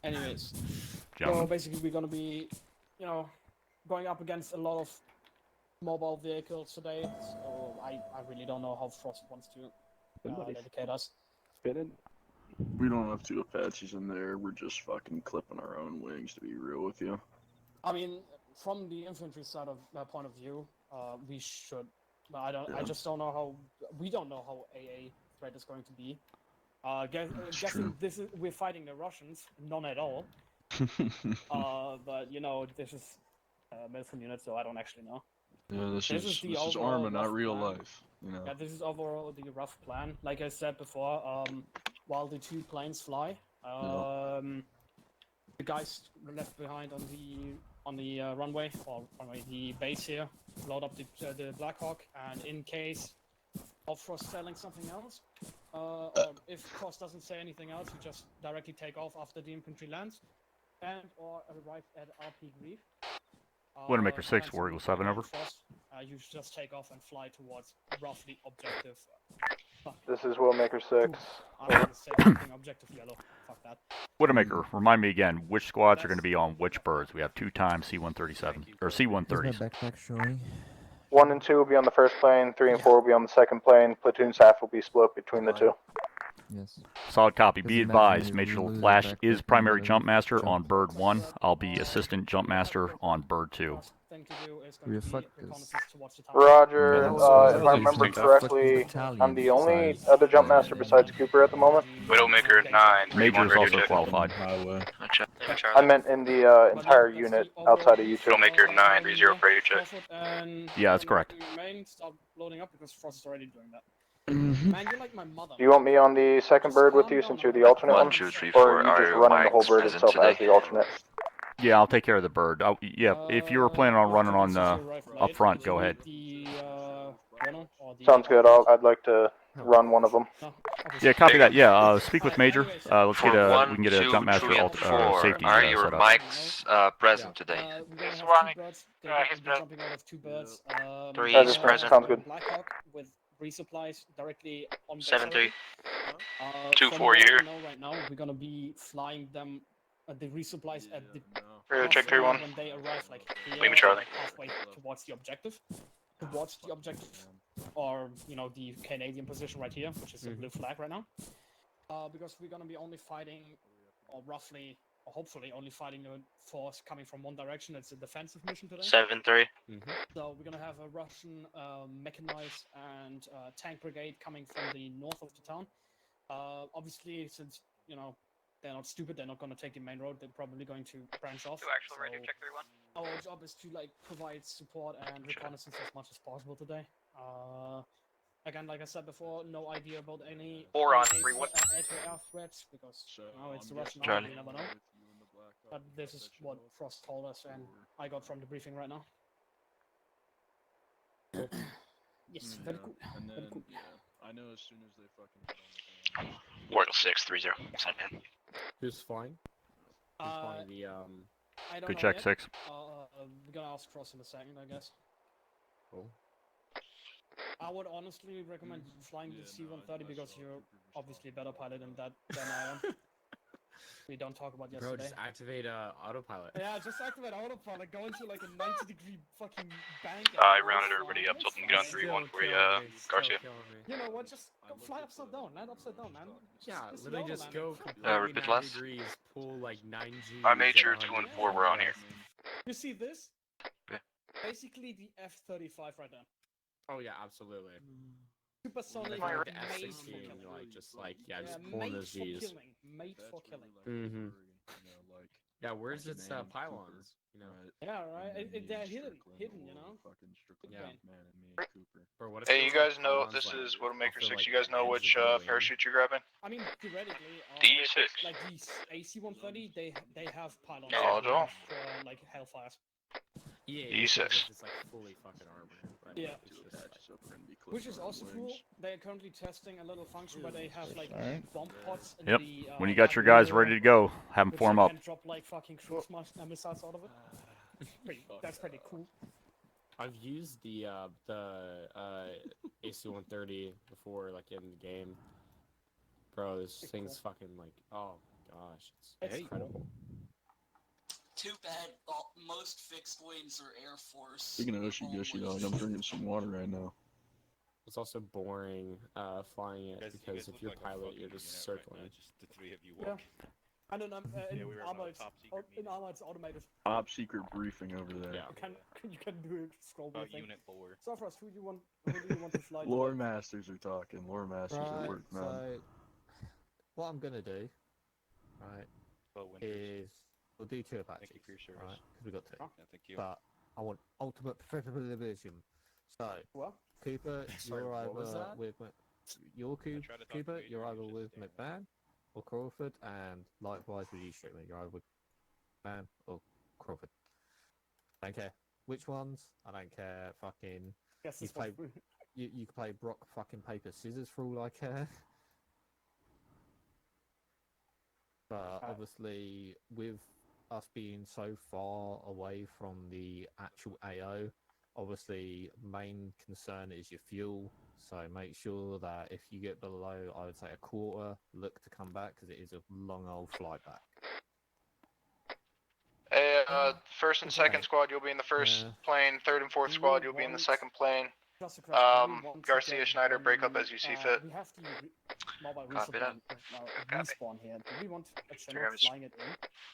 Anyways, Gentlemen. so basically we're gonna be, you know, going up against a lot of mobile vehicles today. So I really don't know how Frost wants to dedicate us. Spinning. We don't have two Apaches in there. We're just fucking clipping our own wings, to be real with you. I mean, from the infantry side of point of view, we should. But I just don't know how. We don't know how AA threat is going to be. Guessing we're fighting the Russians, none at all. But you know, this is a medicine unit, so I don't actually know. Yeah, this is ArmA, not real life. You know. Yeah, this is overall the rough plan. Like I said before, while the two planes fly, the guys left behind on the runway or the base here load up the Black Hawk, and in case of Frost selling something else, or if Frost doesn't say anything else, you just directly take off after the infantry lands, and or arrive at RP Grief. Widowmaker 6, War Eagle 7, over. Frost, you just take off and fly towards roughly objective. This is Widowmaker 6. I'm gonna say something objective yellow. Fuck that. Widowmaker, remind me again, which squads are going to be on which birds? We have 2 times C-137, or C-130s. Backpack showing. 1 and 2 will be on the first plane, 3 and 4 will be on the second plane. Platoon's half will be split between the two. Yes. Solid copy. Be advised, Major Flash is primary jump master on bird 1. I'll be assistant jump master on bird 2. Roger. If I remember correctly, I'm the only other jump master besides Cooper at the moment. Widowmaker 9. Major is also qualified. I meant in the entire unit outside of you two. Widowmaker 9, 30 for check. Yeah, that's correct. Stop loading up because Frost is already doing that. Mm-hmm. Man, you're like my mother. Do you want me on the second bird with you since you're the alternate one? 1, 2, 3, Or 4. are you Are just your running the whole mics bird present itself today? as the alternate? Yeah, I'll take care of the bird. Yeah, if you were planning on running on up front, go ahead. Sounds good. I'd like to run one of them. Yeah, copy that. Yeah, speak with Major. Let's get For we can get a 1, jump 2, master 3, and safety 4. Are set your up. mics present today? He's running. He's jumping out of 2 birds. 3 is present. Sounds good. Black Hawk with resupplies directly on 7-3. 2-4 from what here. we know right now, we're gonna be flying them the resupplies at the Check 3-1. when they arrive, like here, Lima Charlie. halfway towards the objective. Or you know, the Canadian position right here, which is a blue flag right now. Because we're gonna be only fighting, or roughly, or hopefully only fighting the force coming from one direction. It's a defensive mission today. 7-3. So we're gonna have a Russian mechanized and tank brigade coming from the north of the town. Obviously, since you know they're not stupid, they're not gonna take the main road. They're probably going to branch off. Actual radio check 3-1. Our job is to like provide support and reconnaissance as much as possible today. Again, like I said before, no idea about any 4 on 3-1. air threats because you know, it's the Russian Charlie. army. You never know. But this is what Frost told us, and I got from the briefing right now. Yes, very cool. And then, Very cool. I know as soon as they fucking get on the Wardle 6, 30. Send in. Who's flying? Who's flying the I don't Good know check, yet. 6. We're gonna ask Frost in a second, I guess. Cool. I would honestly recommend flying the C-130 because you're obviously a better pilot than I am. We don't talk about yesterday. Bro, just activate autopilot. Yeah, just activate autopilot. Go into like a 90-degree fucking bank. I rounded everybody up, so I'm gonna get on 3-1 for you, Garcia. You know what? Just go fly upside down. Land upside down, man. Yeah, Just literally YOLO just landing. go repeat completely 90 last. degrees, pull like 9 Gs. I made sure at 2 and 100 4 were on here. You see this? Yeah. Basically the F-35 right there. Oh yeah, absolutely. Supersonic, Like made the for F-16, killing. like just like just Yeah, pulling made those for Gs. killing. Made for killing. Mhm. Yeah, where's its pylons? You know. Yeah, right. They're hidden, you know. Yeah. Yeah. Or what if Hey, there's, you guys like, know, pylons, this like, is Widowmaker also, 6, like, you guys know ends which of the wing? parachute you're grabbing? I mean, theoretically, D6. like these AC-130, they have pylons Oh, Joel. for like Hellfires. Yeah, E6. it's like fully fucking armor. But Yeah. it's just, like, Which is also cool. They are currently testing a little function where they have like Alright. bomb pods in Yep. the. When you got your guys ready to go, have them which form you up. can drop like fucking cruise missiles out of it. That's pretty cool. I've used the AC-130 before, like in the game. Bro, this thing's fucking like, oh gosh, it's It's incredible. Too bad most fixed wings are Air Force. Speaking of Oshigoshi, dog, I'm drinking some water right now. It's also boring flying it because if you're pilot, you're just circling. Just the three of you Yeah. walking. And then in we were ArmA, on it's, top secret in ArmA it's automated. Top secret briefing over there. Yeah. You can do a scroll About briefing. Unit 4. So for us, who do you want to fly? Lore masters are talking. Lore masters at Right, work, man. so what I'm gonna do, right, Well, Winters. is we'll do two Apaches, Thank you for your service. right? Because we got two. Yeah, thank you. But I want ultimate professionalism. So What? Cooper, Sorry, you're what was either that? with your tried to talk Cooper, to you, you're you either just with stand McMahon or Crawford, and likewise with you, Strickland, you're either with McMahon or Crawford. I don't care which ones. I don't care. Fucking Yes, you this was- play. You can play Brock fucking paper scissors for all I care. But obviously, with us being so far away from the actual AO, obviously main concern is your fuel. So make sure that if you get below, I would say a quarter, look to come back because it is a long old flight back. Hey, first and second squad, you'll be in the first Yeah. plane. Third and fourth squad, you'll be in the second plane. Just a question, do we want to Garcia, get, Schneider, break up as you see fit. We have the mobile Copy that. respawn here. Do we want a channel Travis. flying it in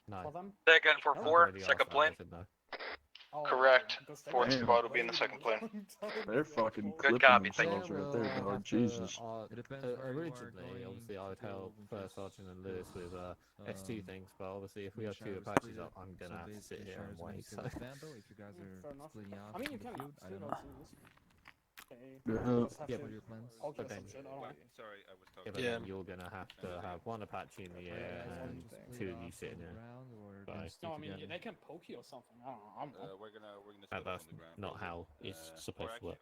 No. for them? Second for No? 4, Already second asked that, plane. I said no. Oh, Correct. because they Fourth were squad will be in the waiting second a plane. long time They're to fucking get clipping copy, thank themselves Yeah, right there, well, dog. have to, Jesus. it depends originally, obviously, I would help First Sergeant and Lewis with S2 things, but obviously, if we have two Apaches up, I'm gonna have to sit here and wait. So. Fair enough. I mean, you can still not do this. Okay. Yeah. Just have Yeah, to but your plans. alter Okay. some shit, I don't know. Sorry, I was Yeah, talking. but then you're gonna have to have one Apache in the air and two of you sitting there. No, I mean, they can poke you or something. I don't know. We're gonna split up That's on the ground. not how it's supposed to work.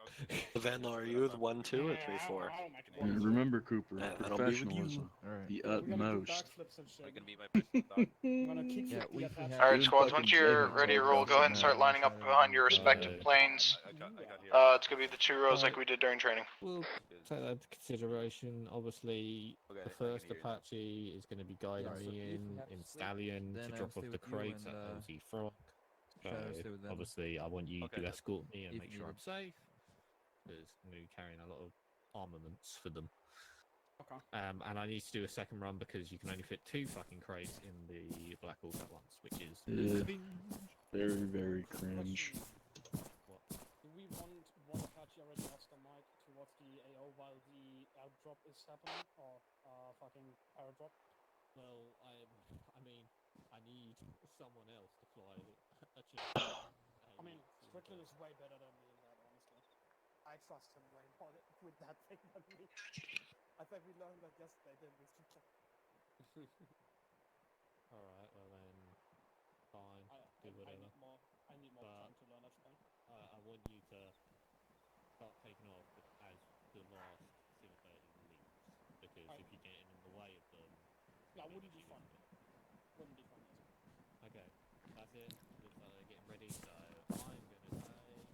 Vandal, are you with 1, 2, or 3, 4? Yeah, remember, Cooper, I'll be with you. professionalism. The We're gonna do utmost. backflips and shit. I'm gonna be my personal dog. I'm gonna kick you the Apache. Alright, squads, once you're ready to roll, go ahead and start lining up behind your respective planes. I got here. It's gonna be the 2 rows like we did during training. We'll take that into consideration. Obviously, Okay, the I can first hear you. Apache is going to be guiding me in Stallion to drop off the crates at LZ Frog. So, obviously, I want you Okay. to escort me and make sure I'm safe. Because I'm going to be carrying a lot of armaments for them. Okay. And I need to do a second run because you can only fit 2 fucking crates in the Black Orc at once, which is Yeah. Very, very cringe. what? Do we want one Apache already off the mic towards the AO while the airdrop is happening? Or fucking airdrop? Well, I mean, I need someone else to fly a chip. I mean, Strickland is way better than me in that, honestly. I trust him way more with that thing than me. I think we learned that yesterday, didn't we, Strickland? Alright, well then, fine, do whatever. I need more But- time to learn that thing. I want you to start taking off as the last Silver leaves. Because if you get in the way of them... Yeah, it wouldn't makes be you fun. look good. Wouldn't be fun, yes. Okay, that's it. Looks like they're getting ready, so I'm gonna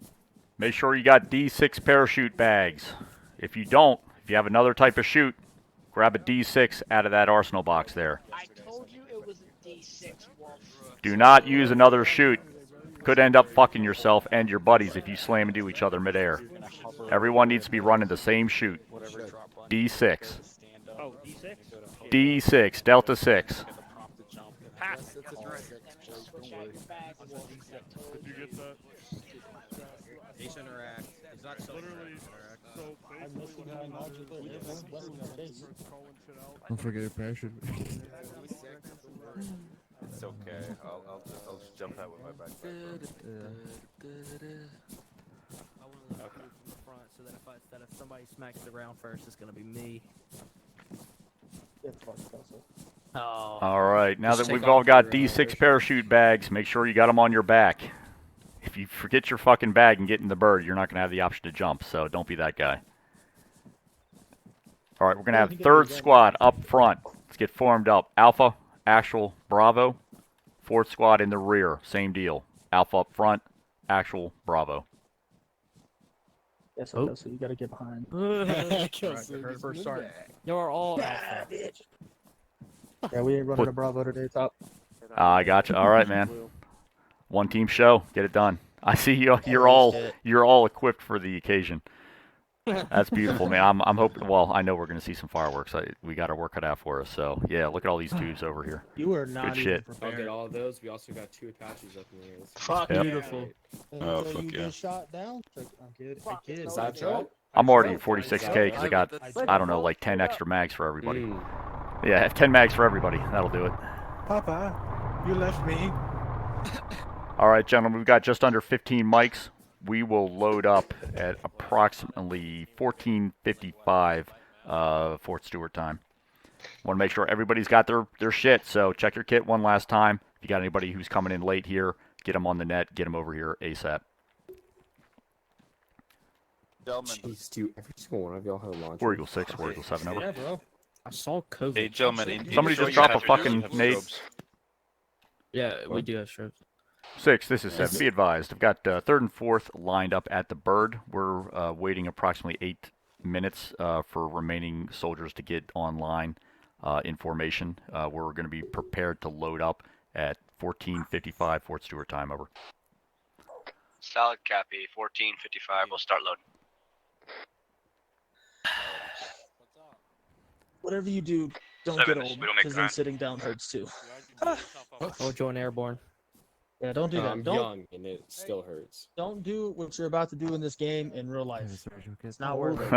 say... Make sure you got D6 parachute bags. If you don't, if you have another type of chute, grab a D6 out of that arsenal box there. I told you it was a D6, Wolf. Do not use another chute. Could end up fucking yourself and your buddies if you slam into each other midair. Everyone needs to be running the same chute. D6. Oh, D6? D6, Delta 6. Pass! Did you get that? Ace interact. It's not so Literally, so Don't forget your parachute. It's okay. I'll just jump out with my backpack. I want to look from the front so that if somebody smacks it around first, it's gonna be me. Oh. Alright, now that we've all got D6 parachute bags, make sure you got them on your back. If you forget your fucking bag and get in the bird, you're not going to have the option to jump, so don't be that guy. Alright, we're going to have third squad up front. Let's get formed up. Alpha, Actual, Bravo. Fourth squad in the rear, same deal. Alpha up front, Actual, Bravo. Yes, so you gotta get behind. You're all alpha. Yeah, we ain't running a Bravo today, top. I gotcha. All right, man. One team show. Get it done. I see you. You're all equipped for the occasion. That's beautiful, man. I'm hoping. Well, I know we're gonna see some fireworks. We got our work cut out for us. So yeah, look at all these dudes over here. You are not Good even shit. I'll prepared. get all of those. We also got 2 Apaches up in the air. Fuck, Yep. beautiful. Oh, Until fuck you yeah. get shot down. I'm kidding. I kid. Is that right? I'm already at 46K because I got, I don't know, like 10 extra mags for everybody. Yeah, I have 10 mags for everybody. That'll do it. Papa, you left me. All right, gentlemen, we've got just under 15 mics. We will load up at approximately 14:55 Fort Stewart time. Want to make sure everybody's got their shit, so check your kit one last time. If you got anybody who's coming in late here, get them on the net, get them over here ASAP. Jeez, dude, every single one of y'all had a launcher. War Eagle 6, War Eagle 7, over. Yeah, bro. I saw COVID. Hey, gentlemen, Somebody just drop a fucking nade. Yeah, we do have strobes. 6, this is 7. Be advised. I've got 3rd and 4th lined up at the bird. We're waiting approximately 8 minutes for remaining soldiers to get online in formation. We're going to be prepared to load up at 14:55 Fort Stewart time, over. Solid copy. 14:55. We'll start loading. Whatever you do, don't 7, get this old, we don't make because then ground. sitting down hurts too. I'll join Airborne. Yeah, don't do that. I'm Don't young and it still hurts. don't do what you're about to do in this game in real life. It's not worth it.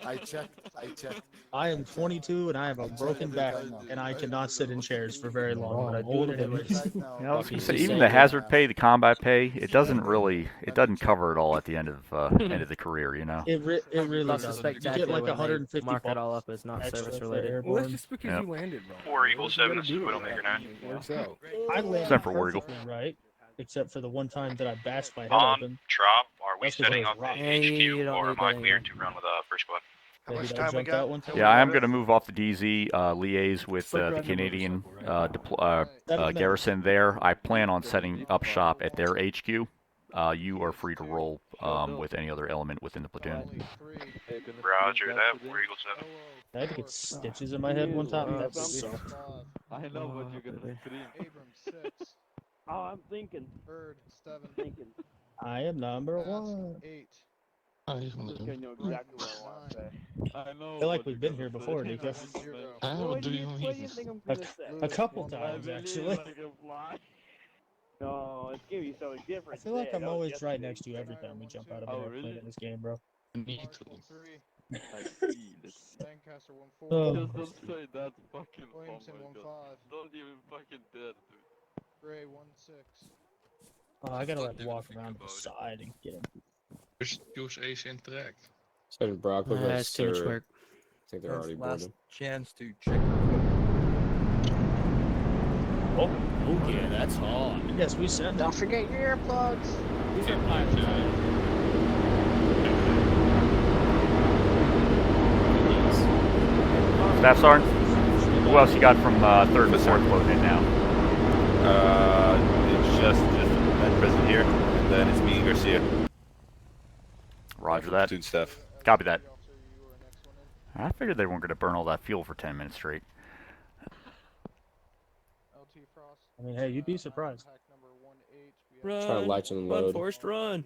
I checked. I am 22 and I have a broken back and I cannot sit in chairs for very long, but I do it anyways. Yeah, I was gonna say, even the hazard pay, the combat pay, it doesn't cover it all at the end of the career, you know. It really Plus the does. You spectacular get like when they 150 mark it bucks all up as not extra service for related. Airborne. Well, that's just because Yep. you landed wrong. War Eagle What 7, you this is gotta do? Widowmaker 9. It works out. I landed Except for War Eagle. perfectly right, except for the one time that I bashed my head open. Trop, are we That's because setting I up was rock. the Hey, you HQ, don't or need am I that cleared anymore. to run with first squad? Maybe did I jump that one time? Yeah, I am going to move off the DZ, liaise with the Canadian garrison there. I plan on setting up shop at their HQ. You are free to roll with any other element within the platoon. Roger that, War Eagle 7. I had to get stitches in my head one time. That sucked. I know what you're gonna scream. Abrams 6. Oh, I'm thinking. Bird 7. Thinking. I am number 1. 8. I'm just gonna know exactly what I want to say. I know. I feel like we've been here before, Nico. What do you think I'm gonna say? A couple times, actually. No, it's gonna be something different. I feel like today. I'm That was always right yesterday. next to you every time we jump out of an Oh, airplane really? in this game, bro. Lancaster 1-4. Oh. Just don't say that fucking. Oh Williamson my 1-5. god. Don't even fucking dare, dude. Gray 1-6. Oh, I gotta like walk around to the side and get him. Use Ace interact. So Brock, look at That's too much Sir. work. I think they're already boarded. Chance to check. Oh yeah, that's hard. Yes, we sent. Don't forget your earplugs. These are pilots. Staff Sergeant, who else you got from 3rd and 4th loading in now? It's just that present here, and then it's me and Garcia. Roger that. Platoon staff. Copy that. I figured they weren't going to burn all that fuel for 10 minutes straight. I mean, hey, you'd be surprised. Try to latch and Run, load. Forrest, run.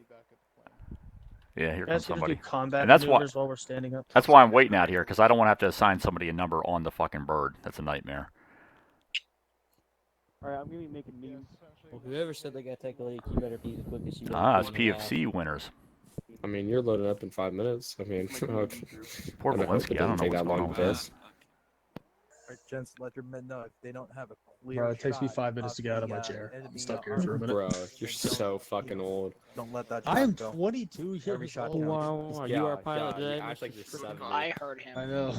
Yeah, here Guys, comes gonna somebody. do combat And that's why, maneuvers while we're standing up. that's why I'm waiting out here, because I don't want to have to assign somebody a number on the fucking bird. That's a nightmare. Alright, I'm gonna be making memes. Well, whoever said they gotta take a leak, you better be the quickest you Ah, it's PFC winners. I mean, you're loading up in 5 minutes. I mean, Poor I hope Walensky, it I don't doesn't know take what's that going long on with with this. Gents, let your men know if they don't have a clear Bro, it takes me shot 5 minutes of to get out of the, my chair. I'm enemy stuck here for a minute. Bro, you're so fucking old. Don't let that. I am shot go. 22 Every years shot old. counts. Wow, you are a God, pilot God, you today. act like you're 70. I heard him. I know.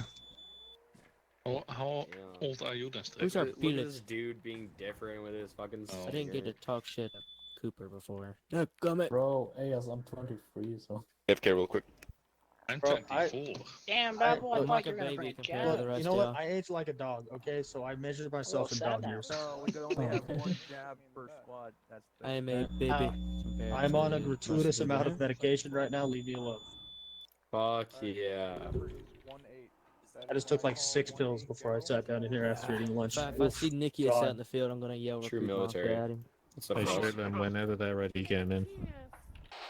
How Yeah. old are you then, Who's our Look at pilot? this dude being different with his fucking. I didn't get to stinger. talk shit at Cooper before. No, gummit. Bro, hey, as I'm 23, so. FK real quick. I'm Bro, 24. Damn, bad boy, I I'm thought like you a were gonna baby bring compared to Jack. the rest You know of what? y'all. I age like a dog, okay? So I measure myself in dog years. No, we could only have one jab per squad. That's the I am a baby. compared I'm to on a the gratuitous rest of amount you. of medication right now. Leave me alone. Fuck yeah. Numbers 1-8. I just took like 6 pills before I sat down in here after eating lunch. If I see Nicky God. out in the field, I'm gonna yell True recruit mafia military. at him. That's what Hey, it was. shoot them whenever they're ready, get 'em in.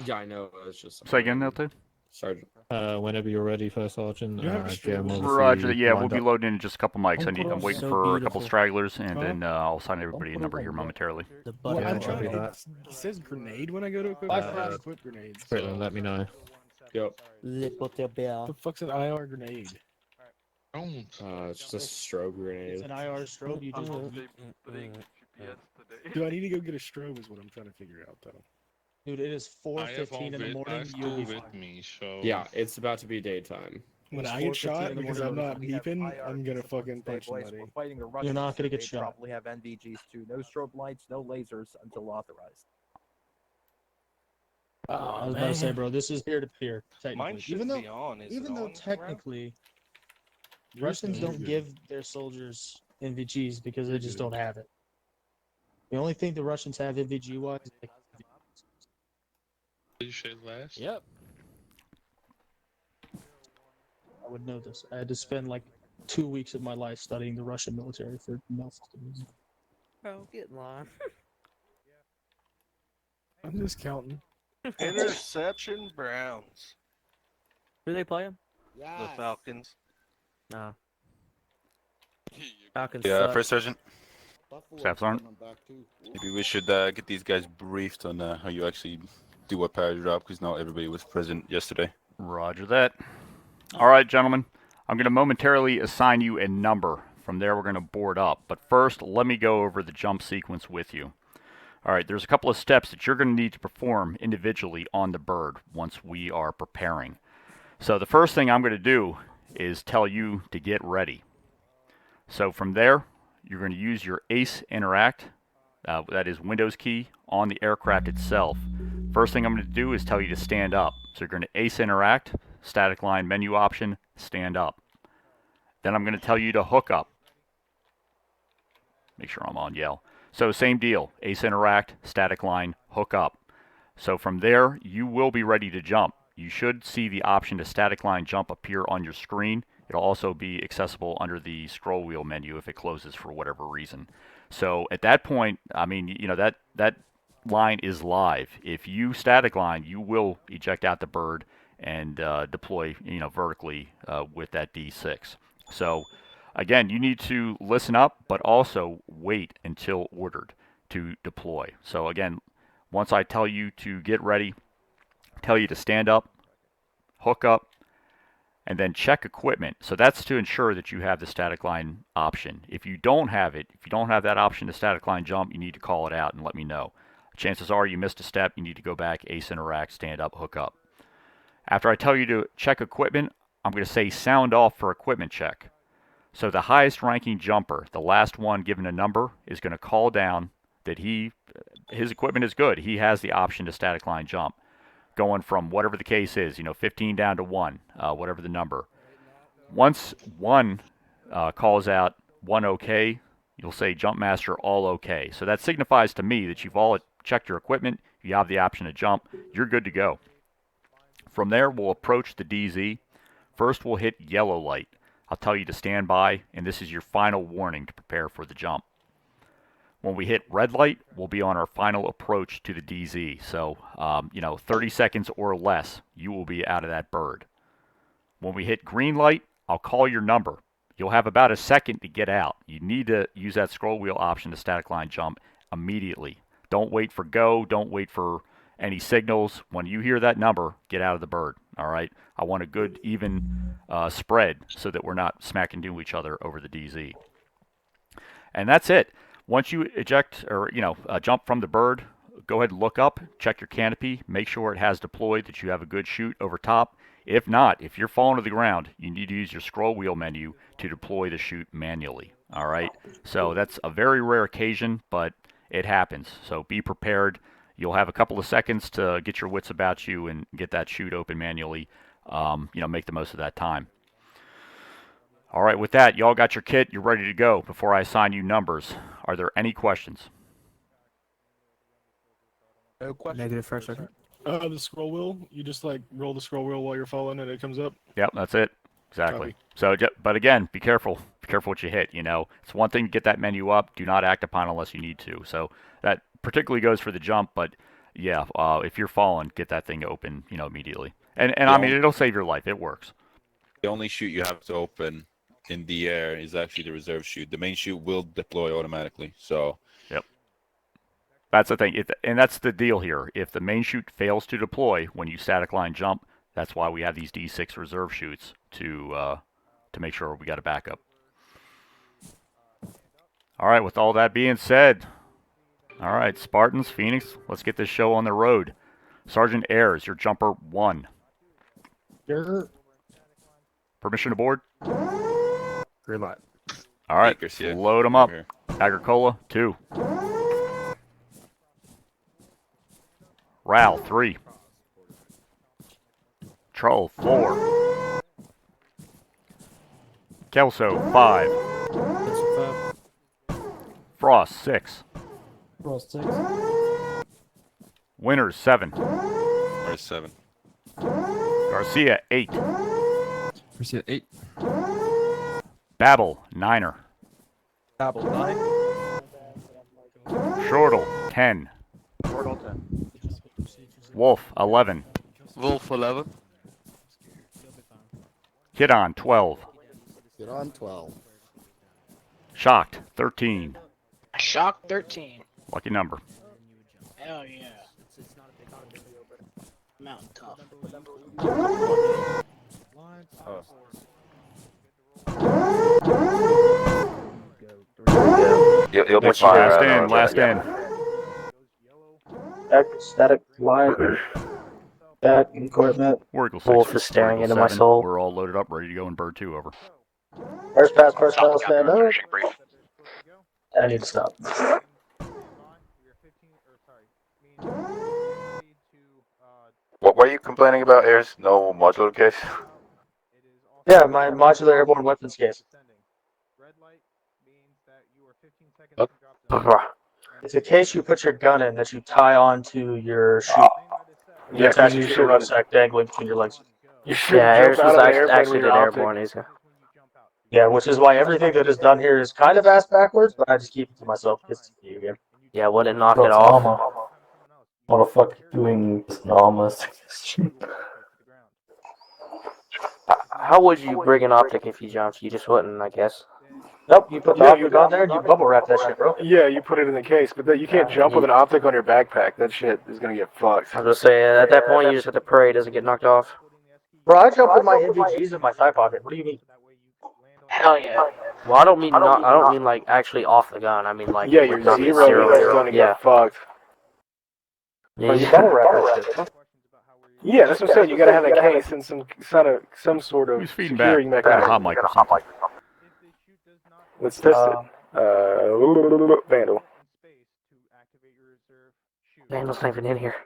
Yeah, I know. It's just. Say again, L2? Sergeant. Whenever you're ready, First Sergeant. You have a Get 'em Roger. obviously Yeah, we'll lined be up. loading in just a couple mics. I'm waiting So for a couple beautiful. stragglers, and Huh? then I'll assign everybody a number here momentarily. The Well, butt I'm Yeah, trying copy to. that. It says grenade when I go to equip. Bye, I don't Fred. equip grenades. Quickly, let me know. Yep. Le poteau What the fuck's an IR grenade? It's just a strobe grenade. It's an IR strobe. You just Do I need to go get a strobe? Is what I'm trying to figure out, though. Dude, it is 4:15 in the morning. You'll be fine. Yeah, it's about to be daytime. When It's I get 4:15 shot in the because morning, I'm not We have beeping, IR I'm gonna discipline fucking today, punch boys. somebody. We're fighting the Russians. You're not gonna get They shot. probably have NVGs too. No strobe lights, no lasers until authorized. I was about to say, bro, this is peer to peer. Mine Technically, should even though be on. Is even it though on, technically Yours Russians is don't good. give their soldiers NVGs because they just good. don't have it. The only thing the Russians have NVG wise is like, You should last. Yep. I would know this. I had to spend like 2 weeks of my life studying the Russian military for no fucking reason. Bro, get in line. I'm just counting. Interception Browns. Who they playing? The Falcons. Nah. Falcons Yeah, suck. First Sergeant. Staff Sergeant. Maybe we should get these guys briefed on how you actually do a paradrap, because not everybody was present yesterday. Roger that. All right, gentlemen. I'm going to momentarily assign you a number. From there, we're going to board up. But first, let me go over the jump sequence with you. All right, there's a couple of steps that you're going to need to perform individually on the bird once we are preparing. So the first thing I'm going to do is tell you to get ready. So from there, you're going to use your ACE Interact, that is Windows key, on the aircraft itself. First thing I'm going to do is tell you to stand up. So you're going to ACE Interact, static line menu option, stand up. Then I'm going to tell you to hook up. Make sure I'm on yell. So same deal, ACE Interact, static line, hook up. So from there, you will be ready to jump. You should see the option to static line jump appear on your screen. It'll also be accessible under the scroll wheel menu if it closes for whatever reason. So at that point, I mean, you know, that line is live. If you static line, you will eject out the bird and deploy, you know, vertically with that D6. So again, you need to listen up, but also wait until ordered to deploy. So again, once I tell you to get ready, tell you to stand up, hook up, and then check equipment. So that's to ensure that you have the static line option. If you don't have it, if you don't have that option to static line jump, you need to call it out and let me know. Chances are you missed a step, you need to go back, ACE Interact, stand up, hook up. After I tell you to check equipment, I'm going to say sound off for equipment check. So the highest ranking jumper, the last one given a number, is going to call down that his equipment is good. He has the option to static line jump, going from whatever the case is, you know, 15 down to 1, whatever the number. Once one calls out 1 okay, you'll say jump master all okay. So that signifies to me that you've all checked your equipment, you have the option to jump, you're good to go. From there, we'll approach the DZ. First, we'll hit yellow light. I'll tell you to stand by, and this is your final warning to prepare for the jump. When we hit red light, we'll be on our final approach to the DZ. So, 30 seconds or less, you will be out of that bird. When we hit green light, I'll call your number. You'll have about a second to get out. You need to use that scroll wheel option to static line jump immediately. Don't wait for go. Don't wait for any signals. When you hear that number, get out of the bird. All right? I want a good, even spread so that we're not smacking into each other over the DZ. And that's it. Once you eject or jump from the bird, go ahead and look up, check your canopy, make sure it has deployed, that you have a good chute over top. If not, if you're falling to the ground, you need to use your scroll wheel menu to deploy the chute manually. All right? So that's a very rare occasion, but it happens. So be prepared. You'll have a couple of seconds to get your wits about you and get that chute open manually. Make the most of that time. All right, with that, y'all got your kit. You're ready to go. Before I assign you numbers, are there any questions? No question. Negative, First Sergeant. The scroll wheel, you just like roll the scroll wheel while you're falling and it comes up? Yep, that's it. Exactly. So, but again, be careful. Be careful what you hit. You know, it's one thing to get that menu up. Do not act upon unless you need to. So that particularly goes for the jump. But yeah, if you're falling, get that thing open. You know, immediately. And I mean, it'll save your life. It works. The only chute you have to open in the air is actually the reserve chute. The main chute will deploy automatically. So. Yep. That's the thing, and that's the deal here. If the main chute fails to deploy when you static line jump, that's why we have these D6 reserve chutes to make sure we got a backup. All right, with all that being said, all right, Spartans, Phoenix, let's get this show on the road. Sergeant Ayers, your jumper 1. Sure. Permission to board? Green light. All right, Bakers, load them up. Agricola, 2. Ral, 3. Troll, 4. Kelso, 5. Frost, 6. Frost 6. Winters, 7. Where's 7? Garcia, 8. Garcia, 8. Babel, 9er. Babel 9. Shortle, 10. Portal 10. Wolf, 11. Wolf 11. Kidon, 12. Get on 12. Shocked, 13. Shock 13. Lucky number. Hell yeah. Mountain tough. You'll be Next fine. last in. Static line. Back equipment. Oracle 6. Wolf is staring Oracle into my 7. soul. We're all loaded up, ready to go in bird 2, over. First pass, stand up. I need to stop. What were you complaining about, Ayers? No modular case? Yeah, my modular airborne weapons case. It's a case you put your gun in that you tie onto your chute. You attach it to your rucksack dangling between your legs. Yeah, Ayers was actually did Airborne. Yeah, which is why everything that is done here is kind of ass backwards, but I just keep it to myself because it's a video game. Yeah, wouldn't knock it off. What the fuck doing this ArmA? How would you bring an optic if you jumped? You just wouldn't, I guess. Nope, you put the optic on there and you bubble wrap that shit, bro. Yeah, you put it in the case, but you can't jump with an optic on your backpack. That shit is gonna get fucked. I was just saying, at that point, you just have to pray it doesn't get knocked off. Bro, I jump with my NVGs in my thigh pocket. What do you mean? Hell yeah. Well, I don't mean like actually off the gun. I mean like Yeah, your zero is gonna get fucked. Yeah, you bubble wrap that shit. Yeah, that's what I'm saying. You gotta have that case and some sort of Who's feeding back? securing mechanism. Hot mic or something. Let's test it. Vandal. Vandal's not even in here.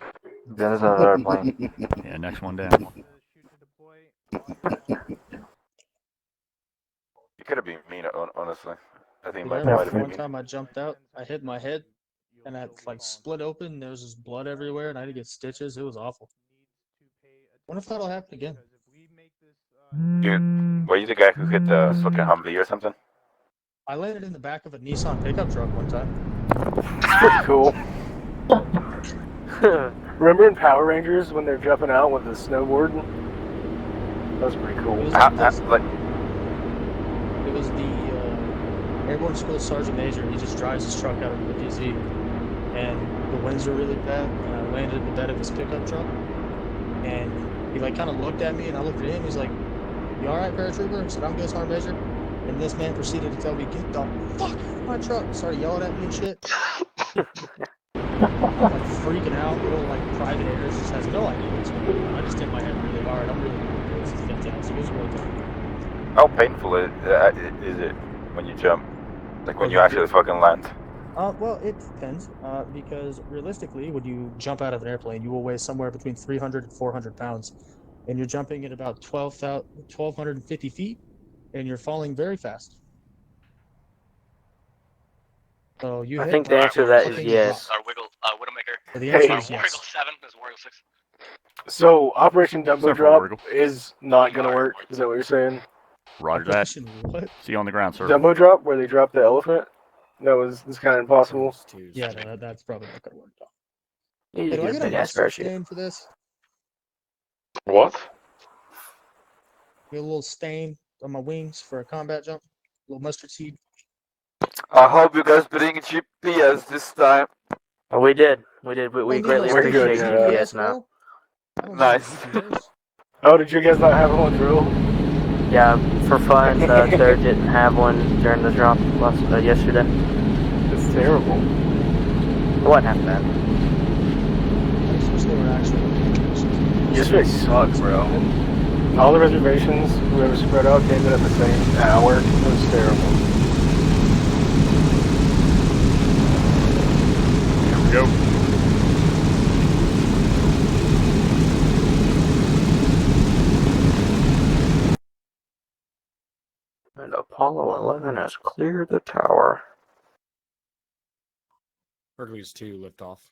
There's another airplane. Yeah, next one down. You could have been mean, honestly. I think might Yeah, have been one mean. time I jumped out, I hit my head, and I like split open. There was just blood everywhere, and I had to get stitches. It was awful. Wonder if that'll happen again. Were you the guy who hit the fucking Humvee or something? I landed in the back of a Nissan pickup truck one time. It's pretty cool. Remember in Power Rangers when they're jumping out with the snowboard? That was pretty cool. It was the Airborne School Sergeant Major. He just drives his truck out of the PZ, and the winds were really bad. And I landed in the bed of his pickup truck, and he like kind of looked at me, and I looked at him. He's like, "You all right, paratrooper?" I said, "I'm good, Sergeant Major." And this man proceeded to tell me, "Get the fuck out of my truck!" Started yelling at me and shit. I'm like freaking out. Little like private Ayers just has no idea what's going on. I just hit my head really hard. I'm really good. This is fantastic. It was really good. How painful is it when you jump? Like when you actually fucking land? Well, it depends. Because realistically, when you jump out of an airplane, you will weigh somewhere between 300 and 400 pounds, and you're jumping at about 1,250 feet, and you're falling very fast. So you. I think the answer to that is yes. Hey. The answer is yes. 7 is Wargle 6. So Operation Dumbo Except for Drop Wargle. is not gonna work. Is that what you're saying? Roger that. Operation what? See you on the ground, sir. Jumbo drop, where they drop the elephant. That was kind of impossible. Yeah, no, that's probably not gonna work. You Hey, just do I get a get a big ass mustard parachute. stain for this? What? Get a little stain on my wings for a combat jump. A little mustard seed. I hope you guys bring GPS this time. Oh, we did. We Don't need greatly no We're good appreciate stupid now. GPS now. bro. I don't Nice. need the GPS. Oh, did you guys not have one drill? Yeah, for fun, the third didn't have one during the drop yesterday. It's terrible. It wasn't half bad. I just wish they were actual animations. Yesterday sucked, bro. All the reservations we were spread out came in at the same hour. It was terrible. Here we go. And Apollo 11 has cleared the tower. Hercules 2 lift off.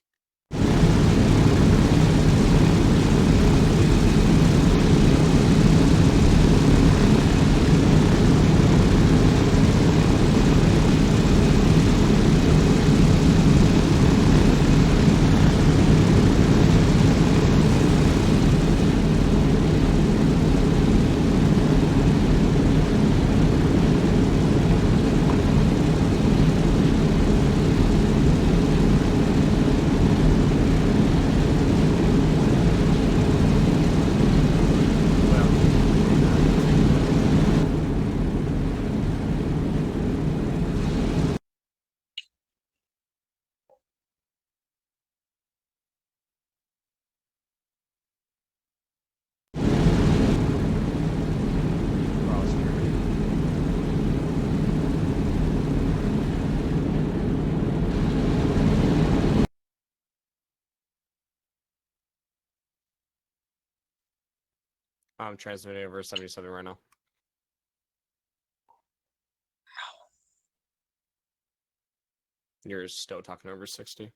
I'm transmitting over 77 right now. You're still talking over 60.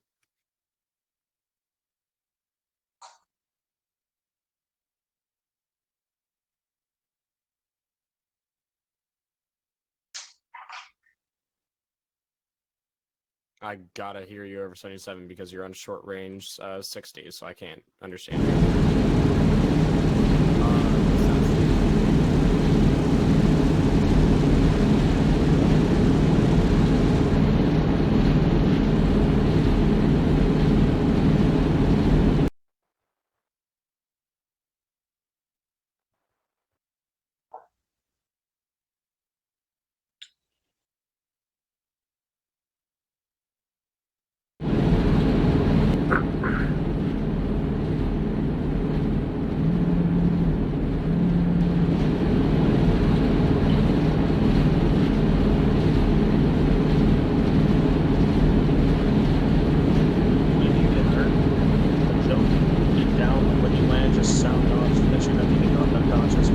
I gotta hear you over 77 because you're on short range 60, so I can't understand you. If you get hurt, jump, get down, like when you land, just sound off. Make sure that you get knocked unconscious.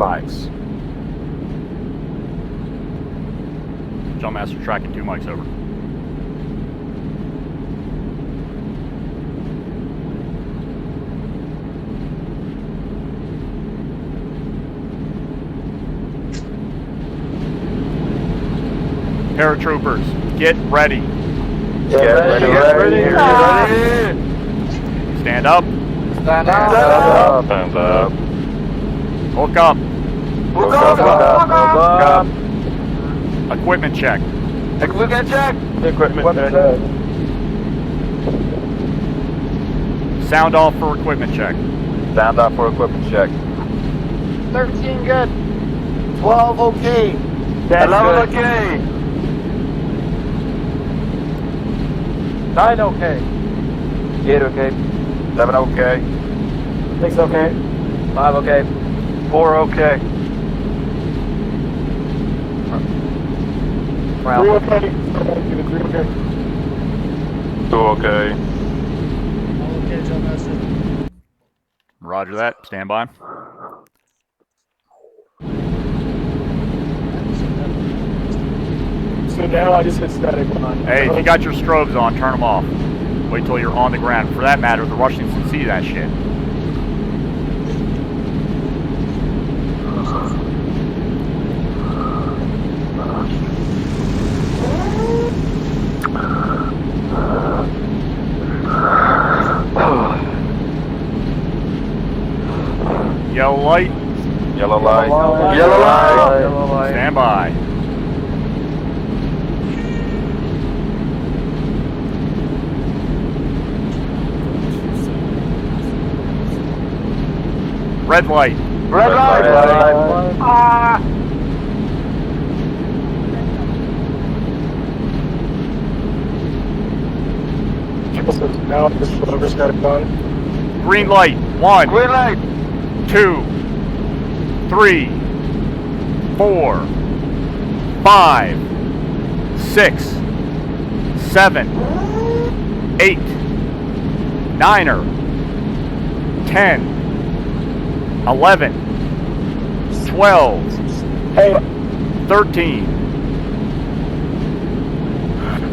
mics. Jump Master tracking 2 mics over. Paratroopers, get ready. Get ready. Stand up. Stand up. Hook up. Hook up. Equipment check. Equipment check. Sound off for equipment check. Sound off for equipment check. 13 good. 12 okay. 11 okay. 9 okay. 8 okay. 7 okay. 6 okay. 5 okay. 4 okay. 3 okay. 3 okay. 2 okay. All okay, Jump Master. Roger that. Stand by. So now I just hit static line. Hey, if you got your strobes on, turn them off. Wait till you're on the ground. For that matter, the Russians can see that shit. Yellow light. Yellow light. Yellow light. Stand by. Red light. Red light. Ah! Now I just whatever static line. Green light. 1. Green light. 2, 3, 4, 5, 6, 7, 8, 9er, 10, 11, 12, Hey, 13.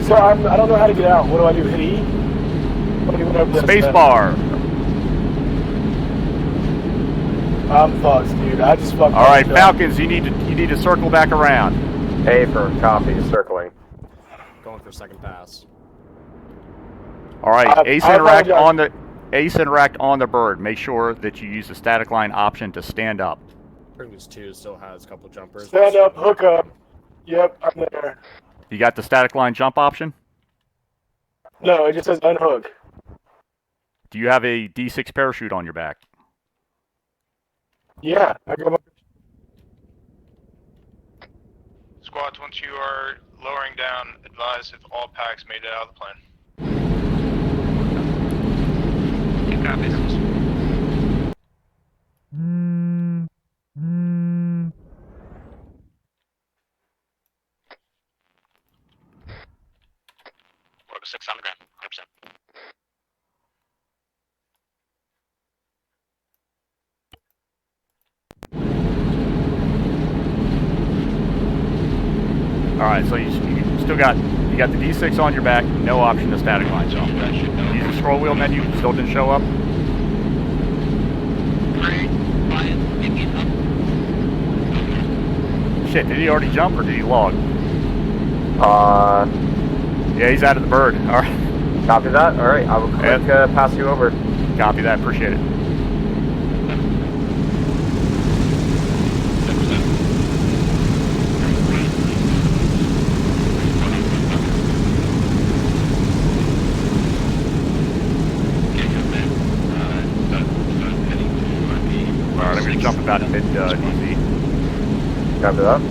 so I don't know how to get out. What do I do? Hit E? What do you want to Space bar. I'm fucked, dude. I just fucked. All right, Falcons, you need to circle back around. A for copy, circling. Going for second pass. All right, I Ace interact on the bird. Make sure that you use the static line option to stand up. Previous 2 still has a couple jumpers. Stand up, hook up. Yep, I'm there. You got the static line jump option? No, it just says unhook. Do you have a D6 parachute on your back? Yeah, I got my... Squads, once you are lowering down, advise if all packs made it out of the plane. Copy. Order 6 on the ground, 100%. All right, so you still got the D6 on your back, no option to static line jump. Use the scroll wheel menu, still didn't show up. Shit, did he already jump or did he log? Yeah, he's out of the bird. All right. Copy that. All right, I will click pass you over. Copy that. Appreciate it. All right, I'm going to jump about mid DZ. Copy that.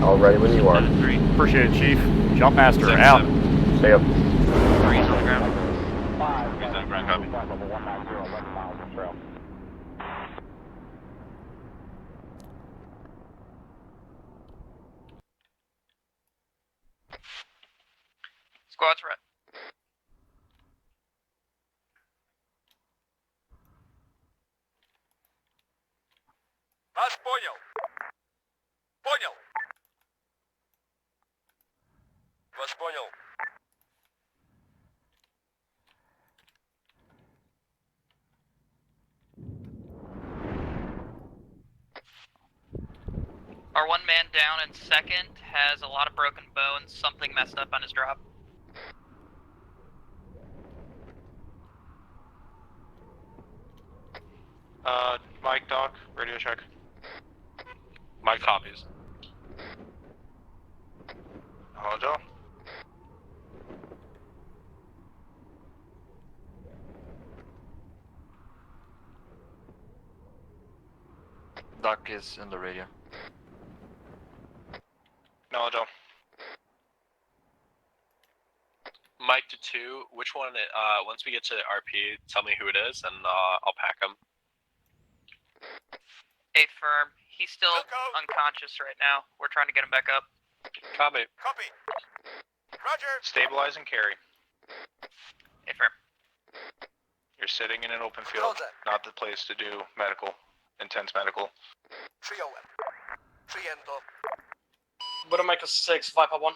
All ready when you are. Appreciate it, Chief. Jumpmaster 6, out. 7. Stay up. 3's on the ground. He's on ground copy. Squad's red. Вас понял. Понял. Вас понял. Our one man down in second has a lot of broken bones, something messed up on his drop. Mike, Doc, radio check. Mike copies. Hello, Doc is in the radio. No, Joe. Mike to 2, which one, once we get to RP, tell me who it is, and I'll pack him. Hey, firm. He's still unconscious right now. We're trying to get him back up. Copy. Copy. Roger. Stabilize and carry. Hey, firm. You're sitting in an open field, not the place to do medical, intense medical. Trio. Triento. Widowmaker 6, Viper 1.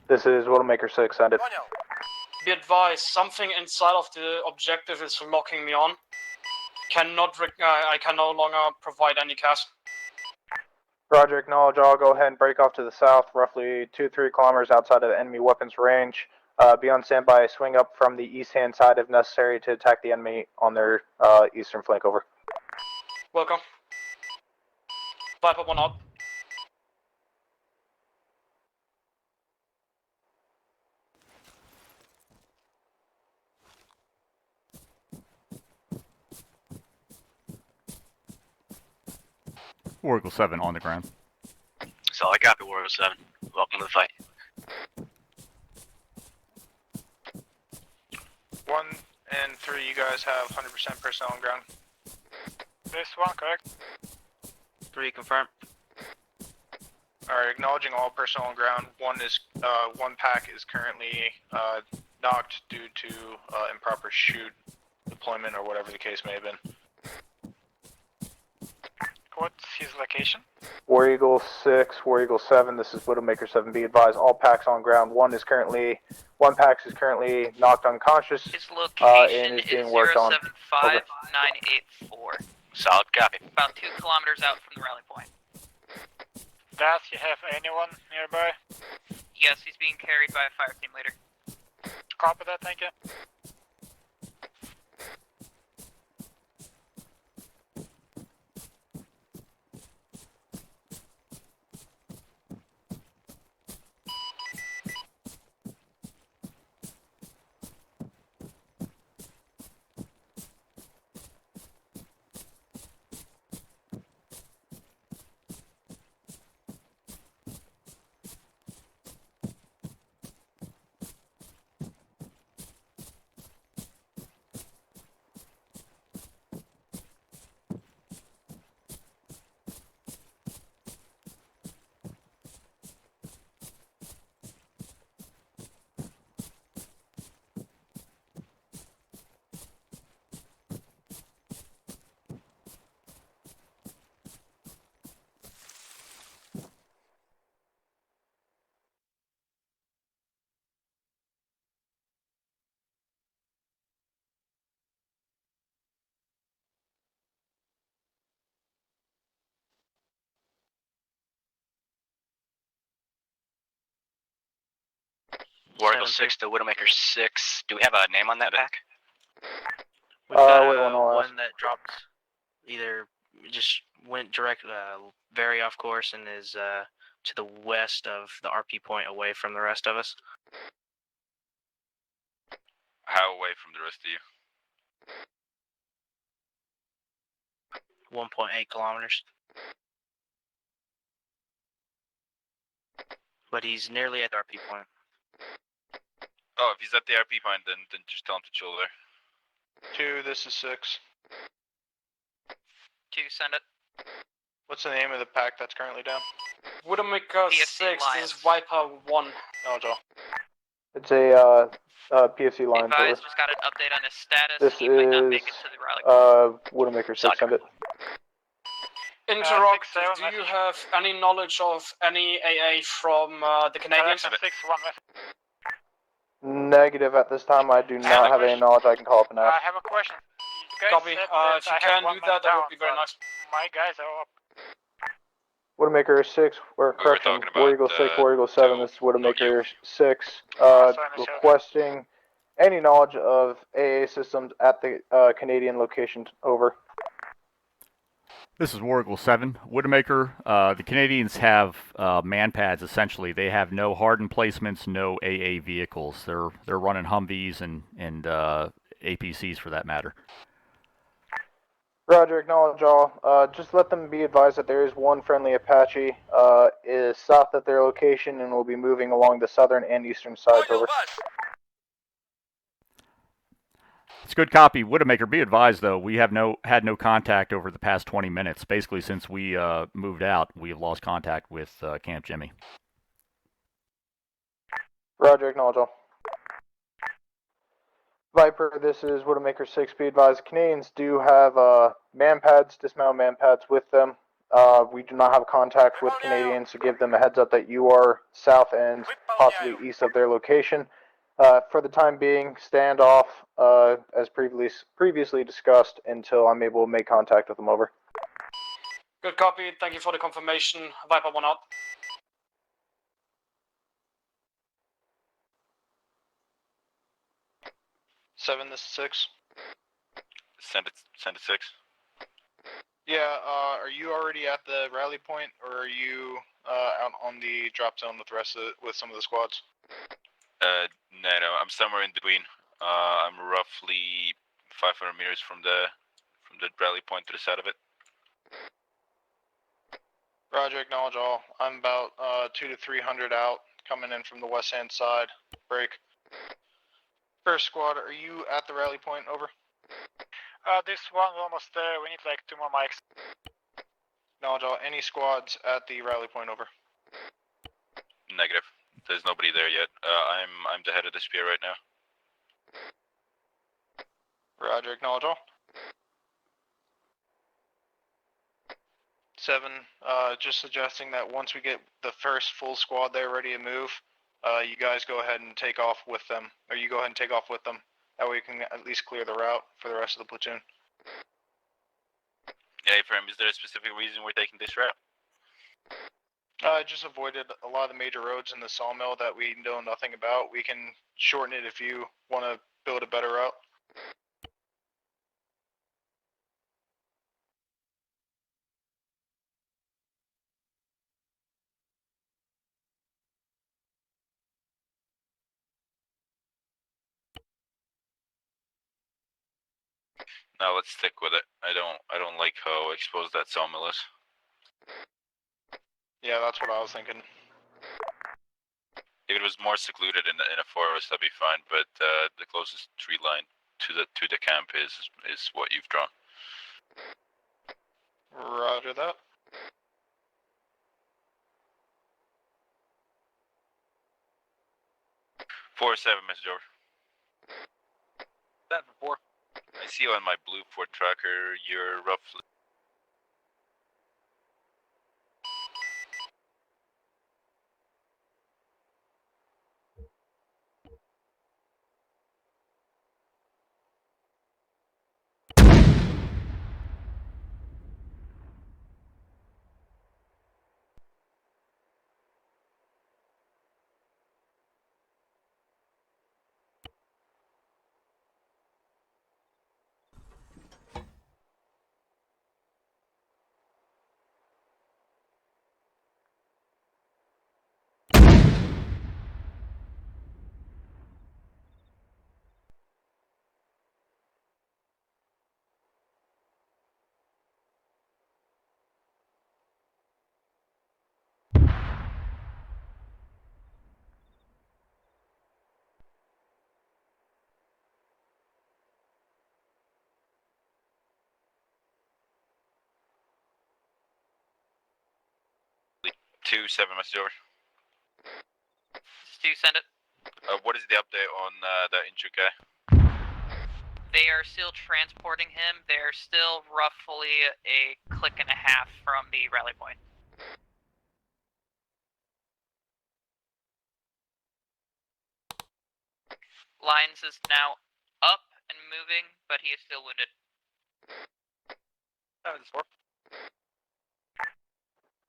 This is Widowmaker 6, send it. Be advised, something inside of the objective is locking me on. I can no longer provide any cast. Roger, acknowledge. I'll go ahead and break off to the south, roughly 2-3 kilometers outside of the enemy weapons range. Be on standby, swing up from the east-hand side if necessary to attack the enemy on their eastern flank, over. Welcome. Viper 1 out. War Eagle 7 on the ground. Solid copy, War 7. Welcome to the fight. 1 and 3, you guys have 100% personnel on ground. This one, correct? 3, confirm. Alright, acknowledging all personnel on ground. One pack is currently knocked due to improper shoot deployment or whatever the case may have been. What's his location? War Eagle 6, War Eagle 7, this is Widowmaker 7. Be advised, all packs on ground. One pack is currently knocked unconscious. His location and is is being worked on. 075984. Solid copy. About 2 kilometers out from the rally point. That you have anyone nearby? Yes, he's being carried by a fire team leader. Copy that, thank you. War Eagle 6 to Widowmaker 6. Do we have a name on that pack? We've got wait, one that dropped, either just went direct, very off course, and is to the west of the RP point, away from the rest of us. How away from the rest of you? 1.8 kilometers. but he's nearly at the RP point. Oh, if he's at the RP point, then just tell him to chill there. 2, this is 6. 2, send it. What's the name of the pack that's currently down? Widowmaker PFC 6, Lions. this is Viper 1. Knowledge all. It's a PFC line. Advised, just got an update on his status. This He might not is make it to the rally. Widowmaker 6. Send it. Interrupt, 6-7, do you have any knowledge of any AA from the Canadians? Negative at this time. I do not have any knowledge. I can call up and ask. I have a question. You guys Copy. said If you I can had one do that, man that would be down, very nice. My guys are up. Widowmaker 6, or We were correction, talking War about, Eagle 6, War Eagle 7, this is Widowmaker 6, sorry, Michelle. requesting any knowledge of AA systems at the Canadian location. Over. This is War Eagle 7. Widowmaker, the Canadians have man pads, essentially. They have no hardened placements, no AA vehicles. They're running Humvees and APCs for that matter. Roger, acknowledge all. Just let them be advised that there is one friendly Apache is south of their location and will be moving along the southern and eastern sides. Over. It's a good copy. Widowmaker, be advised, though, we have had no contact over the past 20 minutes. Basically, since we moved out, we have lost contact with Camp Jimmy. Roger, acknowledge all. Viper, this is Widowmaker 6. Be advised, Canadians do have man pads, dismounted man pads with them. We do not have contact with Canadians, so give them a heads up that you are south and possibly east of their location. For the time being, stand off as previously discussed until I'm able to make contact with them. Over. Good copy. Thank you for the confirmation. Viper 1 out. Seven, this is 6. Send it 6. Yeah, are you already at the rally point, or are you out on the drop zone with the rest of with some of the squads? No, I'm somewhere in between. I'm roughly 500 meters from the rally point to the side of it. Roger, acknowledge all. I'm about 200 to 300 out, coming in from the west hand side. Break. First squad, are you at the rally point? Over. This one's almost there. We need like 2 more mics. Acknowledge all. Any squads at the rally point? Over. Negative. There's nobody there yet. I'm the head of the spear right now. Roger, acknowledge all. 7, just suggesting that once we get the first full squad there ready to move, you guys go ahead and take off with them, or you go ahead and take off with them. That way you can at least clear the route for the rest of the platoon. Yeah, Efraim, is there a specific reason we're taking this route? I just avoided a lot of the major roads in the sawmill that we know nothing about. We can shorten it if you want to build a better route. No, let's stick with it. I don't like how exposed that sawmill is. Yeah, that's what I was thinking. If it was more secluded in a forest, that'd be fine. But the closest tree line to the camp is what you've drawn. Roger that. Four 7, Mr. George. 7-4. I see you on my blue Ford tracker. You're roughly. 2-7 message over. Stu, send it. What is the update on that injured guy? They are still transporting him. They're still roughly a click and a half from the rally point. Lyons is now up and moving, but he is still wounded.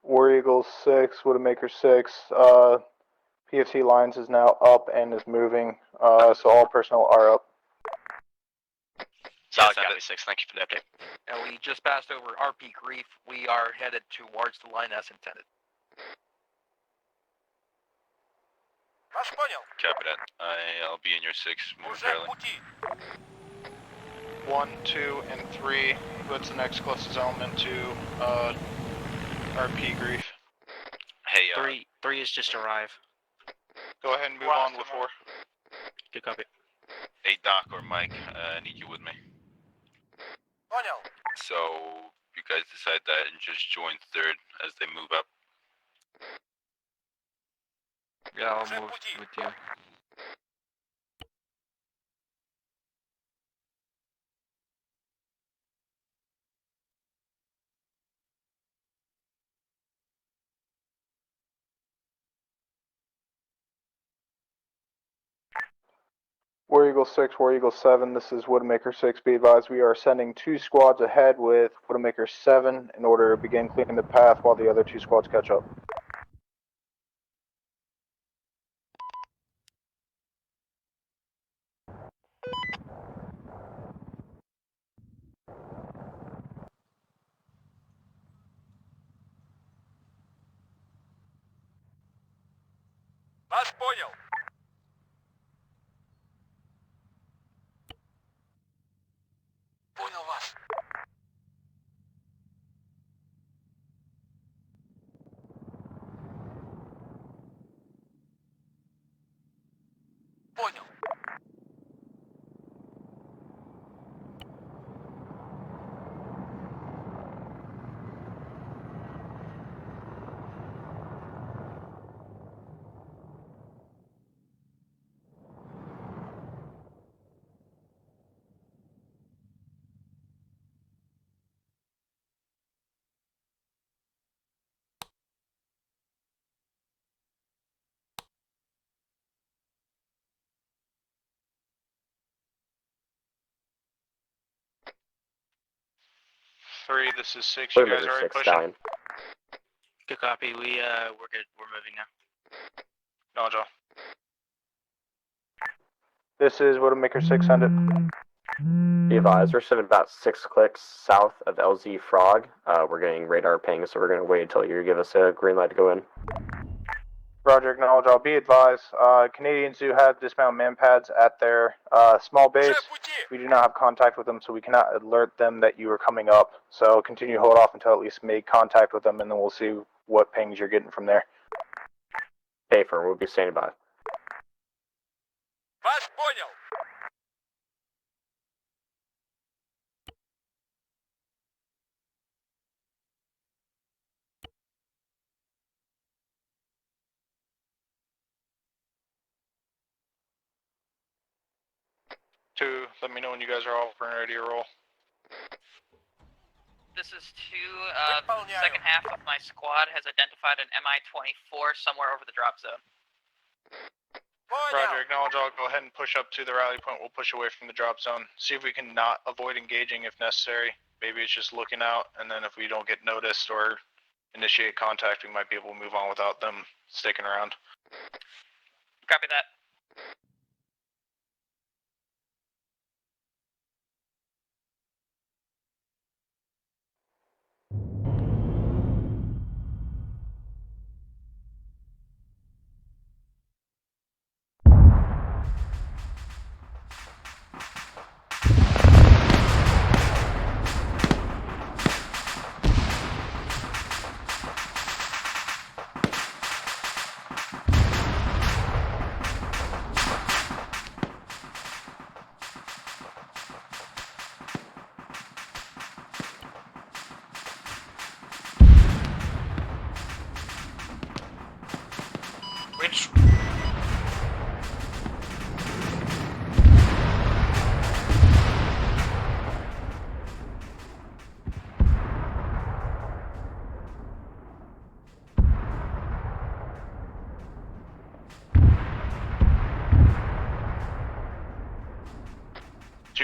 War Eagle 6, Widowmaker 6, PFC Lions is now up and is moving, so all personnel are up. Solid copy 6, thank you for the update. And we just passed over RP Grief. We are headed towards the line as intended. Copy that. I'll be in your 6 momentarily. 1, 2, and 3. What's the next closest element to RP Grief? Hey, 3 is just arrive. Go ahead and move on with 4. Good copy. Hey, Doc or Mike, I need you with me. So, you guys decide that and just join 3rd as they move up. Yeah, I'll move with you. War Eagle 6, War Eagle 7, this is Widowmaker 6. Be advised, we are sending 2 squads ahead with Widowmaker 7 in order to begin clearing the path while the other 2 squads catch up. Вас понял. Понял вас. Понял. Three, this is 6. You guys already pushing? Good copy. We're good. We're moving now. No, Joe. This is Widowmaker 6, send it. Be advised, we're sitting about 6 clicks south of LZ Frog. We're getting radar ping, so we're going to wait until you give us a green light to go in. Roger, acknowledge all. Be advised, Canadians do have dismount man pads at their small base. We do not have contact with them, so we cannot alert them that you are coming up. So continue to hold off until at least make contact with them, and then we'll see what pings you're getting from there. Okay, firm, we'll be standing by. Вас понял. Two, let me know when you guys are all ready to roll. This is 2. Second half of my squad has identified an MI-24 somewhere over the drop zone. Roger, acknowledge all. Go ahead and push up to the rally point. We'll push away from the drop zone. See if we can not avoid engaging if necessary. Maybe it's just looking out, and then if we don't get noticed or initiate contact, we might be able to move on without them sticking around. Copy that.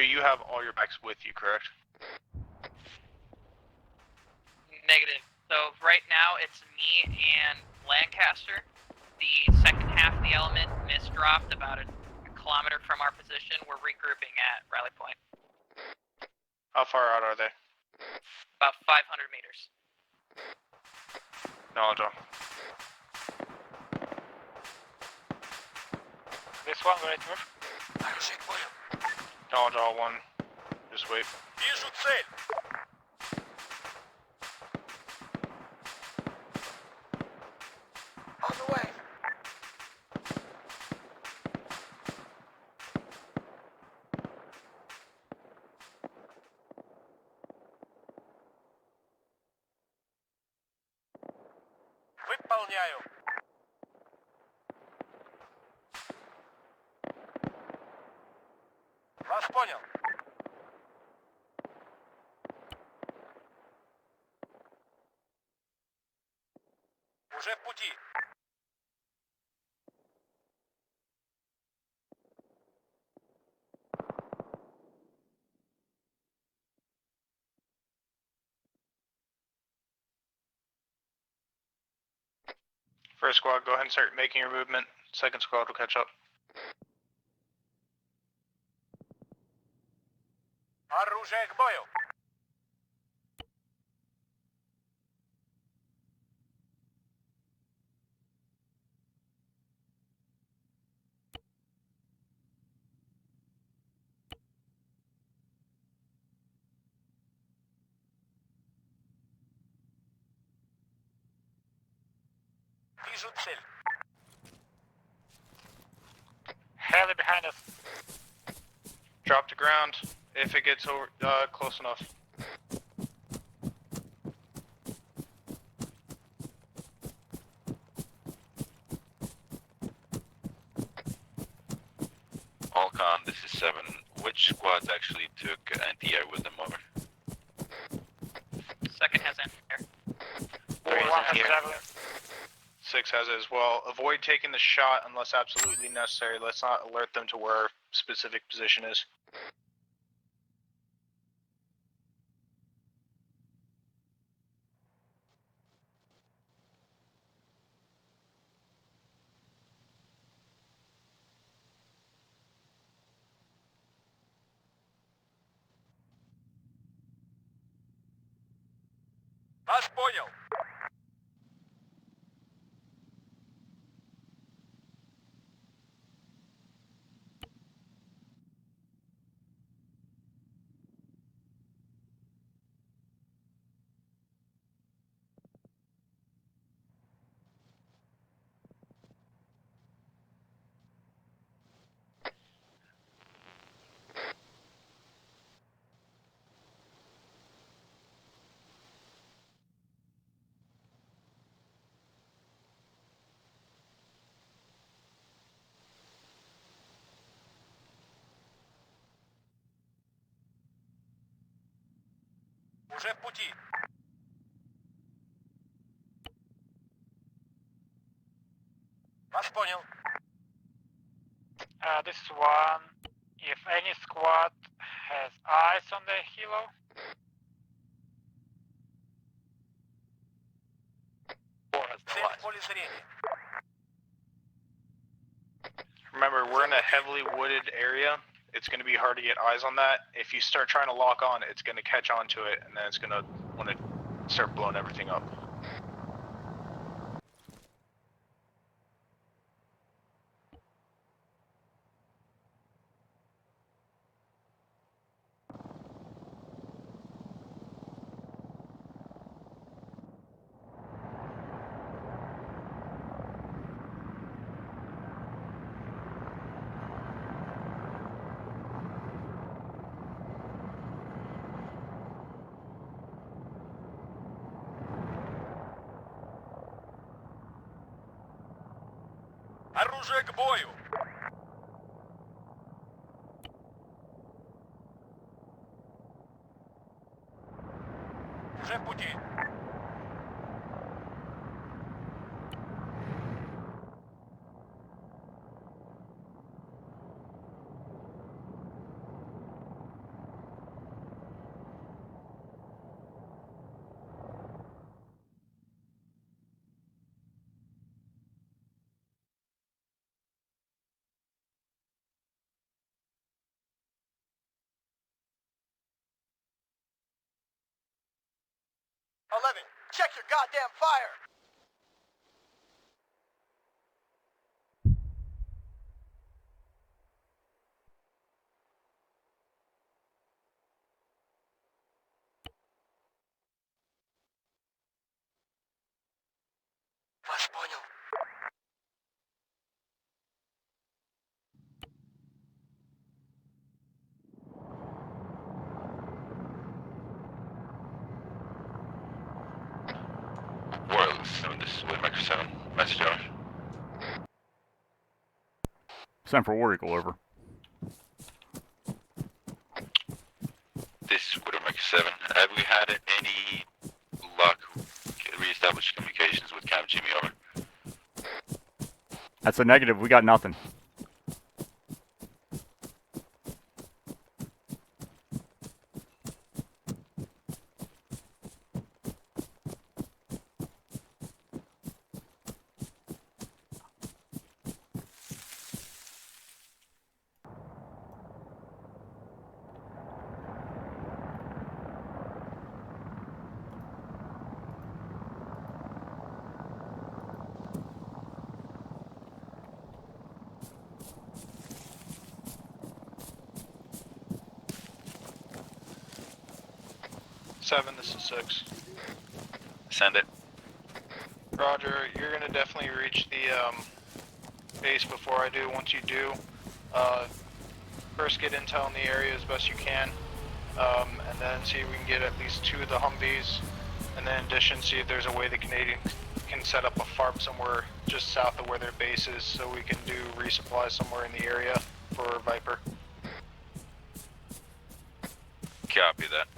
Stu, you have all your packs with you, correct? Negative. So right now it's me and Lancaster. The second half of the element misdropped about a kilometer from our position. We're regrouping at Rally Point. How far out are they? About 500 meters. Knowledge all. This one, ready to move? Knowledge all, one. Just wait. Вижу цель. On the way. Выполняю. Вас понял. Уже в пути. First squad, go ahead and start making your movement. Second squad will catch up. Оружие к бою. Вижу цель. Heli behind us. Drop to ground if it gets over close enough. Alcon, this is 7. Which squads actually took anti-air with them over? Second has anti-air. 3 is anti-air. 6 has it as well. Avoid taking the shot unless absolutely necessary. Let's not alert them to where our specific position is. Вас понял. Уже в пути. Вас понял. This is 1. If any squad has eyes on the helo. Цель в поле зрения. Remember, we're in a heavily wooded area. It's going to be hard to get eyes on that. If you start trying to lock on, it's going to catch on to it, and then it's going to want to start blowing everything up. Оружие к бою. Уже в пути. 11, check your goddamn fire! Вас понял. Warrior 7, this is Widowmaker 7. Message over. Send for War Eagle, over. This is Widowmaker 7. Have we had any luck re-establish communications with Camp Jimmy, over? That's a negative. We got nothing. Seven, this is 6. Send it. Roger, you're gonna definitely reach the base before I do. Once you do, first get intel in the area as best you can, and then see if we can get at least 2 of the Humvees, and then in addition see if there's a way the Canadians can set up a FARP somewhere just south of where their base is so we can do resupply somewhere in the area for Viper. Copy that.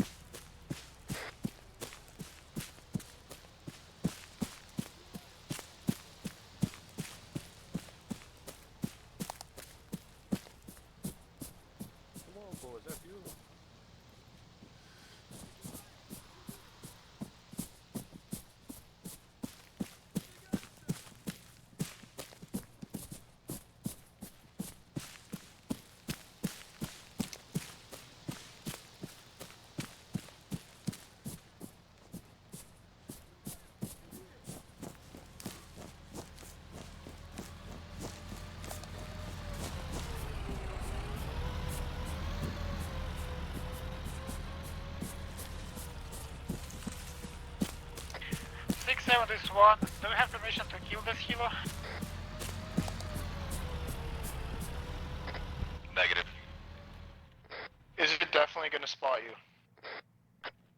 This one. Do we have permission to kill this helo? Negative. Is it definitely gonna spot you?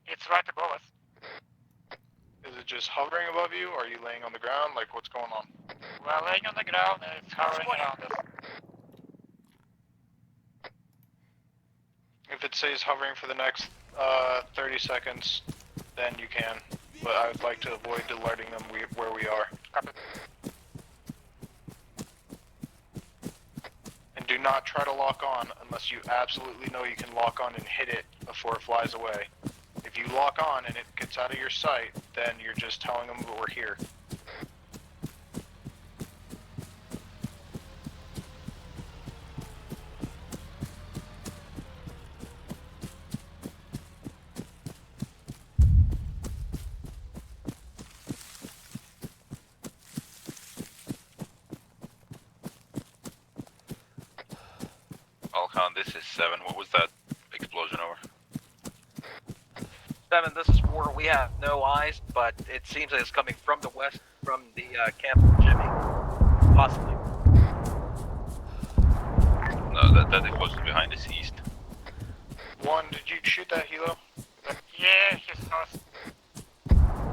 It's right above us. Is it just hovering above you, or are you laying on the ground? Like, what's going on? We're laying on the ground and it's hovering around us. If it stays hovering for the next 30 seconds, then you can. But I would like to avoid alerting them where we are. And do not try to lock on unless you absolutely know you can lock on and hit it before it flies away. If you lock on and it gets out of your sight, then you're just telling them that we're here. Alcon, this is 7. What was that explosion over? 7, this is 4. We have no eyes, but it seems like it's coming from the west, from the camp of Jimmy. Possibly. No, that explosion behind us east. 1, did you shoot that helo? Yeah, he's us.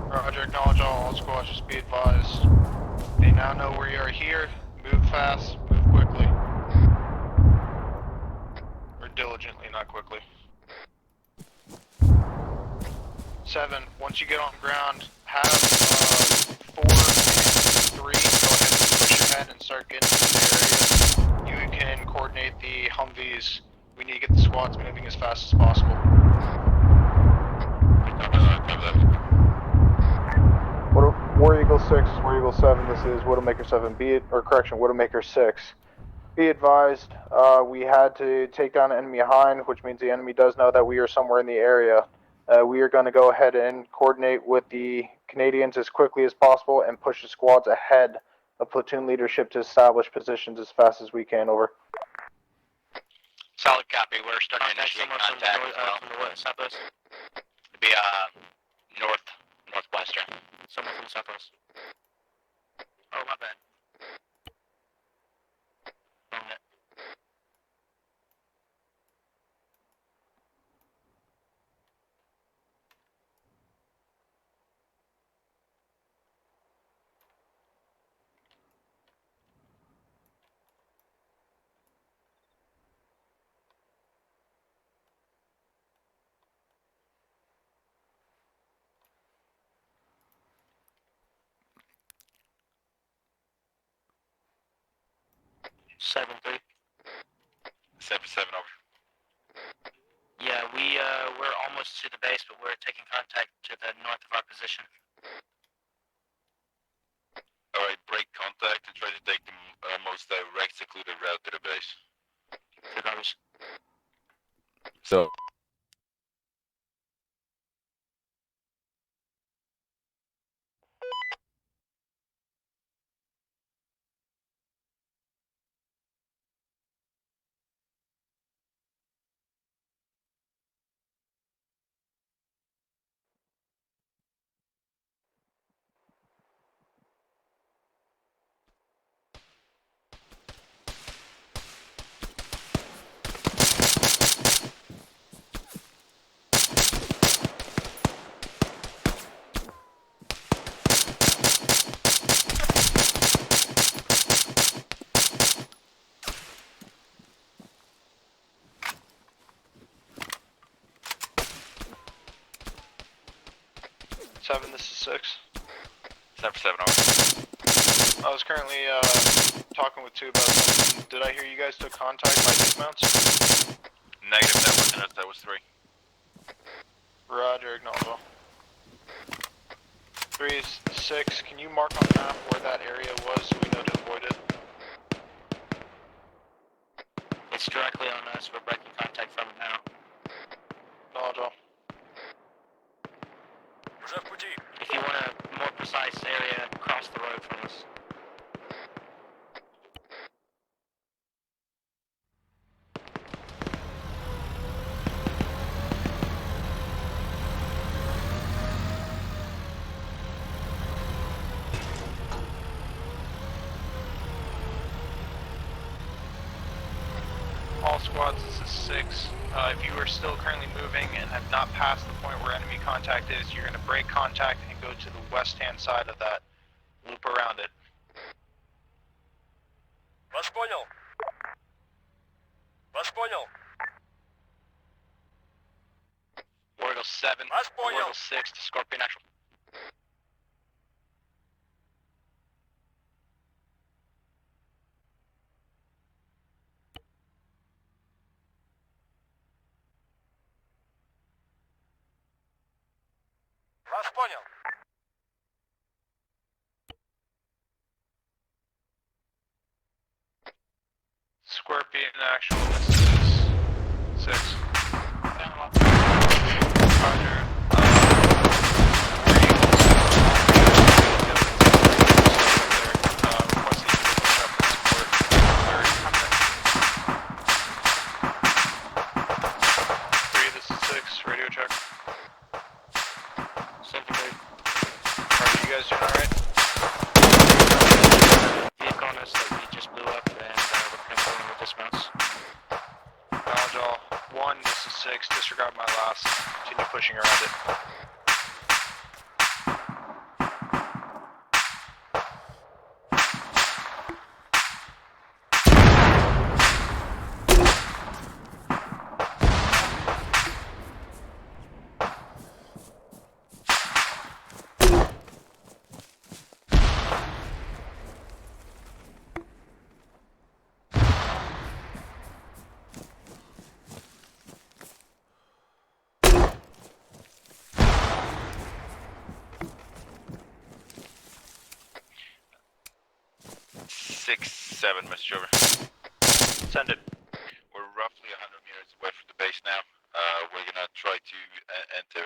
Roger, acknowledge all squads, just be advised. They now know where you are here. Move fast, move quickly. Or diligently, not quickly. 7, once you get on the ground, have 4 and 3 go ahead and push ahead and start getting to the area. You can coordinate the Humvees. We need to get the squads moving as fast as possible. War Eagle 6, War Eagle 7, this is Widowmaker 7, Widowmaker 6. Be advised, we had to take down enemy behind, which means the enemy does know that we are somewhere in the area. We are going to go ahead and coordinate with the Canadians as quickly as possible and push the squads ahead of platoon leadership to establish positions as fast as we can. Over. Solid copy. We're starting to initiate contact as well. From the west, southwest? It'd be northwestern. Someone from the southwest. Oh, my bad. Wrong hit. Seven 3. 7-7 over. Yeah, we're almost to the base, but we're taking contact to the north of our position. Alright, break contact and try to take the most direct secluded route to the base. So. This is 6. 7-7 over. I was currently talking with 2 about something. Did I hear you guys took contact by dismounts? Negative, that wasn't us, that was 3. Roger, acknowledge all. 3 is 6. Can you mark on the map where that area was so we know to avoid it? It's directly on us. We're breaking contact from it now. Acknowledge all. If you want a more precise area, cross the road from us. All squads, this is 6. If you are still currently moving and have not passed the point where enemy contact is, you're going to break contact and go to the west-hand side of that. Loop around it. Вас понял. Вас понял. War Eagle 7, War Eagle 6 to Scorpion actual. Вас понял. Scorpion actual, this is 6. Roger. Radio check. 7-3. Are you guys doing alright? Vehicle on us that we just blew up, and we're confirming with dismounts. Acknowledge all. 1, this is 6. Disregard my last. Continue pushing around it. Message over. Send it. We're roughly 100 meters away from the base now. We're gonna try to there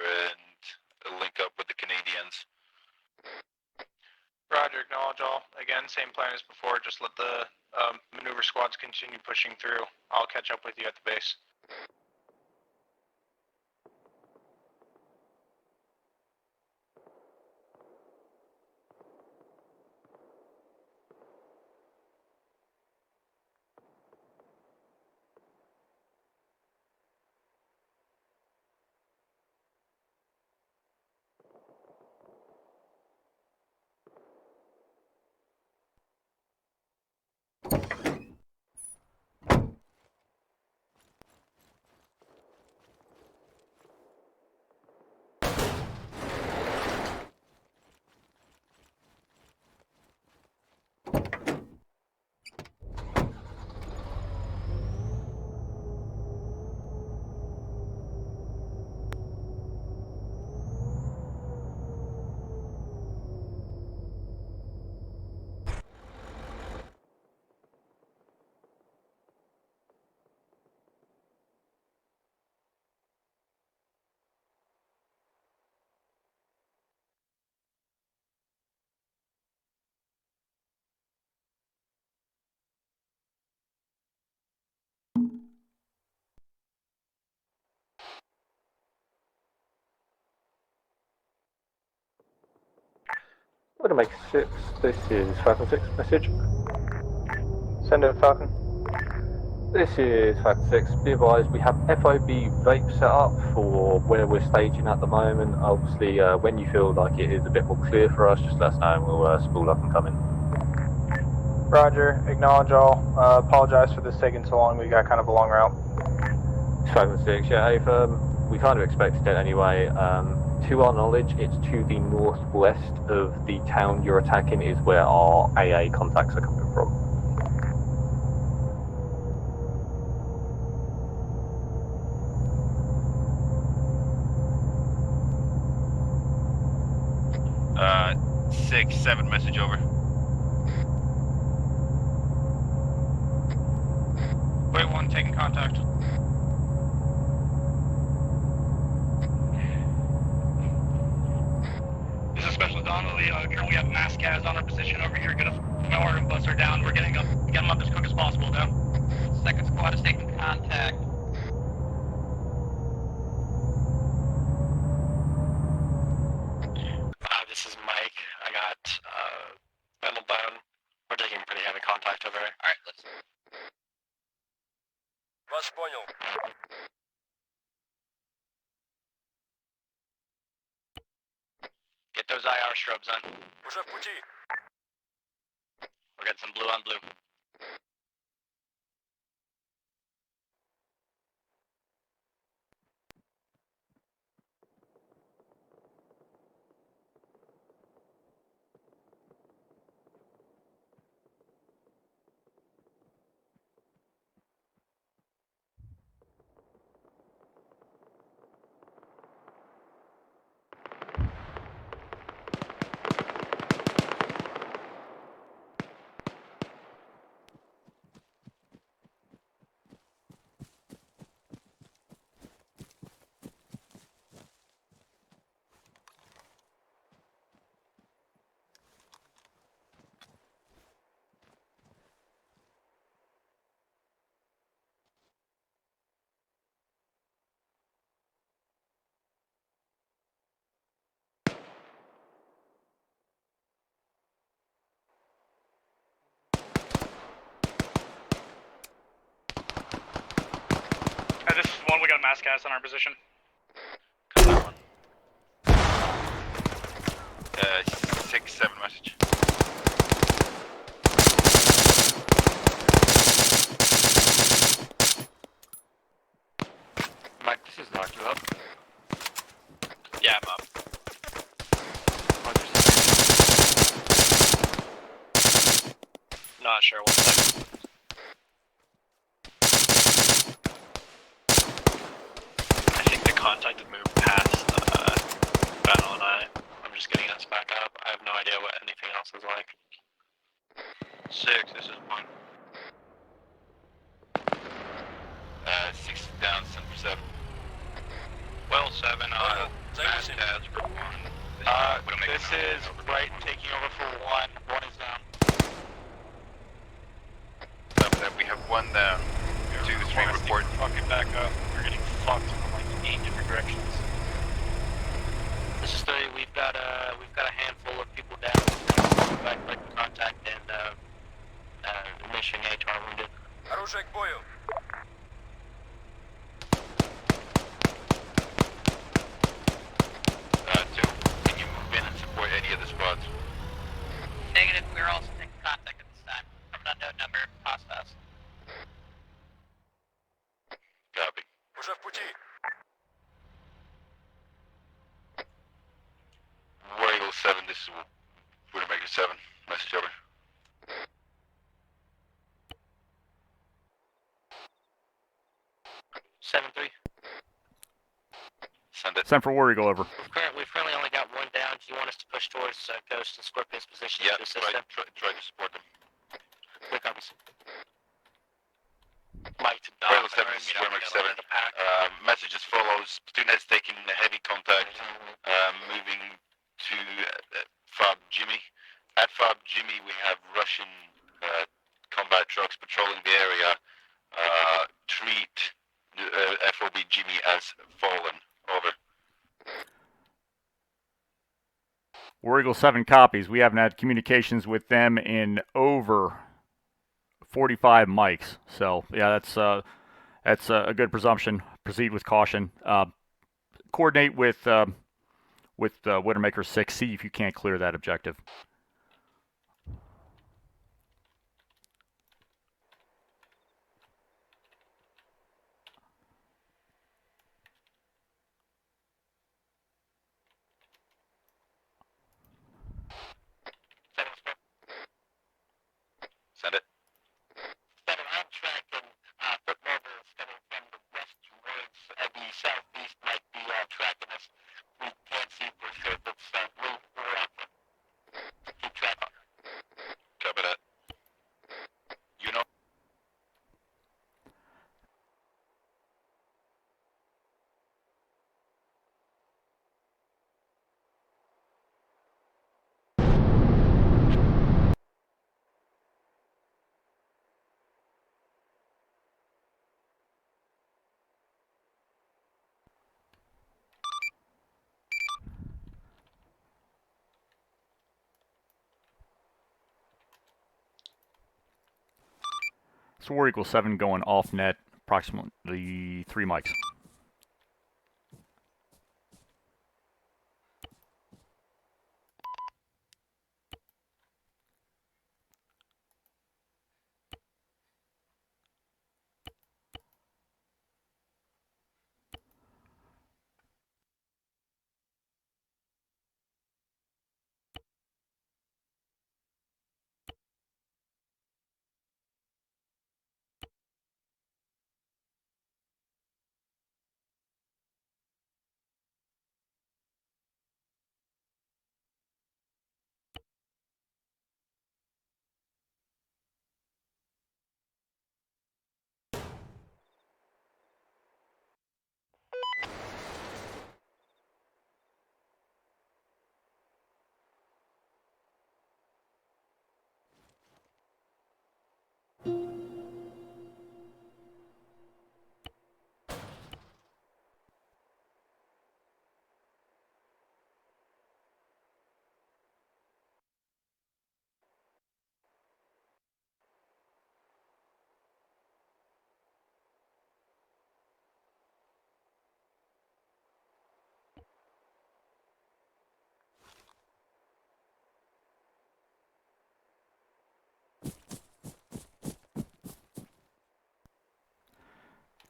and link up with the Canadians. Roger, acknowledge all. Again, same plan as before, just let the maneuver squads continue pushing through. I'll catch up with you at the base. We're going to make 6. This is Falcon 6 message. Send it, Falcon. This is Falcon 6. Be advised, we have FOB vape set up for where we're staging at the moment. Obviously, when you feel like it is a bit more clear for us, just let us know and we'll spool up and come in. Roger, acknowledge all. Apologize for this taking so long. We got kind of a long route. Falcon 6, yeah, we kind of expected it anyway. To our knowledge, it's to the northwest of the town you're attacking is where our AA contacts are coming from. Uh, 6-7 message over. Wait 1, taking contact. This is Special Donnelly. Currently we have mass gas on our position over here. Gonna fire and bust her down. We're getting up, get them up as quick as possible now. Second squad is taking contact. This is Mike. I got metal bone. We're taking pretty heavy contact over here. Alright, let's. Вас понял. Get those IR strobes on. Уже в пути. We're getting some blue on blue. This is 1, we got a mass gas on our position. 6-7 message. Mike, this is Knock. You up? Yeah, I'm up. Not sure. 1 second. I think the contact had moved past Battle and I'm just getting us back up. I have no idea what anything else is like. 6, this is 1. 6 down, 7 for 7. Well, 7, Zajmij się. This is right taking over for one. One is down. We have one down. 2-3 report. Fucking back up. We're getting fucked from like 8 different directions. This is 30. We've got a handful of people down. Back contact and mission A to our wounded. Оружие к бою. Two, can you move in and support any of the squads? Negative, we're also taking contact at this time from an unknown number of hostiles. Copy. Уже в пути. War Eagle 7, this is Widowmaker 7. Message over. Seven 3. Send it. Send for War Eagle over. We've currently only got one down. Do you want us to push towards Ghost and Scorpion's position Yeah, to assist them? try to support them. Clear copies. Mike to War Eagle 7, this is Widowmaker 7. Message as follows. Platoon has taken heavy contact, moving to Fob Jimmy. At Fob Jimmy, we have Russian combat trucks patrolling the area. Treat FOB Jimmy as fallen. Over. War Eagle 7 copies. We haven't had communications with them in over 45 mics. So yeah, that's a good presumption. Proceed with caution. Coordinate with Widowmaker 6. See if you can't clear that objective. Send it. Seven, I'm tracking foot movers coming from the west towards the southeast might be tracking us. We can't see for sure, but we're up. Keep tracking. Copy that. You know. So War Eagle 7 going off net, approximately 3 mics.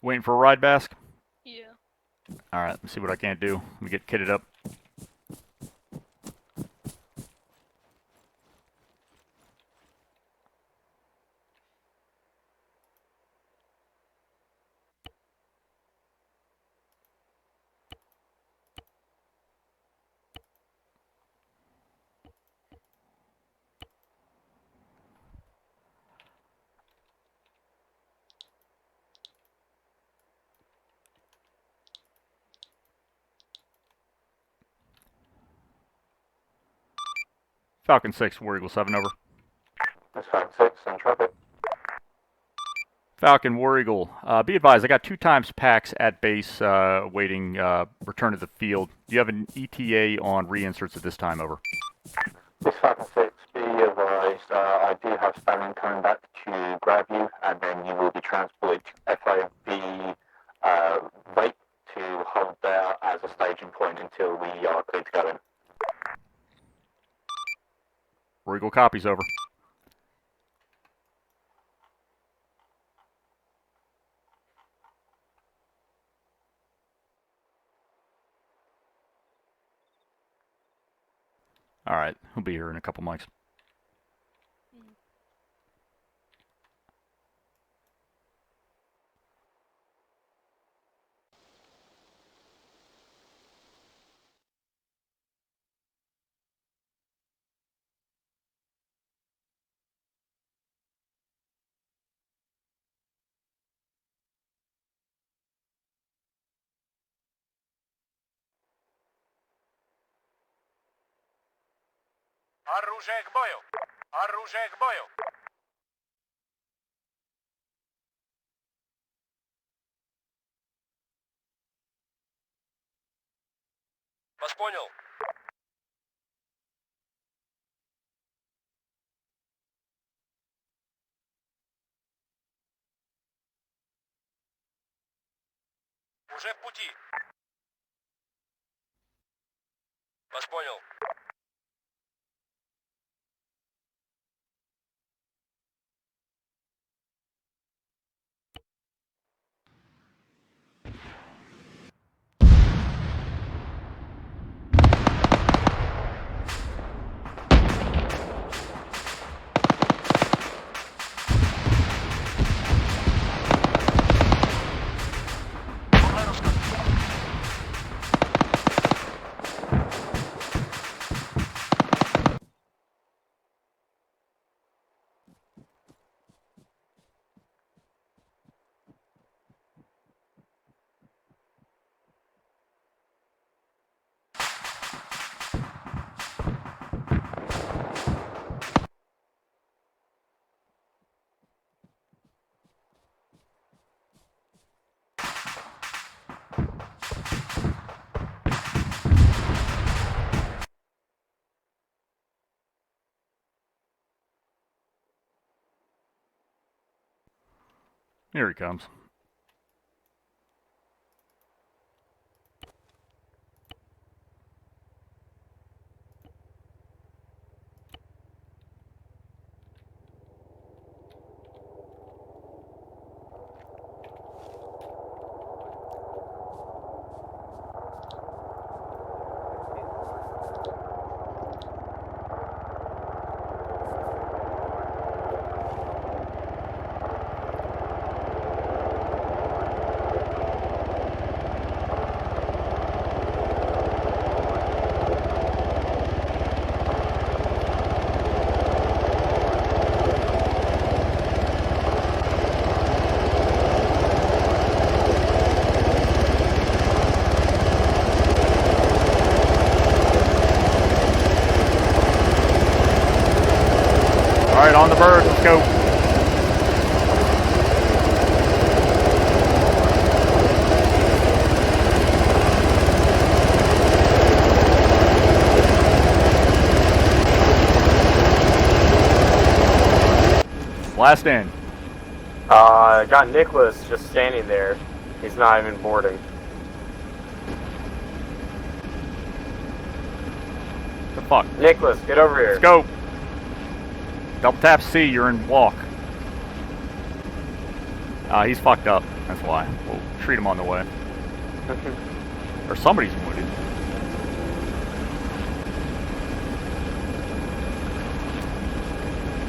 Waiting for a ride, Bask? Yeah. Alright, let's see what I can't do. Let me get kitted up. Falcon 6, War Eagle 7, over. That's Falcon 6, in traffic. Falcon, War Eagle. Be advised, I got 2 times packs at base waiting return to the field. Do you have an ETA on reinserts at this time, over? This Falcon 6, be advised, I do have Stalin coming back to grab you, and then you will be transported to FOB wait to hold there as a staging point until we are clear to go in. War Eagle copies, over. Alright, he'll be here in a couple mics. Оружие к бою! Оружие к бою! Вас понял. Уже в пути. Вас понял. Here he comes. Alright, on the bird, let's go. Last in. I got Nicholas just standing there. He's not even boarding. The fuck? Nicholas, get over here. Let's go. Double tap C, you're in walk. He's fucked up, that's why. We'll treat him on the way. Or somebody's wounded.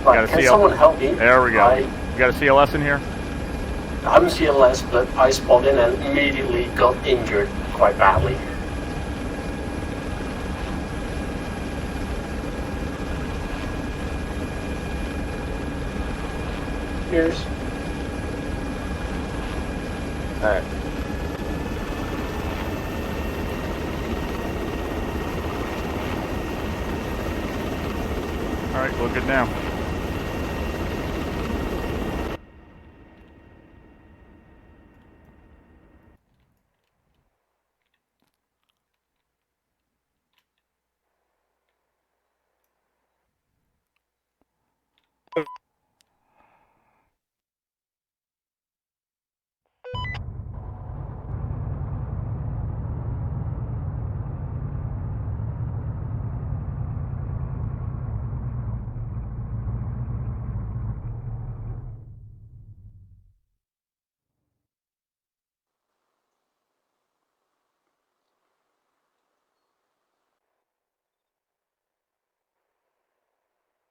Right, can someone help me? There we go. You got a CLS in here? I'm CLS, but I spotted in and immediately got injured quite badly. Cheers. Alright. Alright, look good now.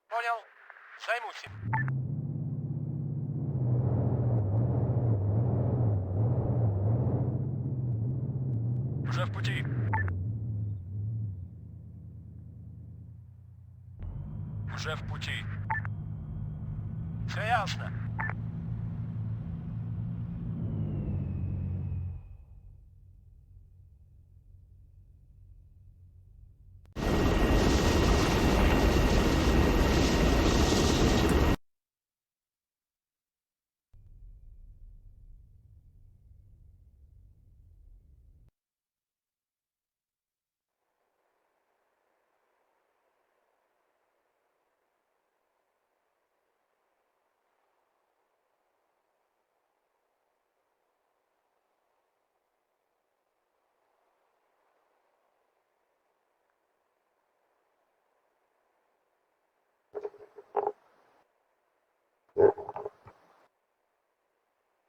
Понял. Займусь. Уже в пути. Уже в пути. Все ясно.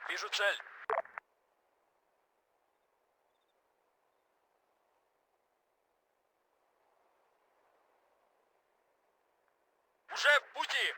Вижу цель. Уже в пути.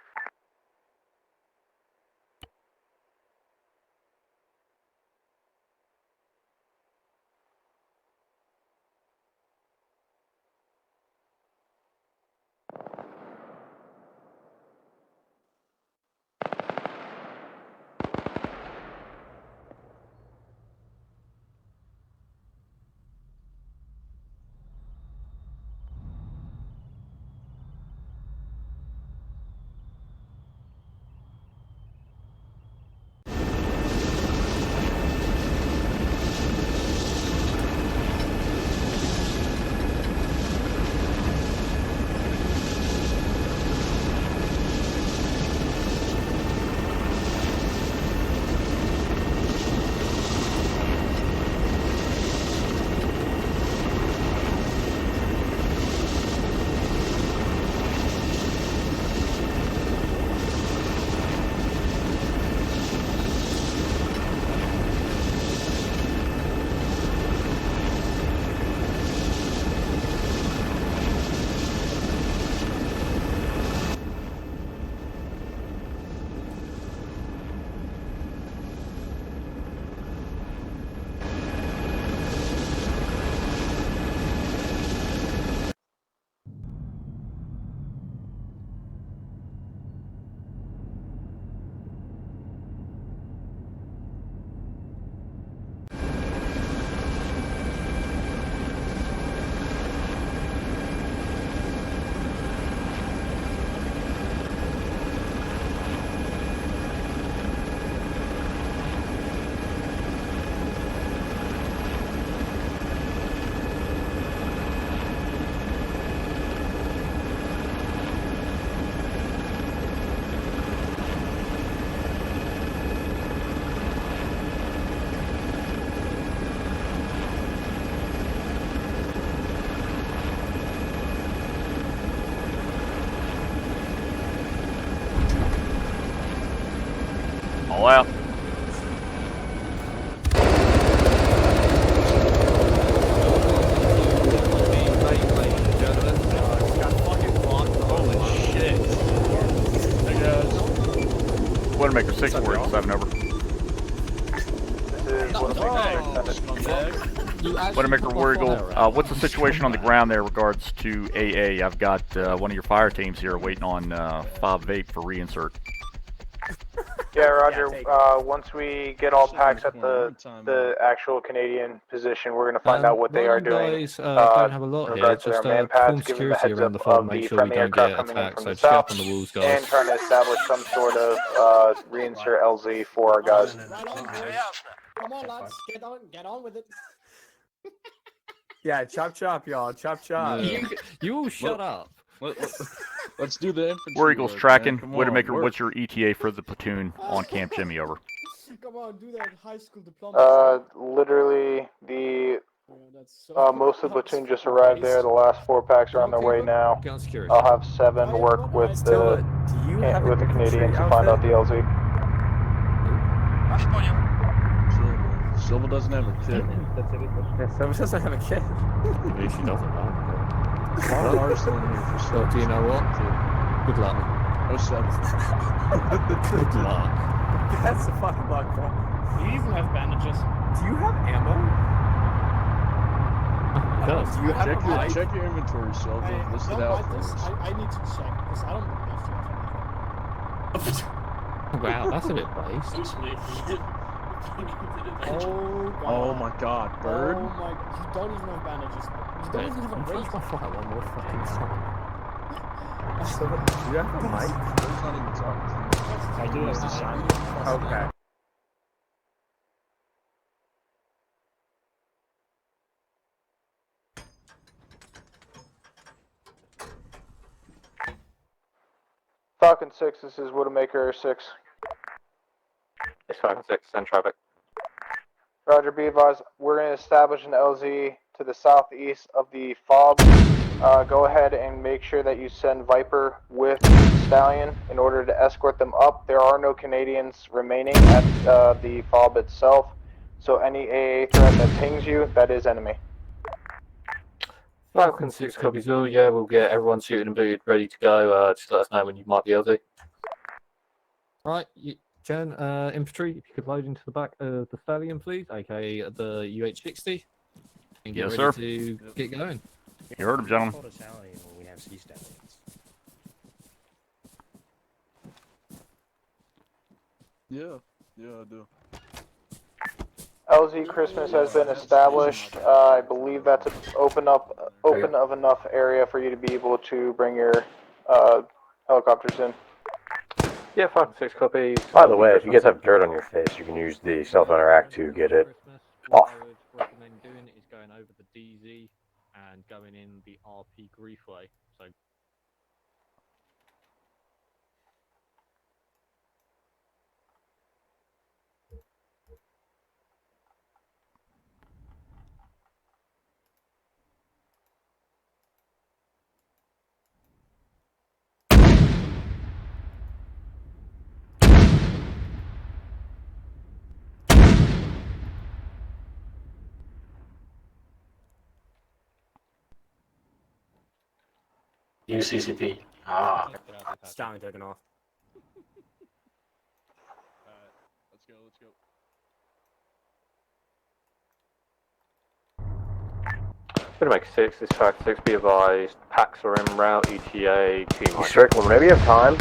All out. Widowmaker 647 over. Widowmaker War Eagle, what's the situation on the ground there in regards to AA? I've got one of your fire teams here waiting on Fob Vape for reinsert. Yeah, Roger. take it. Once we get all packs at the actual Canadian position, we're gonna find out what they while are you doing. guys don't have a lot in here, regards to their just man perform pads, giving the security heads around up the fort, of make the sure we friendly don't aircraft get coming in attacked. from So the just get south, up on the walls, and guys. trying to establish some sort of reinsert LZ for our guys. Right on, boys. Come on, lads. Get on with it. Yeah, chop chop, y'all. Chop chop. Yeah. You all shut up. Let's do the infantry. War Eagles work, tracking. man. Come on, Widowmaker, work. what's your ETA for the platoon on Camp Jimmy? Over. Come on, do that high school diploma. Literally, the That's so most of the platoon just arrived there. The last 4 packs are on their way now. Get on security. I'll have 7 work with the Canadians to find out the LZ. Silva doesn't have a kid. Silva doesn't have a kid. Maybe she doesn't. Ours in here for So do you know what? Good luck. Oh, 7. Good luck. That's a fucking luck, bro. Do you even have bandages? Do you have ammo? Does. Do you have Check your inventory, Silva. Hey, List it don't out like for this. us. I need to check because I don't believe you have anything. Wow, that's a bit based. Oh god. Oh my God, bird. Oh my! You don't even have bandages. You don't even have a Wait, weight. my flight one more fucking time. Do you have a mic? Bird's not even talking to you. I do have the shine. Okay. Falcon 6, this is Widowmaker 6. It's Falcon 6, send traffic. Roger, be advised, we're going to establish an LZ to the southeast of the FOB. Go ahead and make sure that you send Viper with Stallion in order to escort them up. There are no Canadians remaining at the FOB itself, so any AA threat that pings you, that is enemy. Falcon 6 copies all, yeah, we'll get everyone suited and booted, ready to go. Just let us know when you might be able to. Right, Jen, infantry, if you could load into the back of the Stallion, please, aka the UH-60, and get Yes, ready sir. to get going. You heard him, gentlemen. When we have sea stallions. Yeah, I do. LZ Christmas has been established. I believe that's open of enough area for you to be able to bring your helicopters in. Yeah, Falcon 6 copies. By the way, if you guys have dirt on your face, you can use the self-interact to get it off. What I would recommend doing is going over the DZ and going in the RP Griefway. So UCCP. Ah. Stallion taking off. Let's go. Widowmaker 6, this Falcon 6, be advised, packs are en route, ETA, T-minus. Strickland, whenever you have time,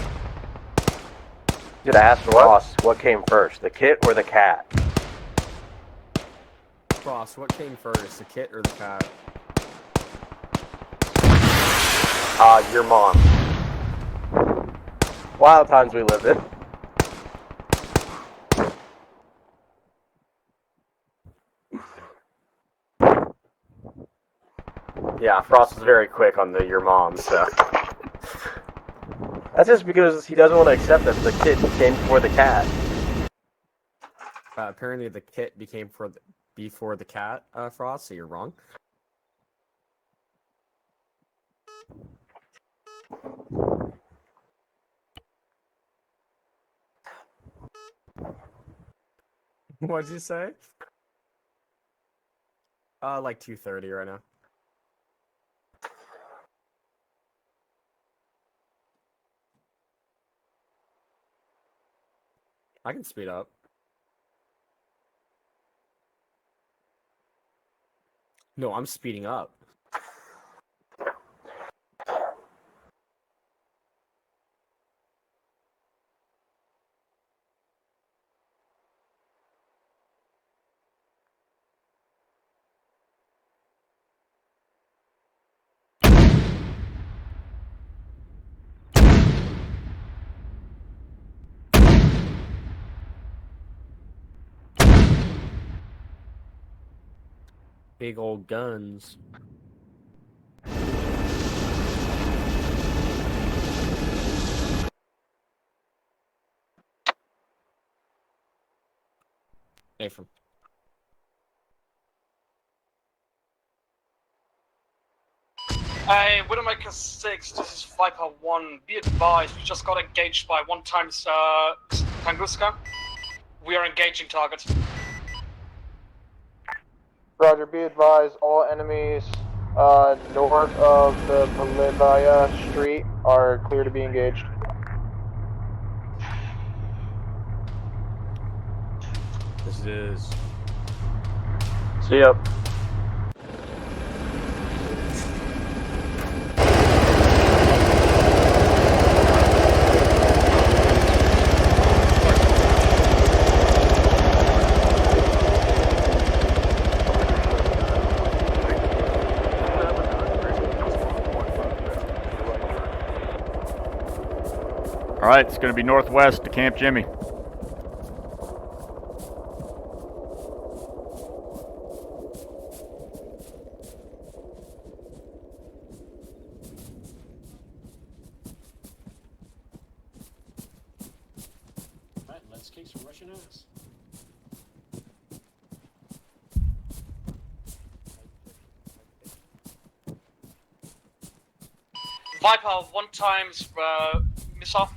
you gotta ask Ross what came first, the kit or the cat? Ross, what came first, the kit or the cat? Your mom. Wild times we lived in. Yeah, Frost is very quick on the your mom, so. That's just because he doesn't want to accept that the kit came before the cat. Apparently the kit became before the cat, Frost, so you're wrong. What'd you say? Like 2:30 right now. I can speed up. No, I'm speeding up. Big old guns. Hey, from Hey, Widowmaker 6, this is Viper 1. Be advised, we just got engaged by 1 times Tunguska. We are engaging targets. Roger, be advised, all enemies north of the Polivaya Street are clear to be engaged. this is. See ya. All right, it's going to be northwest to Camp Jimmy. Alright, let's kick some Russian ass. Viper 1 times missile.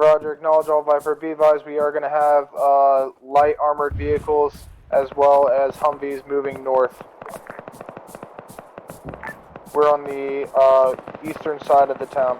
Roger, acknowledge all Viper. Be advised, we are going to have light armored vehicles as well as Humvees moving north. We're on the eastern side of the town.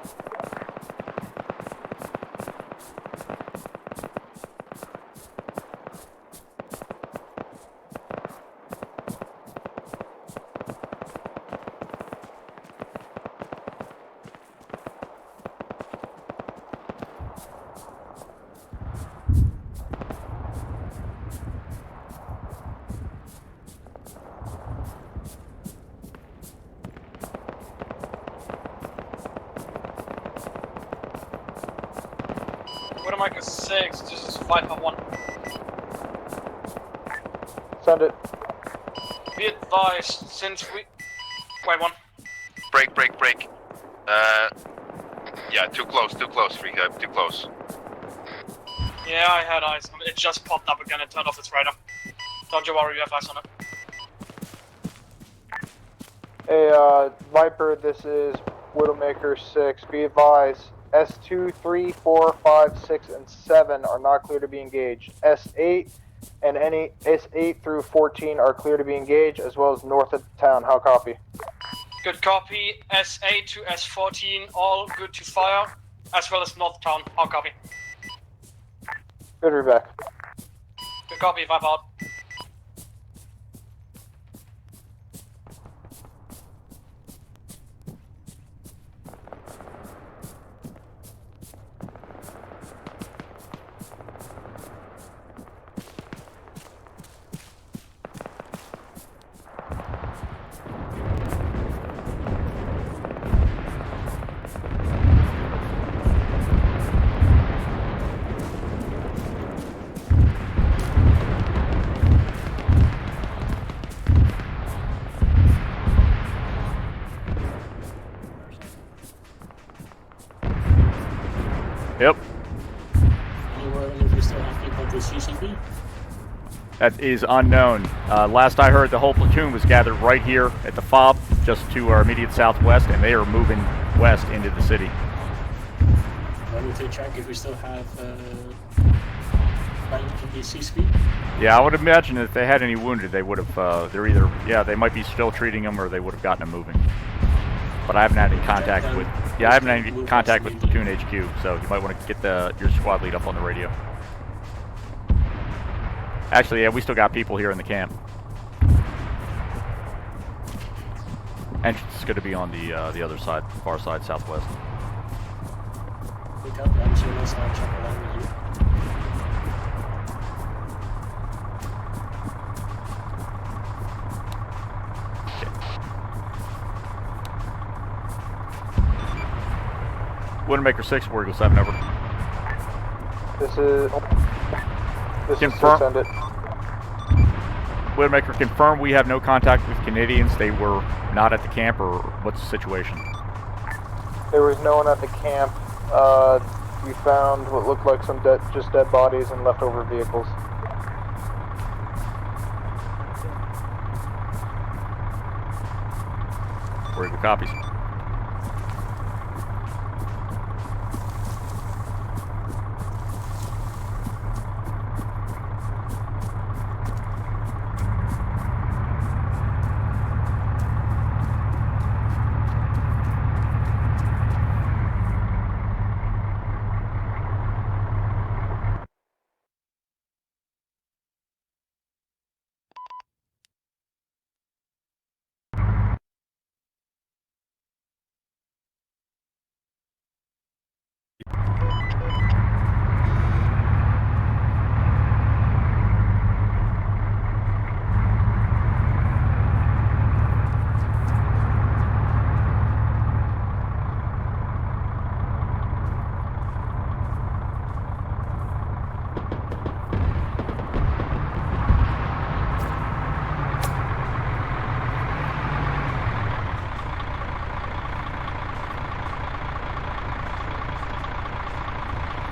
Widowmaker 6, this is Viper 1. Send it. Be advised, since we... Wait, 1. Break. Yeah, too close, Free Guy, too close. Yeah, I had eyes on it. It just popped up again and turned off its radar. Don't you worry, you have eyes on it. Hey, Viper, this is Widowmaker 6. Be advised, S2, 3, 4, 5, 6, and 7 are not clear to be engaged. S8 and any S8 through 14 are clear to be engaged, as well as north of town. How copy? Good copy. S8 to S14, all good to fire, as well as north town. How copy? Good, we're back. Good copy, Viper out. Yep. Anywhere if we still have people at the CCP? That is unknown. Last I heard, the whole platoon was gathered right here at the FOB, just to our immediate southwest, and they are moving west into the city. Wanted to check if we still have the CCP? Yeah, I would imagine that if they had any wounded, they would have, they're either, yeah, they might be still treating them, or they would have gotten them moving. But I haven't had any contact with, I haven't had any contact with Platoon HQ, so you might want to get your squad lead up on the radio. Actually, yeah, we still got people here in the camp. Entrance is going to be on the other side, far side, southwest. Pick up, I'm sure let's check along with you. Widowmaker 6, War Eagle 7, over. This is This Confirm. is to send it. Widowmaker, confirm we have no contact with Canadians. They were not at the camp, or what's the situation? There was no one at the camp. We found what looked like some just dead bodies and leftover vehicles. Very good copies.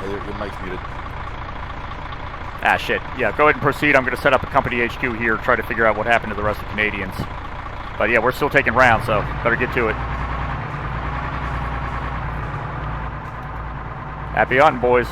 Your mic's muted. Ah, shit. Yeah, go ahead and proceed. I'm going to set up a company HQ here, try to figure out what happened to the rest of the Canadians. But yeah, we're still taking rounds, so better get to it. Happy hunting, boys.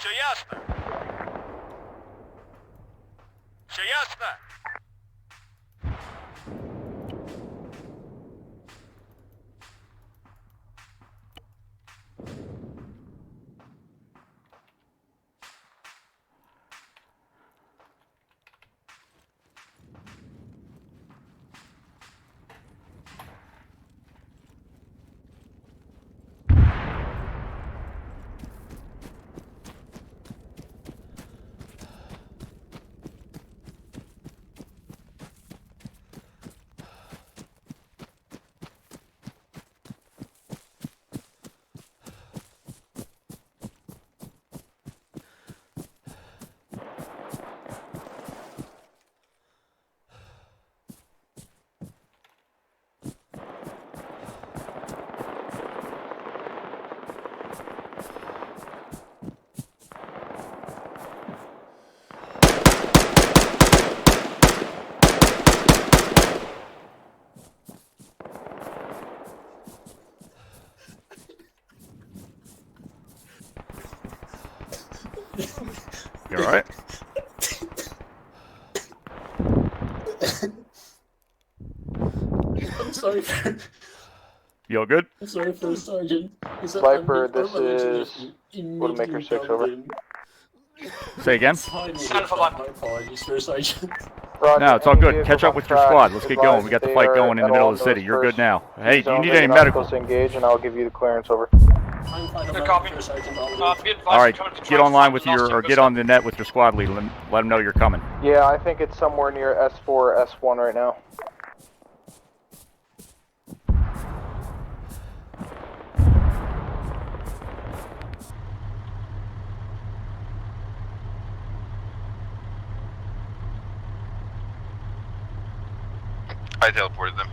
Все ясно? Все ясно? You alright? I'm sorry for... You all good? I'm sorry for the sergeant. Viper, this is Widowmaker 6, over. Say again? My apologies for the sergeant. No, it's all good. Catch up with your squad. Let's get going. We got the fight going in the middle of the city. You're good now. Hey, do you need any medical? To engage, and I'll give you the clearance, over. Good copy. Alright, get online with your, or get on the net with your squad lead. Let them know you're coming. Yeah, I think it's somewhere near S4, S1 right now. I teleported them.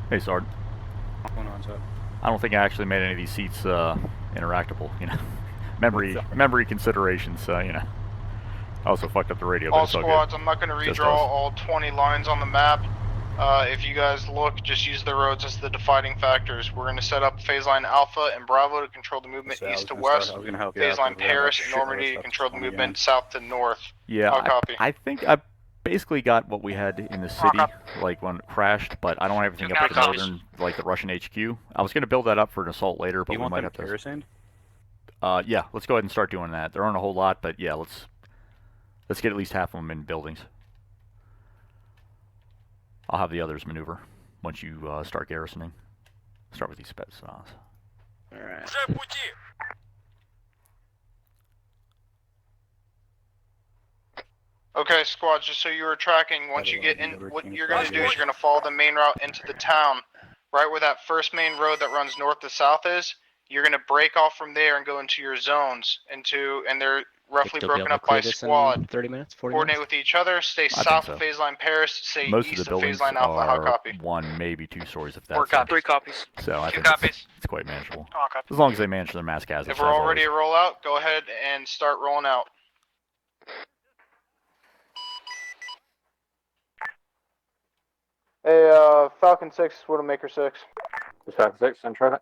Hey, Sergeant. I don't think I actually made any of these seats interactable, you know. memory considerations, so, you know. I also fucked up the radio, but All it's all squads, good. I'm not going to Just redraw us. all 20 lines on the map. If you guys look, just use the roads as the defining factors. We're going to set up phase line Alpha and Bravo to control the movement east to west. Phase line Paris and Normandy to control the movement south to north. Yeah, How copy? I think I basically got what we had in the city, like when it crashed, but I don't have everything up to the northern, like the Russian HQ. I was going to build that up for an assault later, but we might have to. Yeah, let's go ahead and start doing that. There aren't a whole lot, but yeah, let's get at least half of them in buildings. I'll have the others maneuver once you start garrisoning. Start with these spetsnaz. Alright. Okay, squads, just so you were tracking, once you get in, what you're going to do is you're going to follow the main route into the town. Right where that first main road that runs north to south is, you're going to break off from there and go into your zones, and they're roughly broken up by squad. 30 minutes, 40 Coordinate minutes? with each other, stay south of phase line Paris, stay Most of east the of buildings phase line Alpha. How are copy? 1, maybe 2 stories if that's 4 copies. 3 copies. So I 2 think copies. it's quite manageable. Oh, copy. As long as they manage their mass gas. If we're all ready to roll out, go ahead and start rolling out. Hey, Falcon 6, Widowmaker 6. Falcon 6, and traffic.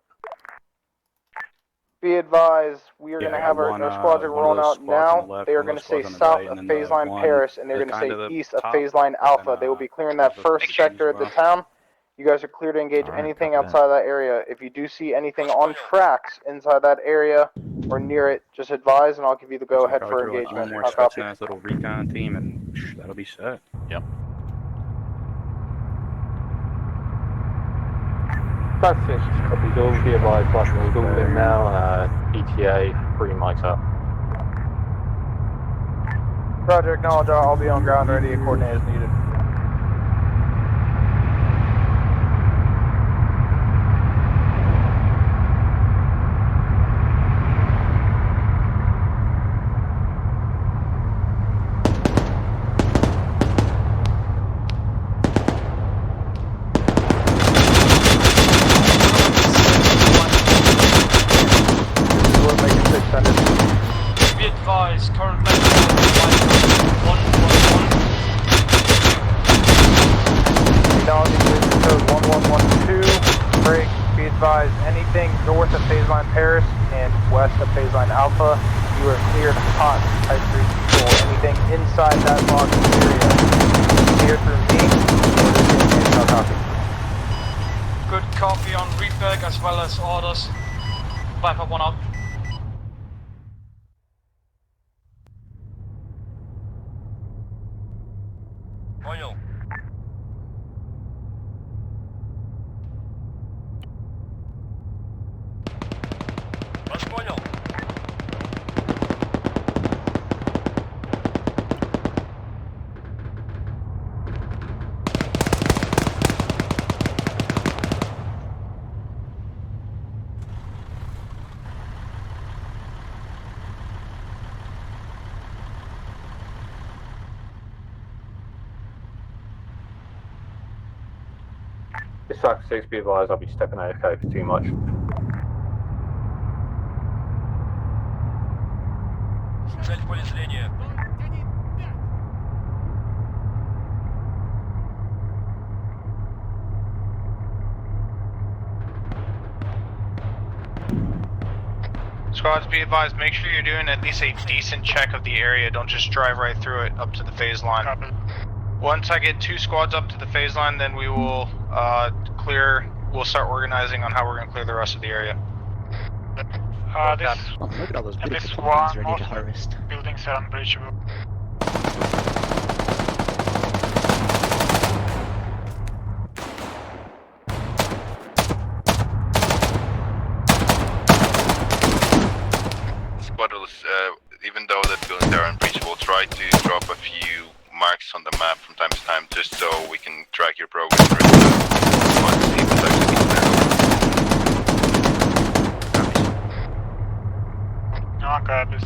Be advised, we are going to have our squads are rolling out now. They are going to stay south of phase line Paris, and they're going to stay east of phase line Alpha. They will be clearing that first sector of the town. You guys are clear to engage anything outside of that area. If you do see anything on tracks inside that area or near it, just advise, and I'll give you the go-ahead for engagement. One more How copy? nice little recon team, and that'll be set. Yep. That's it. Copy, all. Be advised, flashing all Google in now. ETA, 3 mics up. Roger, acknowledge. I'll be on ground ready to coordinate as needed. Be advised, current level 111. Acknowledging region code 1112. Break. Be advised, anything north of phase line Paris and west of phase line Alpha, you are cleared hot. Type 3 control. Anything inside that locked area, clear through me. No copy. Good copy on repack as well as orders. Viper 1 out. Понял. Вас понял. This Falcon 6, be advised, I'll be stepping AFK for too much. Цель в поле зрения. Squads, be advised, make sure you're doing at least a decent check of the area. Don't just drive right through it up to the phase line. Once I get 2 squads up to the phase line, then we will we'll start organizing on how we're going to clear the rest of the area. Look at all those beautiful pumpkins ready to harvest. Buildings are unbreachable. Squad will, even though the buildings are unbreachable, try to drop a few marks on the map from time to time, just so we can track your progress. No copies.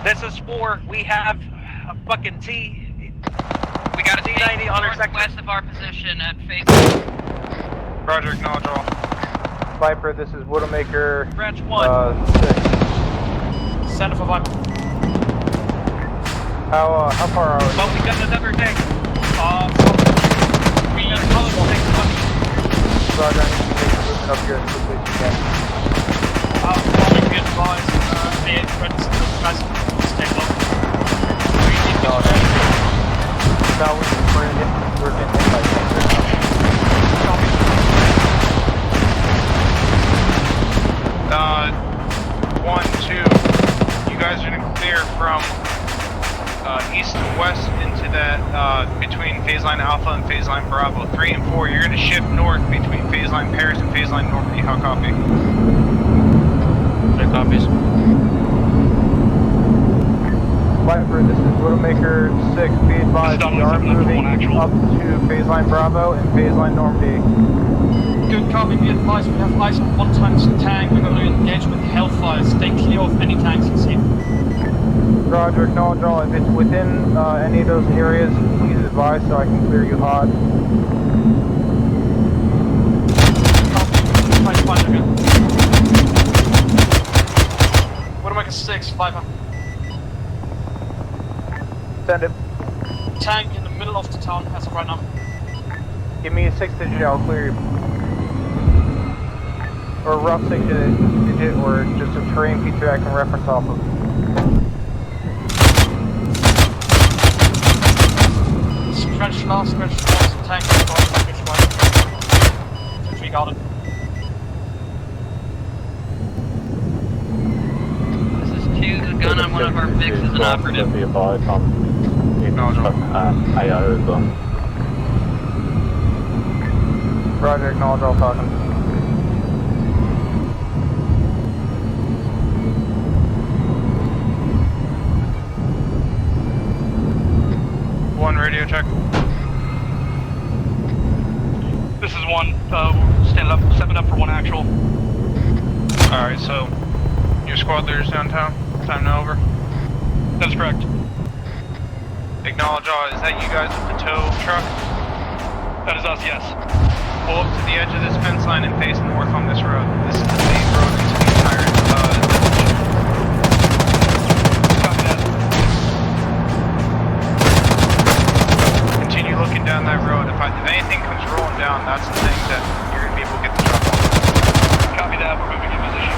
This is 4. We have a fucking T. We got a T-90 on our sector. West of our position at phase. Roger, acknowledge all. Viper, this is Widowmaker. Branch 1. 6. Center for Viper. How far are we? Well, we got another tank. We got a color tank. Roger, I need to make a movement up here as quickly as you can. Probably be advised, the threats to the guys stay low. We need to Now we're getting hit by tanks right now. 1, 2. You guys are gonna clear from east and west into that between phase line Alpha and phase line Bravo. 3 and 4, you're gonna shift north between phase line Paris and phase line Normandy. How copy? Clear copies. Viper, this is Widowmaker 6. Be advised, we are moving up to phase line Bravo and phase line Normandy. Good copy, be advised, we have eyes on 1 times tank. We're going to engage with Hellfire. Stay clear of any tanks you see. Roger, acknowledge all. If it's within any of those areas, please advise so I can clear you hot. Try to find again. Widowmaker 6, Viper. Send it. Tank in the middle of the town as of right now. Give me a 6-digit, I'll clear you. Or a rough 6-digit, or just a terrain feature I can reference off of. Scratch last, tank, which we got it. This is 2, the gun on one of our VIX is inoperative. Be advised, AO as well. Roger, acknowledge all talking. One radio check. This is 1. Stand up, 7 up for 1 actual. Alright, so your squad leader's downtown. Time to over. That's correct. Acknowledge all. Is that you guys with the tow truck? That is us, yes. Pull up to the edge of this fence line and face north on this road. This is the main road into the entire village. Copy that. Continue looking down that road. If anything comes rolling down, that's the thing that you're going to be able to get the truck on. Copy that. We're moving in position.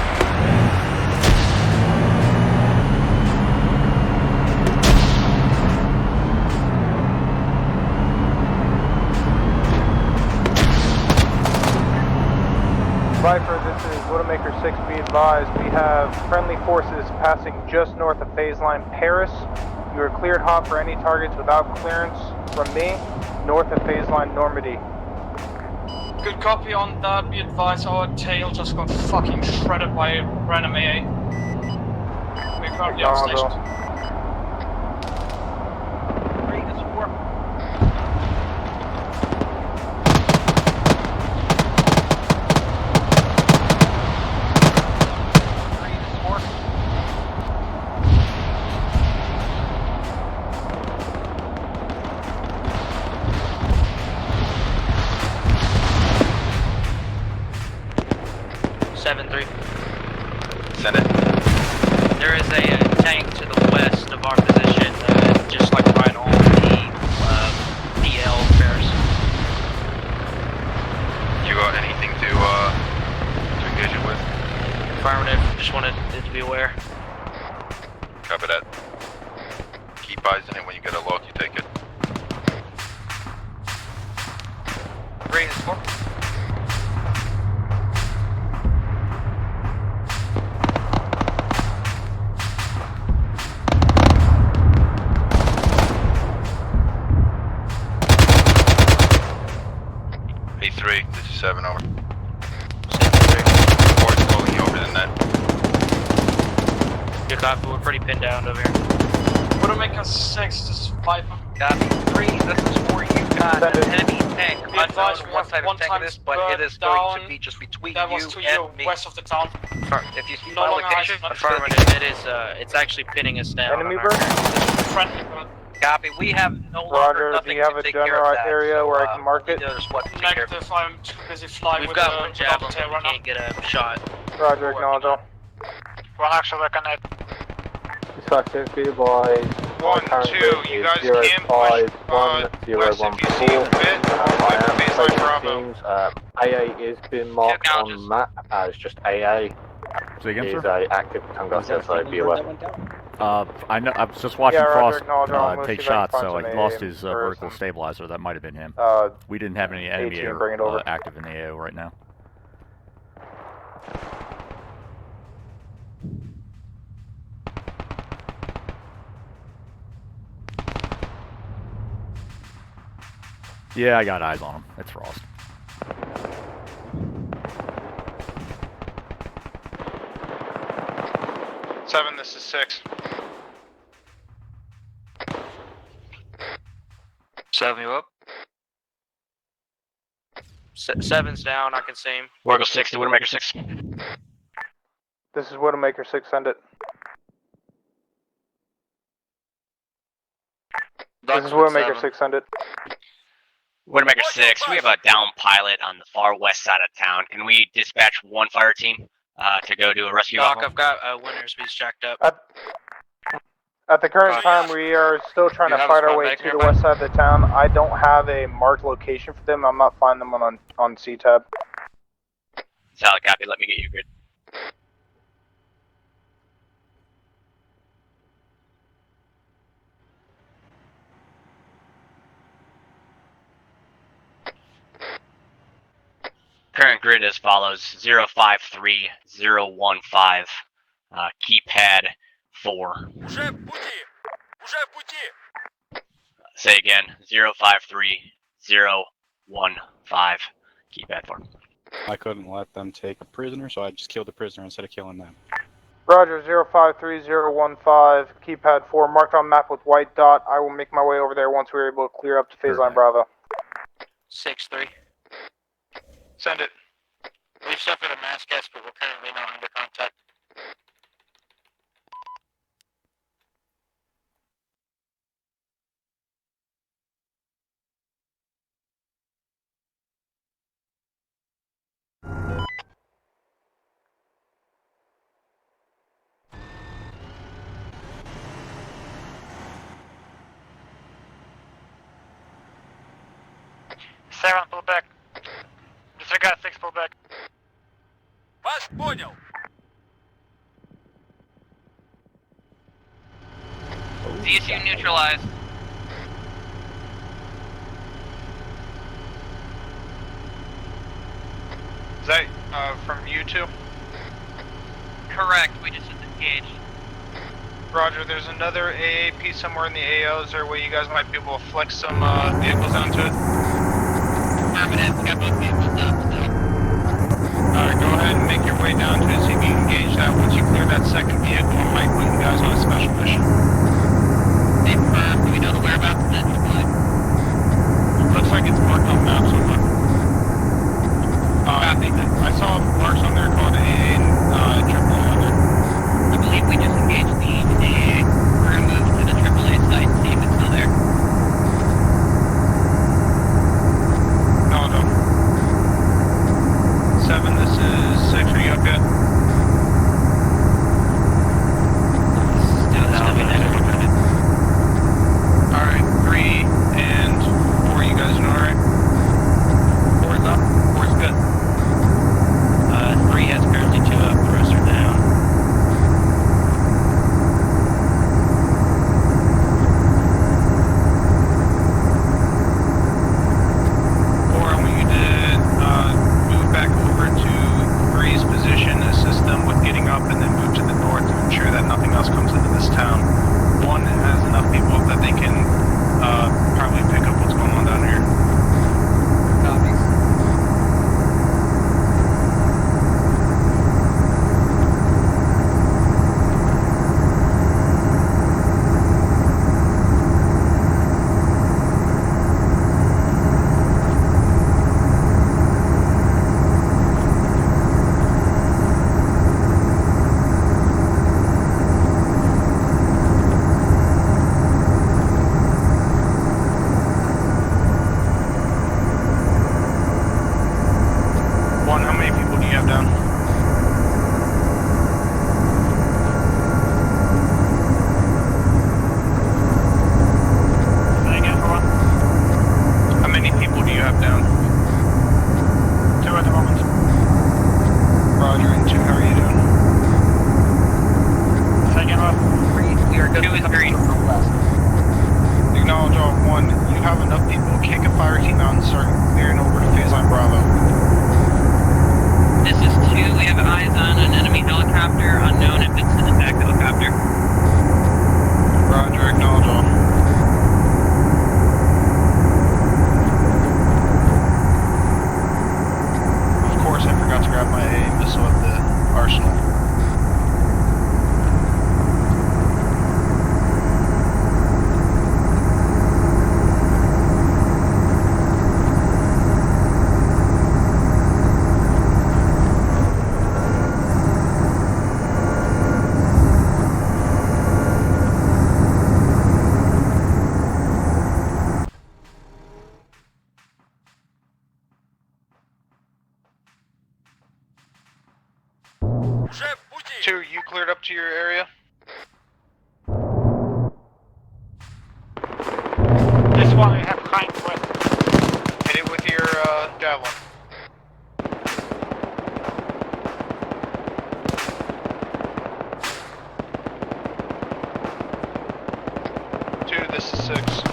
Viper, this is Widowmaker 6. Be advised, we have friendly forces passing just north of phase line Paris. You are cleared hot for any targets without clearance from me, north of phase line Normandy. Good copy on that, be advised, our tail just got fucking shredded by a random AA. We're currently on station. 3, this is 4. Send it. There is a tank to the west of our position, just like right on the PL Paris. You got anything to engage it with? Affirmative, just wanted it to be aware. Copy that. Keep eyes on it. When you get a lock, you take it. 3 is 4. A3, this is 7 over. 7-3. Report's calling you over the net. Good copy, we're pretty pinned down over here. Widowmaker 6, this is Viper. Copy. 3, this is 4. You've got a heavy tank. Be advised, Unknown we what have side one of tank tank it is, but it is down. going to be just between That you was to and your me. west of the town. If you see No my longer location, has- Affirmative. It is. It's actually pinning us down. Enemy on our bird? Friendly bird. copy. We have no longer Roger, do nothing you have to a take care general of that. area so, where I can mark we'll it? need the other squad to take care of it. Negative, I'm too busy flying We've with got the one javelin, tail but we right now. can't get a shot. Roger, acknowledge all. We'll actually look on that. Dispatch 6, be advised. 1, 2, you guys can push west if you see fit. Baseline Bravo. AA is being marked on map as just AA. Say again, Is sir? a active Tunguska, so be aware. I know. I was just watching Yeah, Roger, Frost acknowledge all. I'm gonna take see if I can shots, find so some he lost AA his or vertical some, stabilizer. That might have been him. We didn't have any enemy AT, bring it over. active in the AO right now. Yeah, I got eyes on him. It's Frost. Seven, this is 6. 7, you up? 7's down. I can see him. Wargo 6 to Widowmaker 6. This is Widowmaker 6, send it. This is Widowmaker 6, send it. Widowmaker 6, we have a down pilot on the far west side of town. Can we dispatch one fire team to go do a rescue? Doc, I've got Winter's Beast jacked up. At the current time, we are still trying to fight our way to the west side of the town. I don't have a marked location for them. I'm not finding them on C-Tab. Solid copy, let me get you grid. Current grid as follows: 053015, keypad 4. Say again, 053015, keypad 4. I couldn't let them take a prisoner, so I just killed the prisoner instead of killing them. Roger, 053015, keypad 4, marked on map with white dot. I will make my way over there once we're able to clear up to phase line Bravo. 6-3. Send it. We've suffered a mass gas, but we're currently not under contact. Seven, pull back. Disregard 6, pull back. Вас понял. DSU neutralized. Is that from you two? Correct, we just disengaged. Roger, there's another AAP somewhere in the AO. Is there a way you guys might be able to flex some vehicles onto it? Affirmative, we got both vehicles up, so. Go ahead and make your way down to it, see if you can engage that. Once you clear that second vehicle, I might put you guys on a special mission. Confirmed, do we know the whereabouts of that flight? Looks like it's marked on map somewhere. I saw marks on there called AA and AAA on there. I believe we just engaged the AA. We're gonna move to the AAA site and see if it's still there. No. 7, this is 6, are you up yet? Alright, 3 and 4, you guys doing alright? 4's up, 4's good. 3 enough people, kick a fire team out and start clearing over to phase line Bravo. This is 2. We have eyes on an enemy helicopter. Unknown if it's an attack helicopter. Roger, acknowledge all. Of course, I forgot to grab my AA missile at the arsenal. Two, you cleared up to your area? This one we have behind with. Hit it with your javelin. Two, this is 6.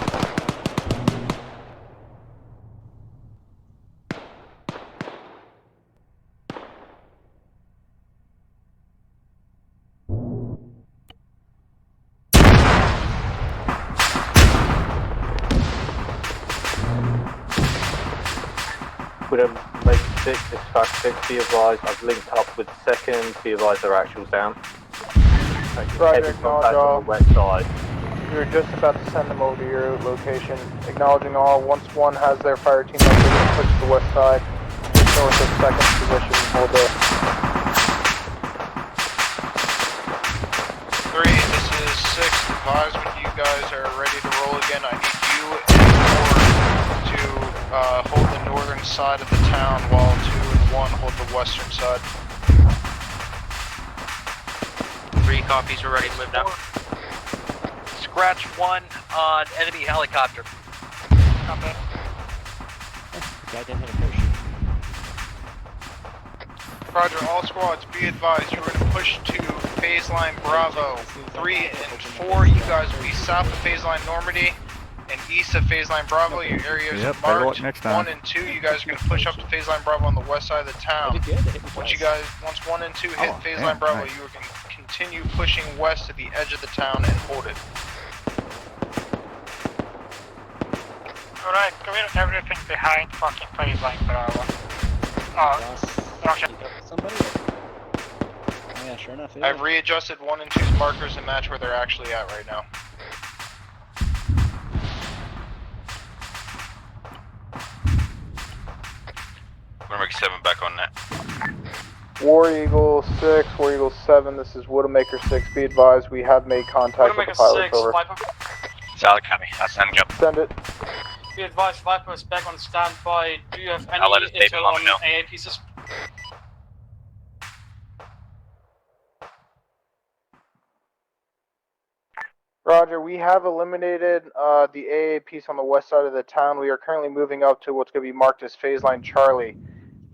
With a make 6, this fact 6, be advised, I've linked up with 2nd, be advised their actuals down. Roger, Heavy contact on the west side. You're just about to send them over to your location. Acknowledging all. Once one has their fire team up, they're going to push to the west side. North of 2nd position, hold there. 3, this is 6. Advise when you guys are ready to roll again. I need you and 4 to hold the northern side of the town while 2 and 1 hold the western side. 3 copies, we're ready to move now. Scratch 1 on enemy helicopter. Copy. The guy didn't have a parachute. Roger, all squads, be advised, you're going to push to phase line Bravo. 3 and 4, you guys will be south of phase line Normandy and east of phase line Bravo. Your areas are better luck marked. next time. 1 and 2, you guys are going to push up to phase line Bravo on the west side of the town. Once 1 and 2 hit phase line Bravo, you are going to continue pushing west to the edge of the town and hold it. Alright, clear everything behind fucking phase line Bravo. Roger. Somebody? Oh yeah, sure enough. I've readjusted 1 and 2's markers to match where they're actually at right now. Widowmaker 7 back on net. War Eagle 6, War Eagle 7, this is Widowmaker 6. Be advised, we have made contact with the pilots. Over. Solid copy. I'll send you up. Send it. Be advised, Viper is back on standby. Do you have any I'll let his intel on know. AA pieces? Roger, we have eliminated the AA piece on the west side of the town. We are currently moving up to what's going to be marked as phase line Charlie.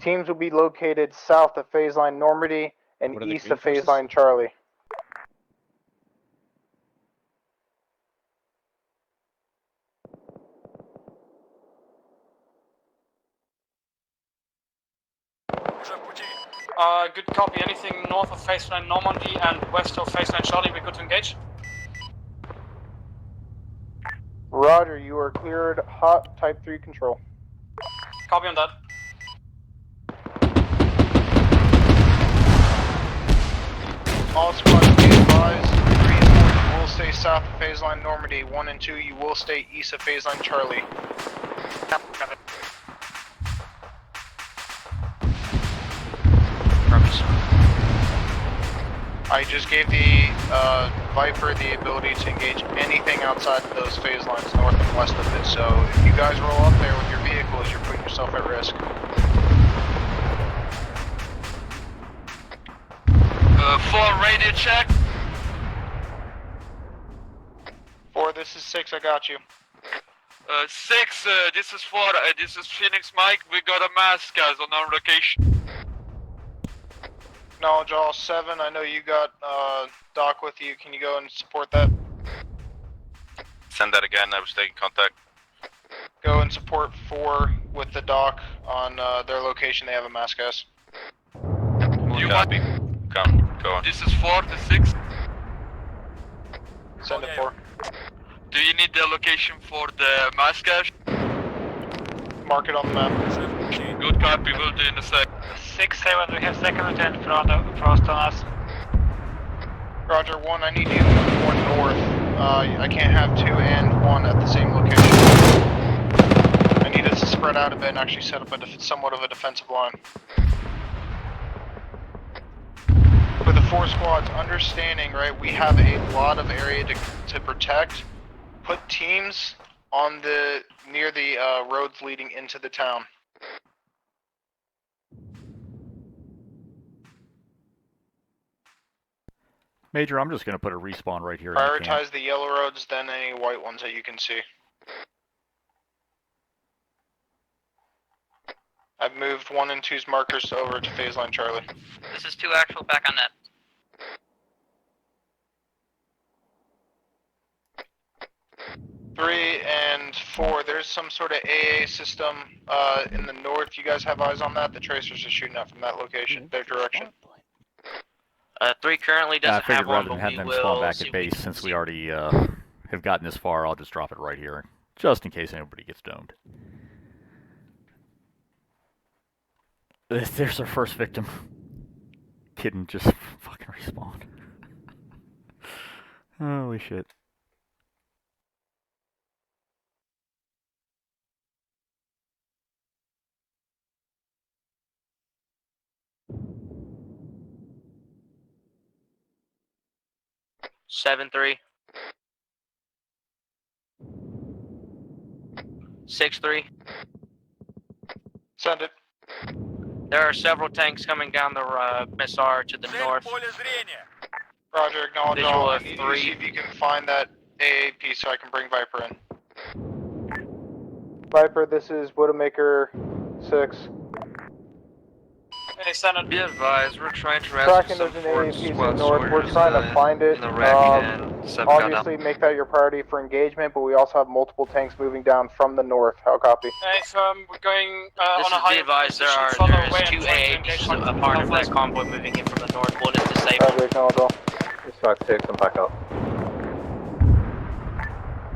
Teams will be located south of phase line Normandy and east of phase line Charlie. Good copy. Anything north of phase line Normandy and west of phase line Charlie, we're good to engage? Roger, you are cleared hot type 3 control. Copy on that. All squads be advised, 3 and 4 you will stay south of phase line Normandy, 1 and 2 you will stay east of phase line Charlie. I just gave the Viper the ability to engage anything outside of those phase lines north and west of it, so if you guys roll up there with your vehicles, you're putting yourself at risk. Full radio check. 4, this is 6, I got you. 6, this is 4, this is Phoenix Mike, we got a mask guys on our location. Acknowledge all. 7, I know you got Doc with you, can you go and support that? Send that again, I was taking contact. and support 4 with the dock on their location. They have a mass gas. You copy. Come, go on. This is 4 to 6. Send it 4. Do you need the location for the mass gas? Mark it on the map. Good copy, we'll do in a sec. 6-7, we have second lieutenant Frost on us. Roger, 1, I need you to move more north. I can't have 2 and 1 at the same location. I need us to spread out a bit and actually set up somewhat of a defensive line. For the 4 squads, understanding, right, we have a lot of area to protect. Put teams on near the roads leading into the town. Major, I'm just going to put a respawn right here. In the camp. Prioritize the yellow roads, then any white ones that you can see. I've moved 1 and 2's markers over to phase line Charlie. This is 2 actual, back on net. Three and 4, there's some sort of AA system in the north. You guys have eyes on that? The tracers are shooting out from that location, their direction. 3 currently I doesn't figured have one, rather than but have we them will spawn back see at if we base, can since see. we already have gotten this far, I'll just drop it right here, just in case anybody gets domed. There's our first victim. Kidding, just fucking respawned. Holy shit. Seven 3. 6-3. Send it. There are several tanks coming down the Missar to the north. Roger, acknowledge Visual all. I of need you 3. to see if you can find that AAP so I can bring Viper in. Viper, this is Widowmaker 6. Hey, Senate. Be advised, we're trying to Tracking rescue there's some an foreign AAP in squad the north. We're soldiers trying to find it. in the wreck and Seb got up. Obviously, make that your priority for engagement, but we also have multiple tanks moving down from the north. How copy? Hey, we're going This on a is high be advised, there is 2 AAPs a part of that convoy moving in from the north. 1 is disabled. Roger, acknowledge all. It's Strike 6, I'm back up.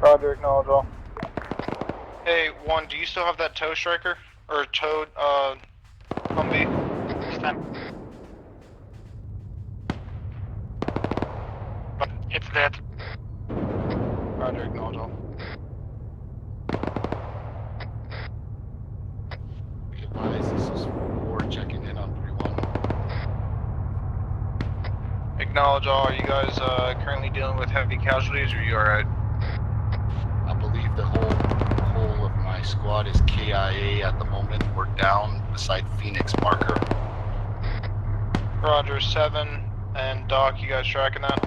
Roger, acknowledge all. Hey, 1, do you still have that tow striker? Or towed, Humvee? Stand. It's dead. Roger, acknowledge all. Be advised, this is 4 checking in on 3-1. Acknowledge all. Are you guys currently dealing with heavy casualties, or are you alright? I believe the whole of my squad is KIA at the moment. We're down beside Phoenix marker. Roger, 7 and Doc, you guys tracking that?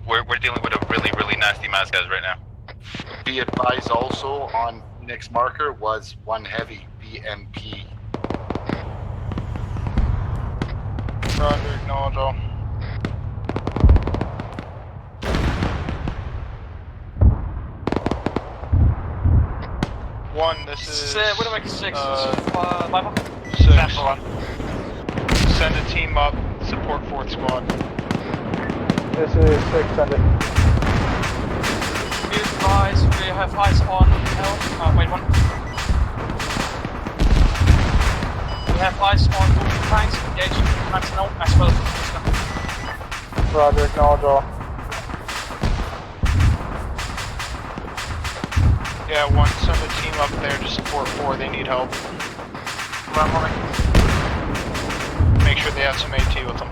We're dealing with a really nasty mass guys right now. Be advised also on Phoenix marker was 1 heavy BMP. Roger, acknowledge all. One, this is Widowmaker 6, Viper. 6. Send a team up, support 4th squad. This is 6, send it. Be advised, we have eyes on L. Wait, 1. We have eyes on moving tanks engaging Mansenal as well as Houston. Roger, acknowledge all. Yeah, 1, send a team up there to support 4, they need help. Make sure they have some AT with them.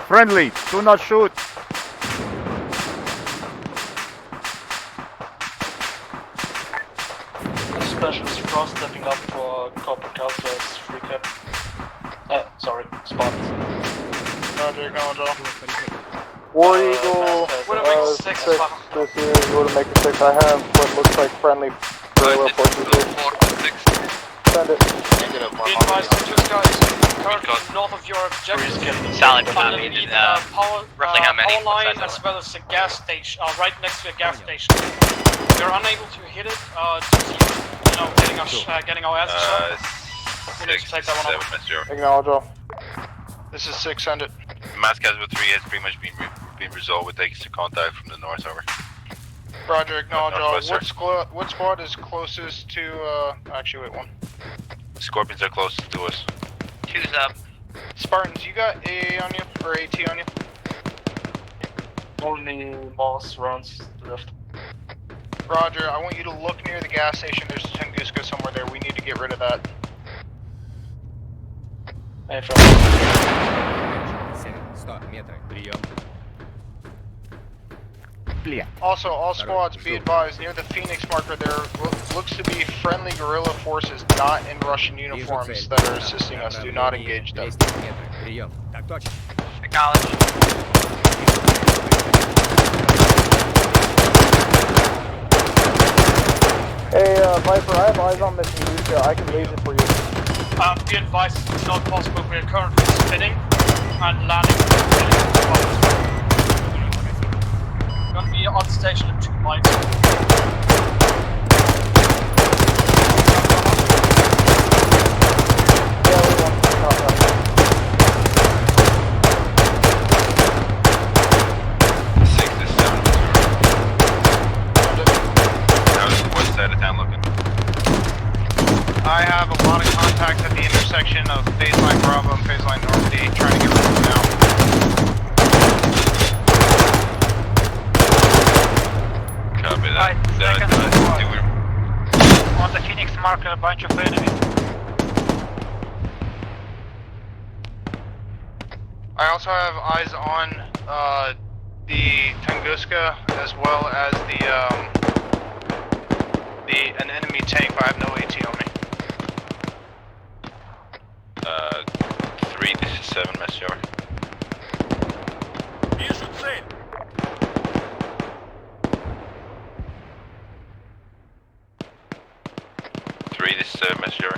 Friendly, do not shoot. Specialist cross stepping up for Copper Calcius free cap. Sorry, spot. Roger, acknowledge all. War Eagle, 6, this is Widowmaker 6. I have what looks like friendly guerrilla forces here. Send it. Be advised, Tuska is currently north of your objective. Solid Underneath roughly how many? power line as well as a gas station, right next to a gas station. We're unable to hit it due to getting our asses up. We need to take that one off. Acknowledge all. This is 6, send it. Mass casualty 3 has pretty much been resolved with extra contact from the north, over. Roger, acknowledge all. Northwest, What squad is closest to, actually wait, one. Scorpions are closest to us. 2's up. Spartans, you got AA on you, or AT on you? Only Moss runs left. Roger, I want you to look near the gas station. There's a Tunguska somewhere there. We need to get rid of that. Also, all squads, be advised, near the Phoenix marker there looks to be friendly guerrilla forces not in Russian uniforms that are assisting us. Do not engage them. Acknowledge. Hey, Viper, I have eyes on this Tunguska. I can laser for you. Be advised, it's not possible. We're currently spinning and landing. We're gonna be on station in 2 miles. I have a lot of contacts at the intersection of phase line Bravo and phase line North D, trying to get rid of them now. Copy that. On the Phoenix marker, a bunch of enemies. I also have eyes on the Tunguska as well as an enemy tank, but I have no AT on me. 3, this is 7, Monsieur. Вижу цель. This is 7, Monsieur.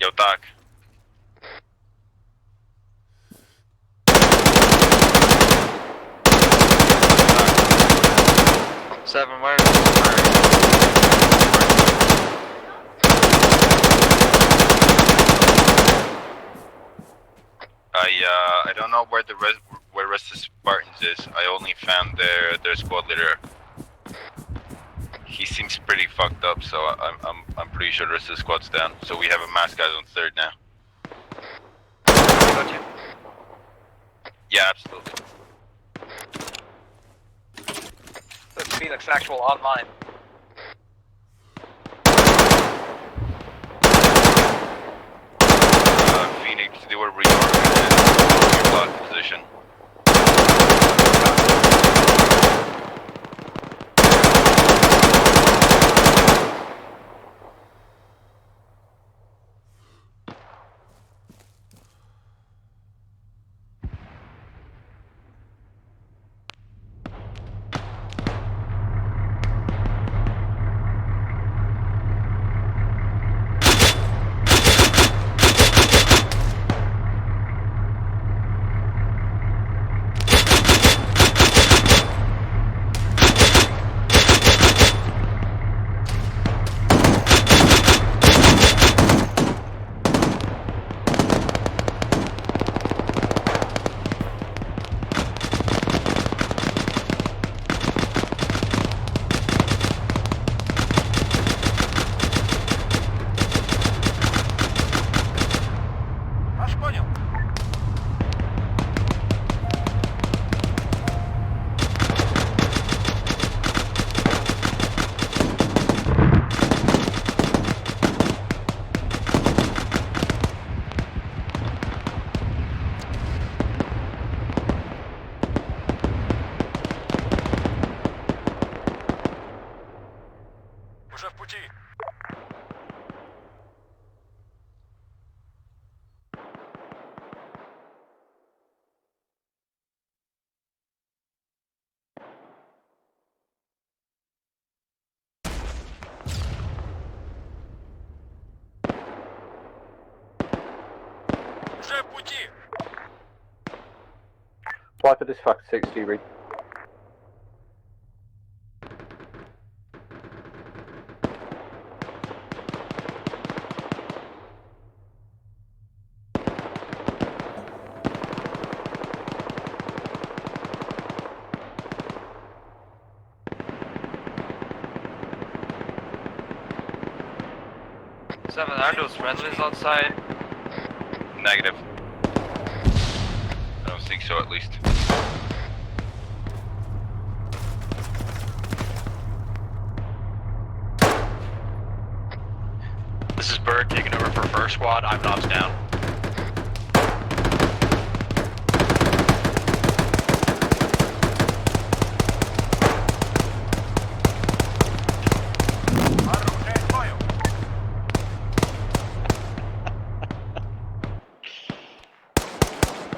Yo, Doc. Seven, where? I don't know where the rest of the Spartans is. I only found their squad leader. He seems pretty fucked up, so I'm pretty sure the rest of the squad's down. So we have a mass guys on 3rd now. Yeah, absolutely. That's Phoenix actual online. Phoenix, they were reorganized. Your block position. Fly for dispatch 60, read. Seven, are those friendlies outside? Negative. I don't think so, at least. This is Bird taking over for first squad. I'm knocks down.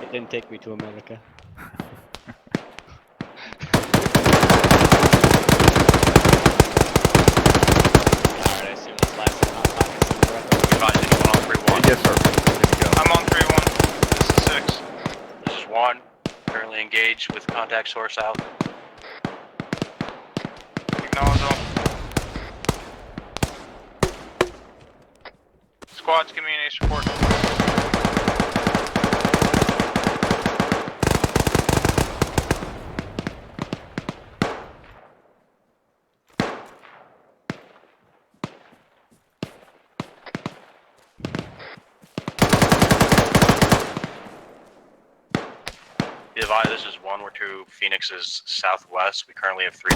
It didn't take me to America. Alright, I assume this last hot pockets in the rest. Advise anyone on 3-1. Yes, sir. Here we go. I'm on 3-1. This is 6. This is 1. Currently engaged with contact source out. Acknowledge all. Squads, give me an ace report. Be advised, this is 1. We're to Phoenix's southwest. We currently have 3.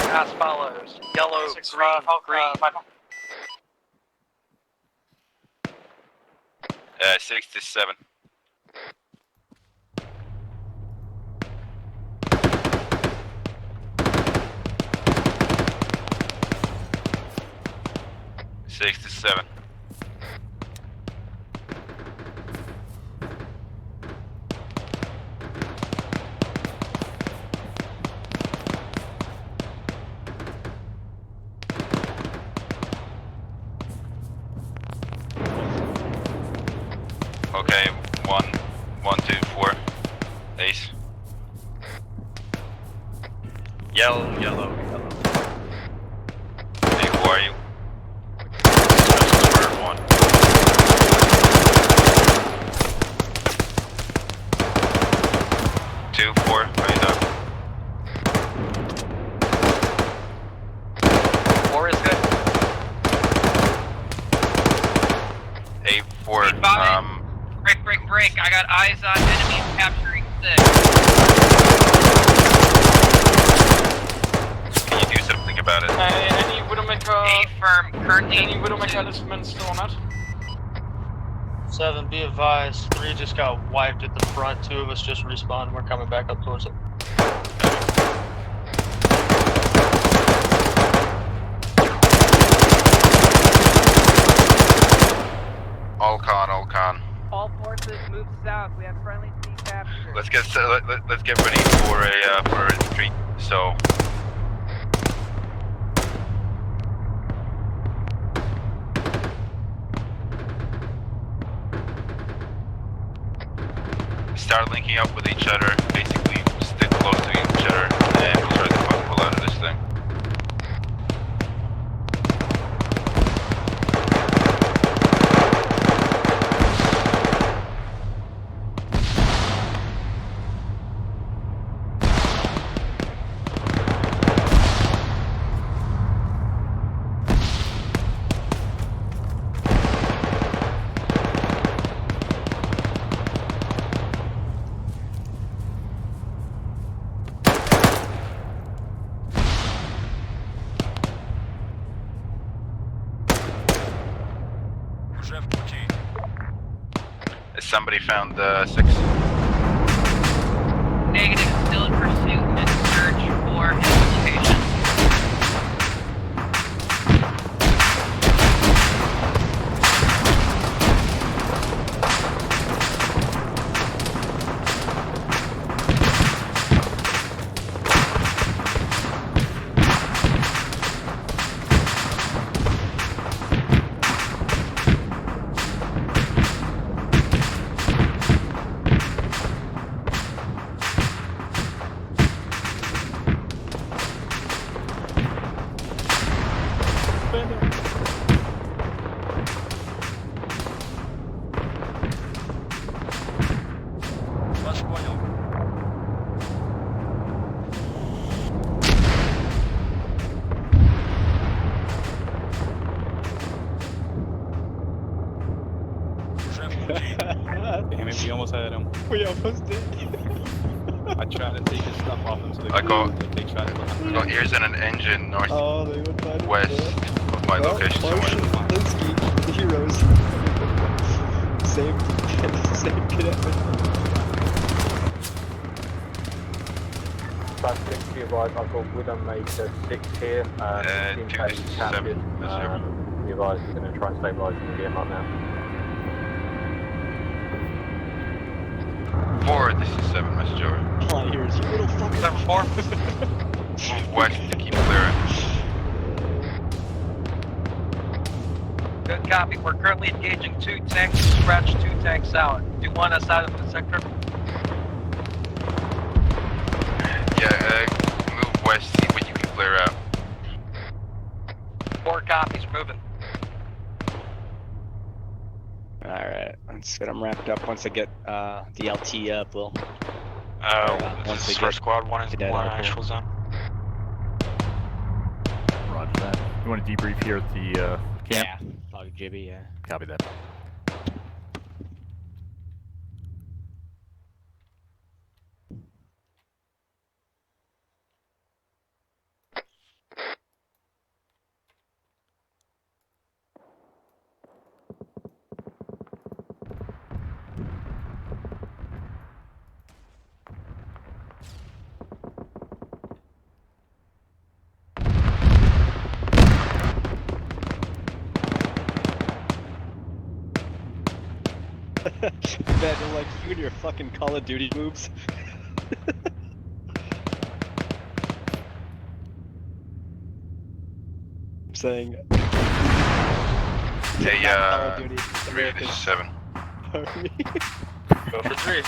As follows. Yellow, 6, green, green. 6 to 7. Six to 7. Okay, 1, 1, 2, 4. Ace. Yellow, yellow, yellow. Hey, who are you? Bird 1. Two, 4. How you doing? 4 is good. Hey, 4. Break. I got eyes on enemies capturing 6. Can you do something about it? Any Widowmaker? A firm, currently. Any Widowmaker element still on it? 7, be advised. 3 just got wiped at the front. 2 of us just respawned. We're coming back up towards it. All con. All forces move south. We have friendlies being captured. Let's get ready for a retreat. So. Start linking up with each other. Basically, stick close to each other, and we'll try to pull out of this thing. Has somebody found 6? Negative, still in pursuit and search for his location. Вас понял. Damn it, we almost had him. We almost did. I tried to take his stuff off him so they I got- but they tried to I got ears and an engine north Oh, they would find it. west of my location somewhere. Linsky, the heroes. Same commitment. That's 6 to your right. I've got Widowmaker 6 here. Team captured. You guys are going to try and stabilise the game right now. 4, this is 7, message over. Oh, here's you little fucker. 7-4. Move west to keep clear. Good copy. We're currently engaging 2 tanks, scratch 2 tanks out. Do you want us out of the sector? Yeah, move west, see what you can clear out. 4 copies, moving. Alright, let's get them wrapped up. Once I get the LT up, we'll... Once they get squad, one actual zone. Roger that. You want to debrief here at the camp? Yeah, talk to Jibby, yeah. Copy that. Man, like you and your fucking Call of Duty moves. I'm saying. Hey, Call of Duty, 3, this is 7. Army. Go for 3.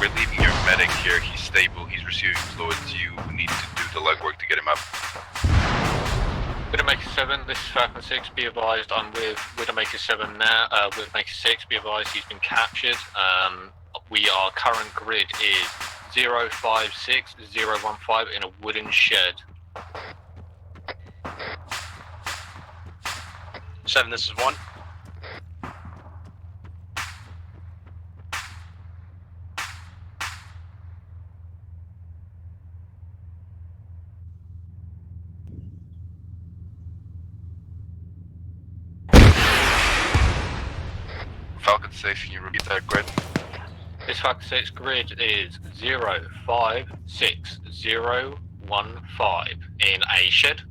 We're leaving your medic here. He's stable. He's receiving fluids. You need to do the legwork to get him up. Widowmaker 7, this is Falcon 6, be advised I'm with Widowmaker 7 now, Widowmaker 6, be advised he's been captured. Our current grid is 056015 in a wooden shed. 7, this is 1. Falcon 6, can you repeat that grid? This Falcon 6 grid is 056015 in a shed.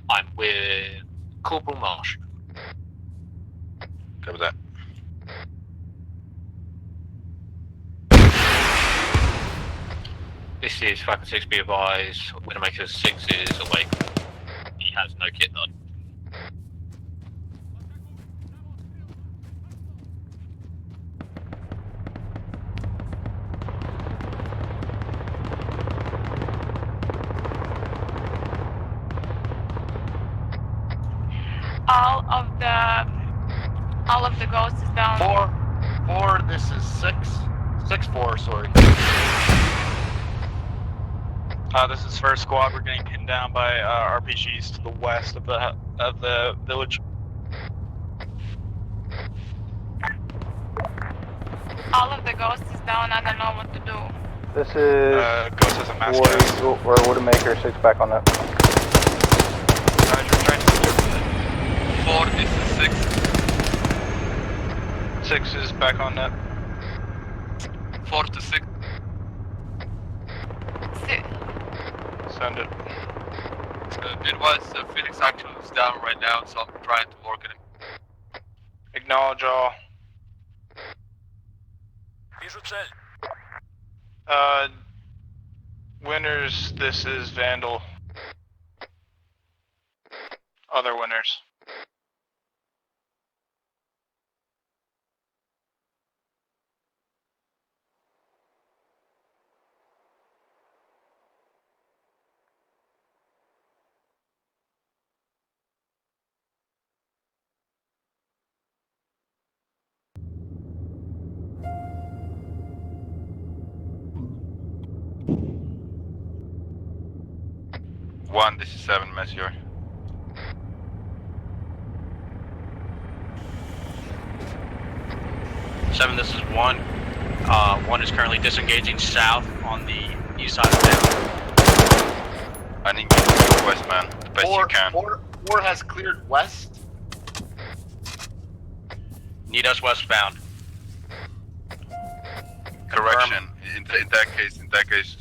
I'm with Corporal Marsh. Go with that. This is Falcon 6, be advised, Widowmaker 6 is awake. He has no kit on. All of the ghosts is down. 4, this is 6-4, sorry. This is first squad. We're getting pinned down by RPGs to the west of the village. All of the ghosts is down. I don't know what to do. This is Ghost has a mask. or Widowmaker 6 back on that. 4, this is 6. 6 is back on that. 4 to 6. Send it. Midwest, Phoenix actually is down right now, so I'm trying to work it. Acknowledge all. Вижу цель. Winners, this is Vandal. Other winners. 1, this is 7, Messier. Seven, this is 1. 1 is currently disengaging south on the east side of town. I need you to go west, man, the best you can. 4 has cleared west. Need us westbound. Correction. In that case,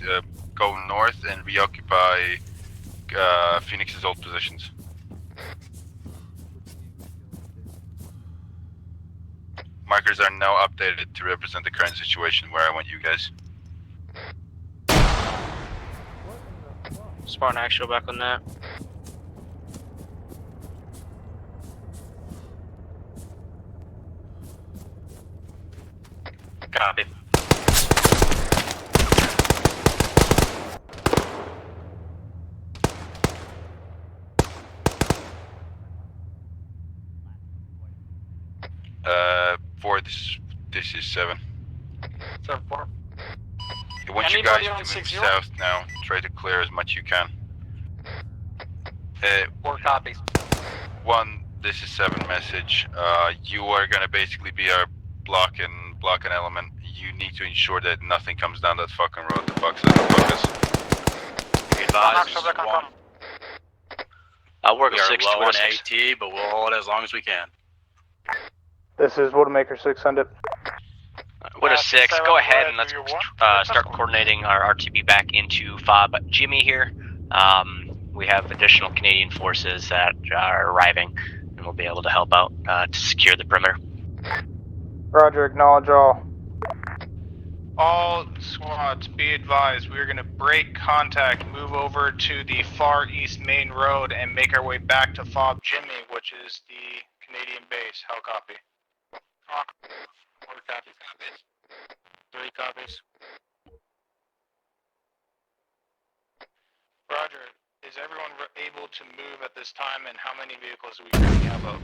go north and reoccupy Phoenix's old positions. Markers are now updated to represent the current situation where I want you guys. Spartan actual back on that. Copy. This is 7. 7-4. I want you guys to move south now. Try to clear as much you can. 4 copies. 1, this is 7 message. You are gonna basically be our block and element. You need to ensure that nothing comes down that fucking road that fucks us. Be advised, this is 1. I'll work We with are 6 low on to 6. AT, but we'll hold it as long as we can. This is Widowmaker 6, send it. Widow 6, go ahead and let's start coordinating our RTB back into FOB Jimmy here. We have additional Canadian forces that are arriving, and we'll be able to help out to secure the perimeter. Roger, acknowledge all. All squads, be advised, we are going to break contact, move over to the far east main road, and make our way back to FOB Jimmy, which is the Canadian base. How copy? 4 copies. 3 copies. Roger, is everyone able to move at this time, and how many vehicles do we currently have out?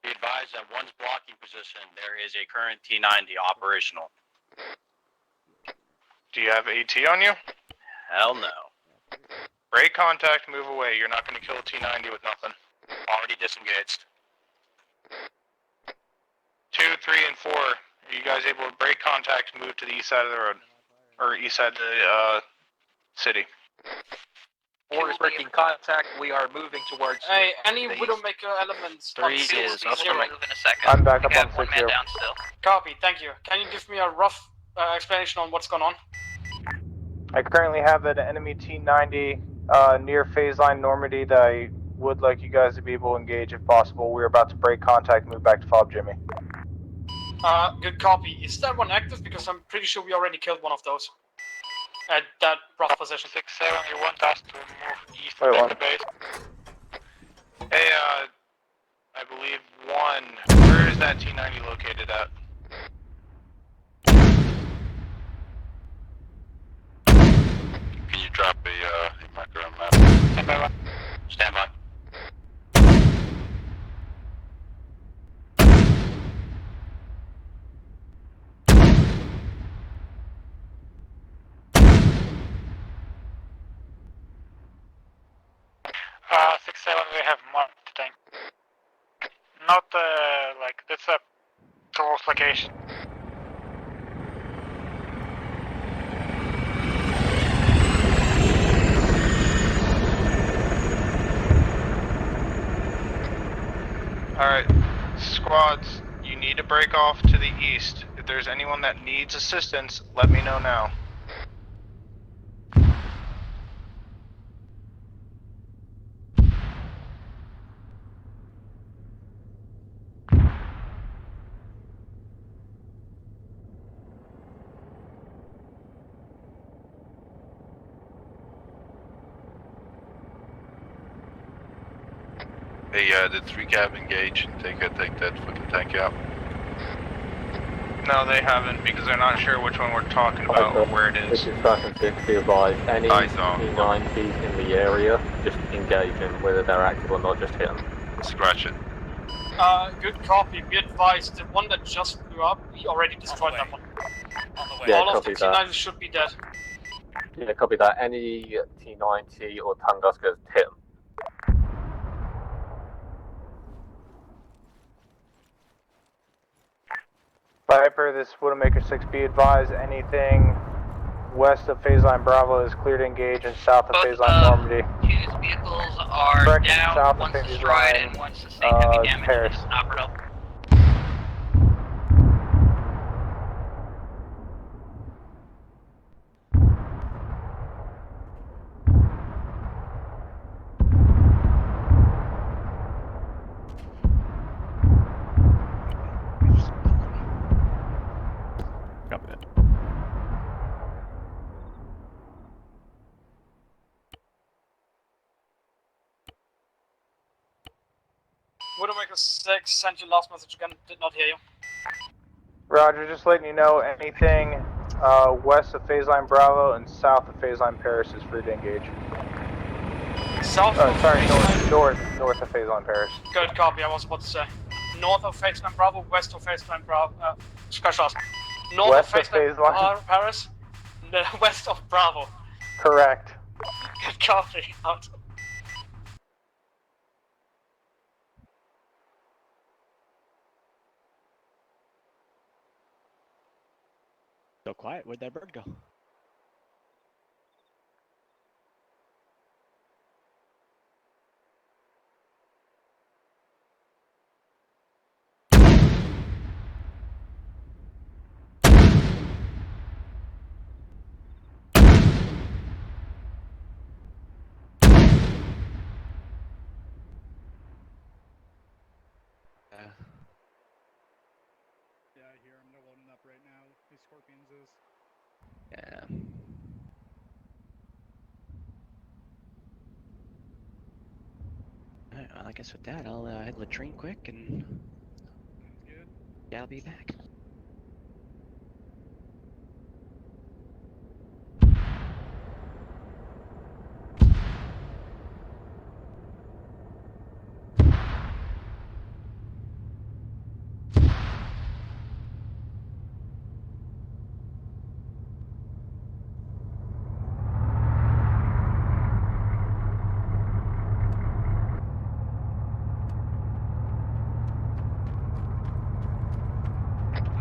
Be advised that 1's blocking position. There is a current T90 operational. Do you have AT on you? Hell no. Break contact, move away. You're not going to kill a T90 with nothing. Already disengaged. 2, 3, and 4. Are you guys able to break contact and move to the east side of the road? Or east side of the city? 4 is breaking contact. We are moving towards. Hey, any Widowmaker elements? 3 is up to move in a second. I'm back up on 1 man 6-0. down still. Copy, thank you. Can you give me a rough explanation on what's going on? I currently have an enemy T-90 near phase line Normandy that I would like you guys to be able to engage if possible. We're about to break contact and move back to FOB Jimmy. Good copy. Is that one active? Because I'm pretty sure we already killed one of those. At that rough position. 6-7, you want us to move east Wait, of one. the base? Hey, I believe 1. Where is that T-90 located at? Can you drop a marker on map? Stand by. Stand by. Uh, 6-7, we have marked the tank. Not, like, that's a close location. Alright, squads, you need to break off to the east. If there's anyone that needs assistance, let me know now. Hey, did 3 cab engage and take that fucking tank out? No, they haven't, because they're not sure which one we're talking about or where it This is. is Falcon 6, be advised. Any Eyes on. T90s in the area, just engage them, whether they're active or not, just hit them. Scratch it. Good copy. Be advised, the one that just blew up, we already destroyed that one. On the way. Yeah, All of the copy that. T90s should be dead. Yeah, copy that. Any T90 or Tunguskers, hit them. Viper, this is Widowmaker 6, be advised, anything west of phase line Bravo is clear to engage, and south of phase line Normandy. Hughes vehicles are Correct, down, south of one's phase destroyed line, and one sustained heavy damage Paris. and is inoperable. Copy that. Widowmaker 6, sent your last message again, did not hear you. Roger, just letting you know, anything west of phase line Bravo and south of phase line Paris is free to engage. South Oh, of sorry, phase line... north of phase line Paris. Good copy, I was about to say. North of phase line Bravo, west of phase line Bravo, Skashas. North West of of phase phase line line. Paris, west of Bravo. Correct. Good copy, out. So quiet, where'd that bird go? Yeah, I hear them. They're loading up right now. These Scorpions is. Yeah. Alright, well, I guess with that, I'll head latrine quick and. Sounds good. Yeah, I'll be back.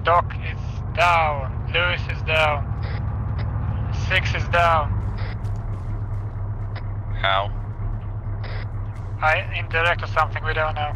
Doc is down. Lewis is down. 6 is down. How? Indirect or something, we don't know.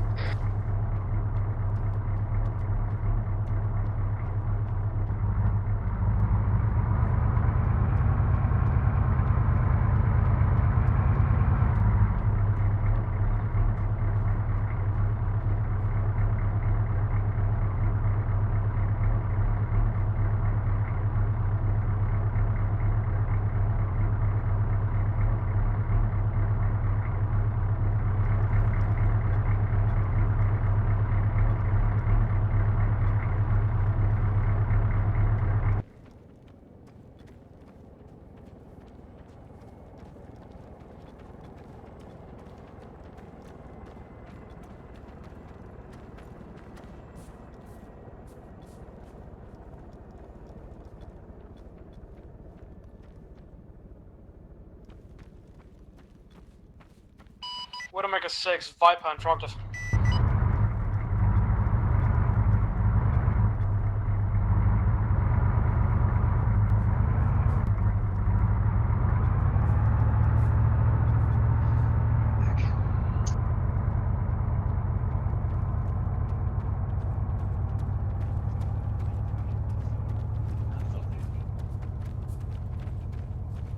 Widowmaker 6, Viper interrupted.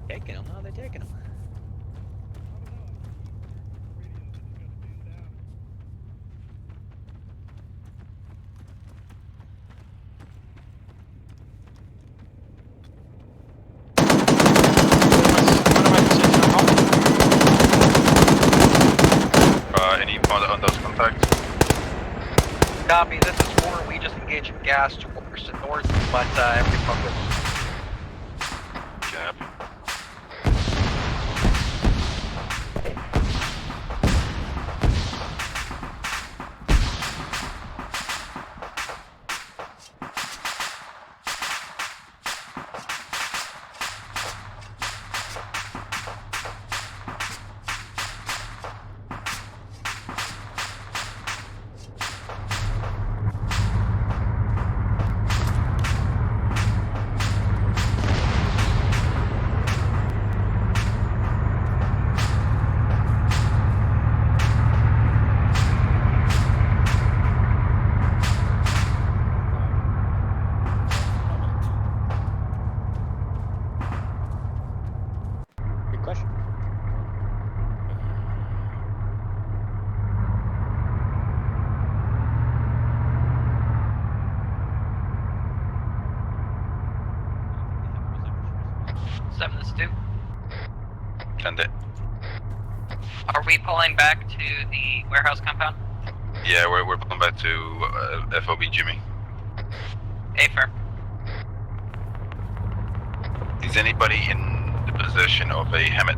Taking them, how are they taking them? Any on those contacts? Copy, this is 4. We just engaged in gas towards the north, but everything focused. Jab. question. Seven to Stu. Send it. Are we pulling back to the warehouse compound? Yeah, we're pulling back to FOB Jimmy. Affirm. Is anybody in the possession of a Hammett?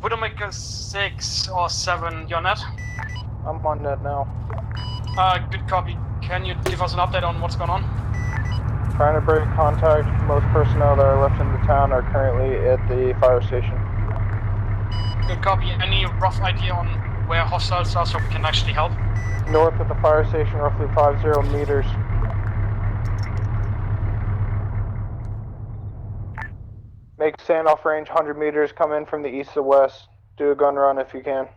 Widowmaker 6 or 7, you're net? I'm on net now. Good copy. Can you give us an update on what's going on? Trying to break contact. Most personnel that are left in the town are currently at the fire station. Good copy. Any rough idea on where hostiles are so we can actually help? North of the fire station, roughly 50 meters. Make standoff range 100 meters, come in from the east to west. Do a gun run if you can.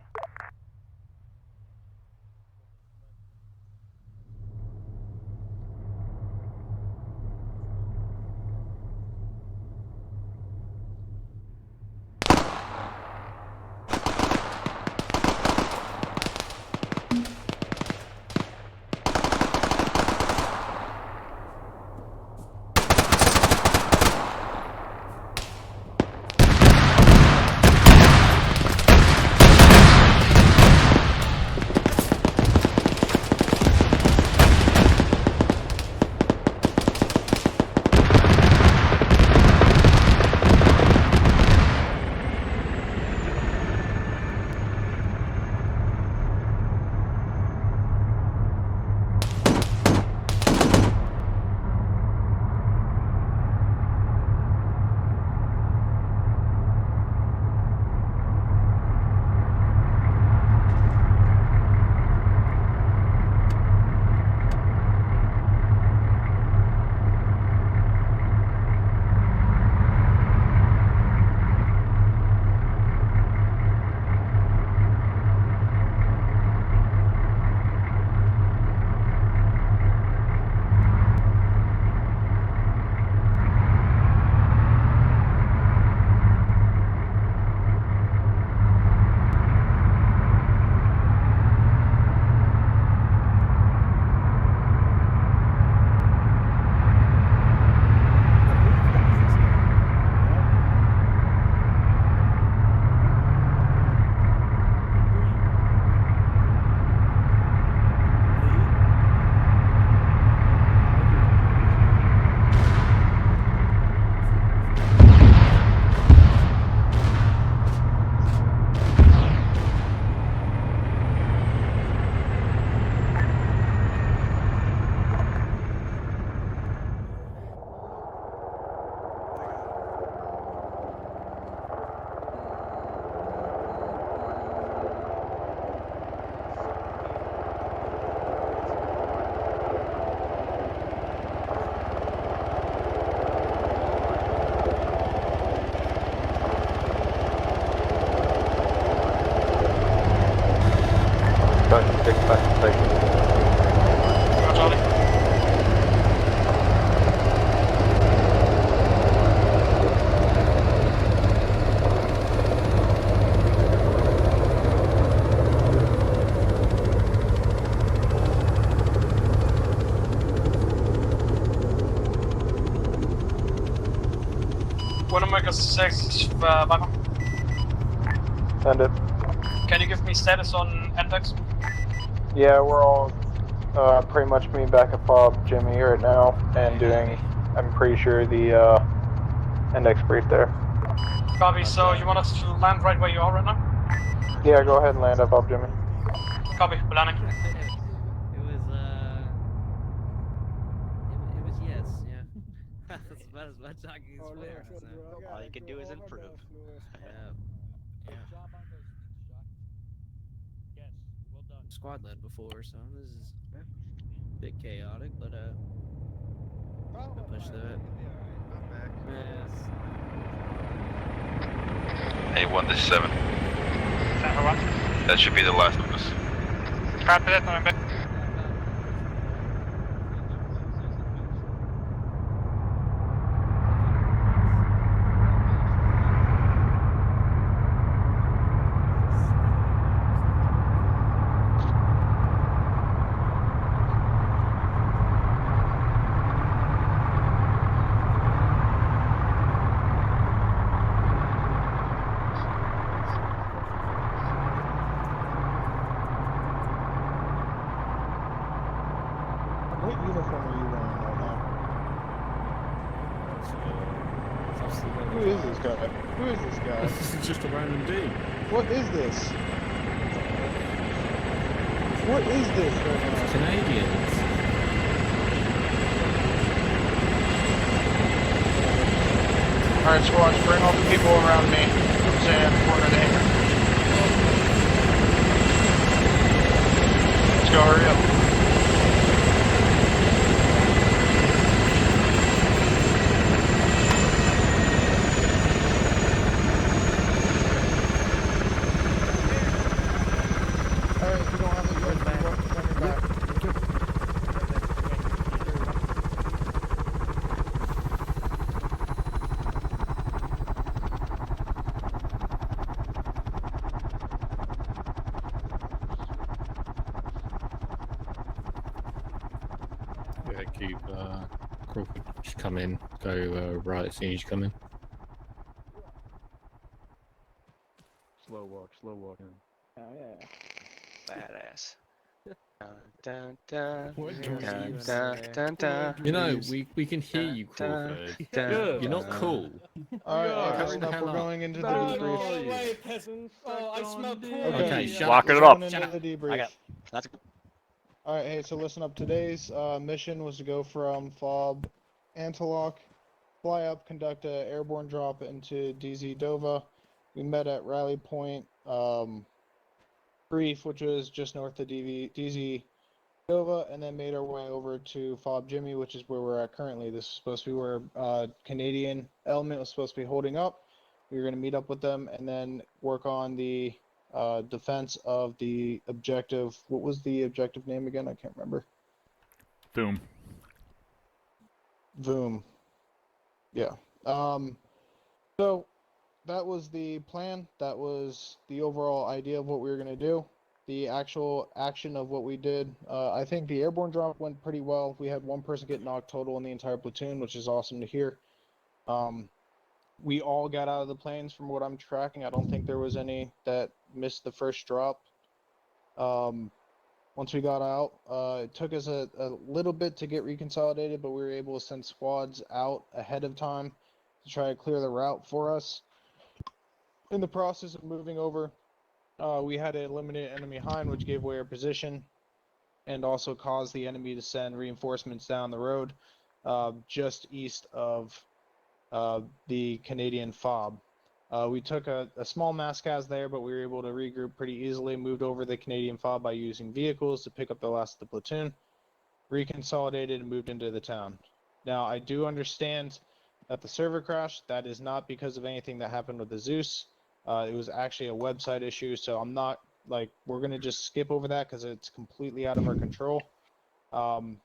Winamaker 6, Viper. Send it. Can you give me status on index? Yeah, we're all pretty much meeting back at FOB Jimmy right now and doing, I'm pretty sure, the index brief there. Copy, so you want us to land right where you are right now? Yeah, go ahead and land at FOB Jimmy. Copy, we're landing. It was yes, yeah. That's about as much I can explain. So. All you can do is improve. Yeah. Squad led before, so this is a bit chaotic, but we'll push through it. Yes. A1 to 7. That should be the last of us. Copy that, November. What uniform are you wearing right now? Who is this guy? Who is this guy? This is just a random dude. What is this? What is this right now? Canadians. Alright, squads, bring all the people around me. I'm saying corner of the hangar. Let's go, hurry up. Alright, if you don't have it yet, you're welcome to turn your back. Yeah, keep Crawford, just come in, go right as soon as you come in. Slow walk, slow walk. Oh yeah. Badass. You know, we can hear you, Crawford. You're not cool. Alright, Hurry listen the up, hell we're up. going into the No, debrief. no way, peasant. Oh, I smell porn. Okay, shut Locking We're it up. going into the debrief. Alright, hey, so listen up. Today's mission was to go from FOB Antelope, fly up, conduct a airborne drop into DZ Dova. We met at Rally Point Brief, which was just north of DZ Dova, and then made our way over to FOB Jimmy, which is where we're at currently. This is supposed to be where Canadian element was supposed to be holding up. We were going to meet up with them and then work on the defense of the objective. What was the objective name again? I can't remember. Boom. Voom. Yeah. So that was the plan. That was the overall idea of what we were going to do. The actual action of what we did, I think the airborne drop went pretty well. We had one person get knocked total in the entire platoon, which is awesome to hear. We all got out of the planes from what I'm tracking. I don't think there was any that missed the first drop. Once we got out, it took us a little bit to get reconsolidated, but we were able to send squads out ahead of time to try to clear the route for us. In the process of moving over, we had to eliminate enemy hind, which gave away our position and also caused the enemy to send reinforcements down the road just east of the Canadian FOB. We took a small mass-cast there, but we were able to regroup pretty easily, moved over the Canadian FOB by using vehicles to pick up the last of the platoon, reconsolidated, and moved into the town. Now, I do understand that the server crashed. That is not because of anything that happened with the Zeus. It was actually a website issue, so I'm not, like, we're going to just skip over that because it's completely out of our control. So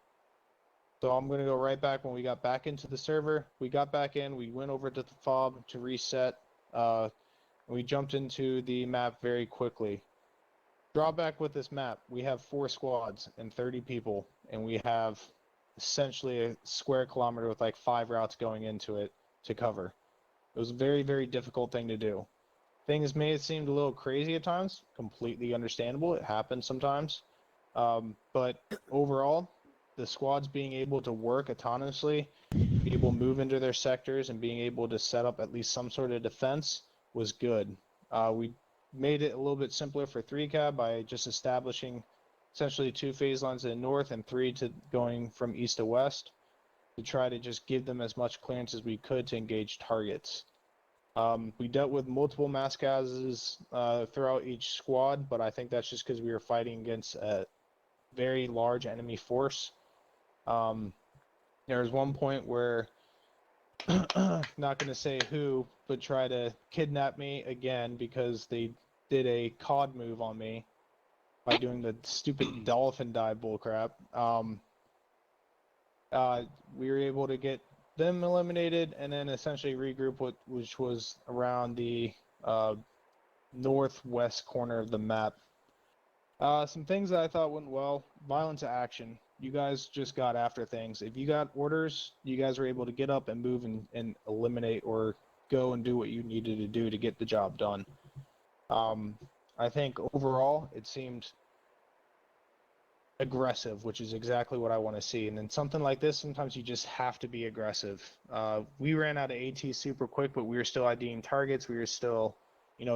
I'm going to go right back when we got back into the server. We got back in, we went over to the FOB to reset, and we jumped into the map very quickly. Drawback with this map, we have 4 squads and 30 people, and we have essentially a square kilometer with like 5 routes going into it to cover. It was a very, very difficult thing to do. Things may have seemed a little crazy at times, completely understandable. It happens sometimes. But overall, the squads being able to work autonomously, be able to move into their sectors, and being able to set up at least some sort of defense was good. We made it a little bit simpler for 3-cab by just establishing essentially 2 phase lines in the north and 3 to going from east to west to try to just give them as much clearance as we could to engage targets. We dealt with multiple mass gases throughout each squad, but I think that's just because we were fighting against a very large enemy force. There was one point where, not going to say who, but try to kidnap me again because they did a COD move on me by doing the stupid dolphin dive bullcrap. We were able to get them eliminated and then essentially regroup, which was around the northwest corner of the map. Some things that I thought went well: violence to action. You guys just got after things. If you got orders, you guys were able to get up and move and eliminate or go and do what you needed to do to get the job done. I think overall it seemed aggressive, which is exactly what I want to see. And in something like this, sometimes you just have to be aggressive. We ran out of AT super quick, but we were still IDing targets. We were still,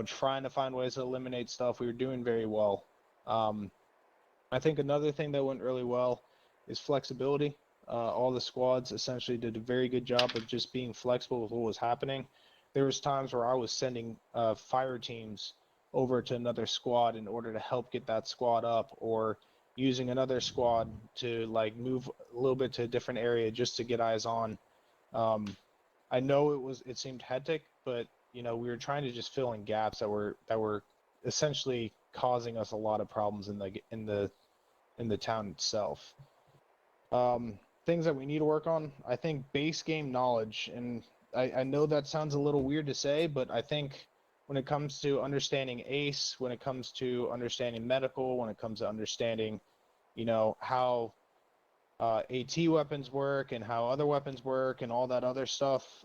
trying to find ways to eliminate stuff. We were doing very well. I think another thing that went really well is flexibility. All the squads essentially did a very good job of just being flexible with what was happening. There was times where I was sending fire teams over to another squad in order to help get that squad up, or using another squad to move a little bit to a different area just to get eyes on. I know it seemed hectic, but we were trying to just fill in gaps that were essentially causing us a lot of problems in the town itself. Things that we need to work on, I think base game knowledge, and I know that sounds a little weird to say, but I think when it comes to understanding ACE, when it comes to understanding medical, when it comes to understanding, how AT weapons work and how other weapons work and all that other stuff,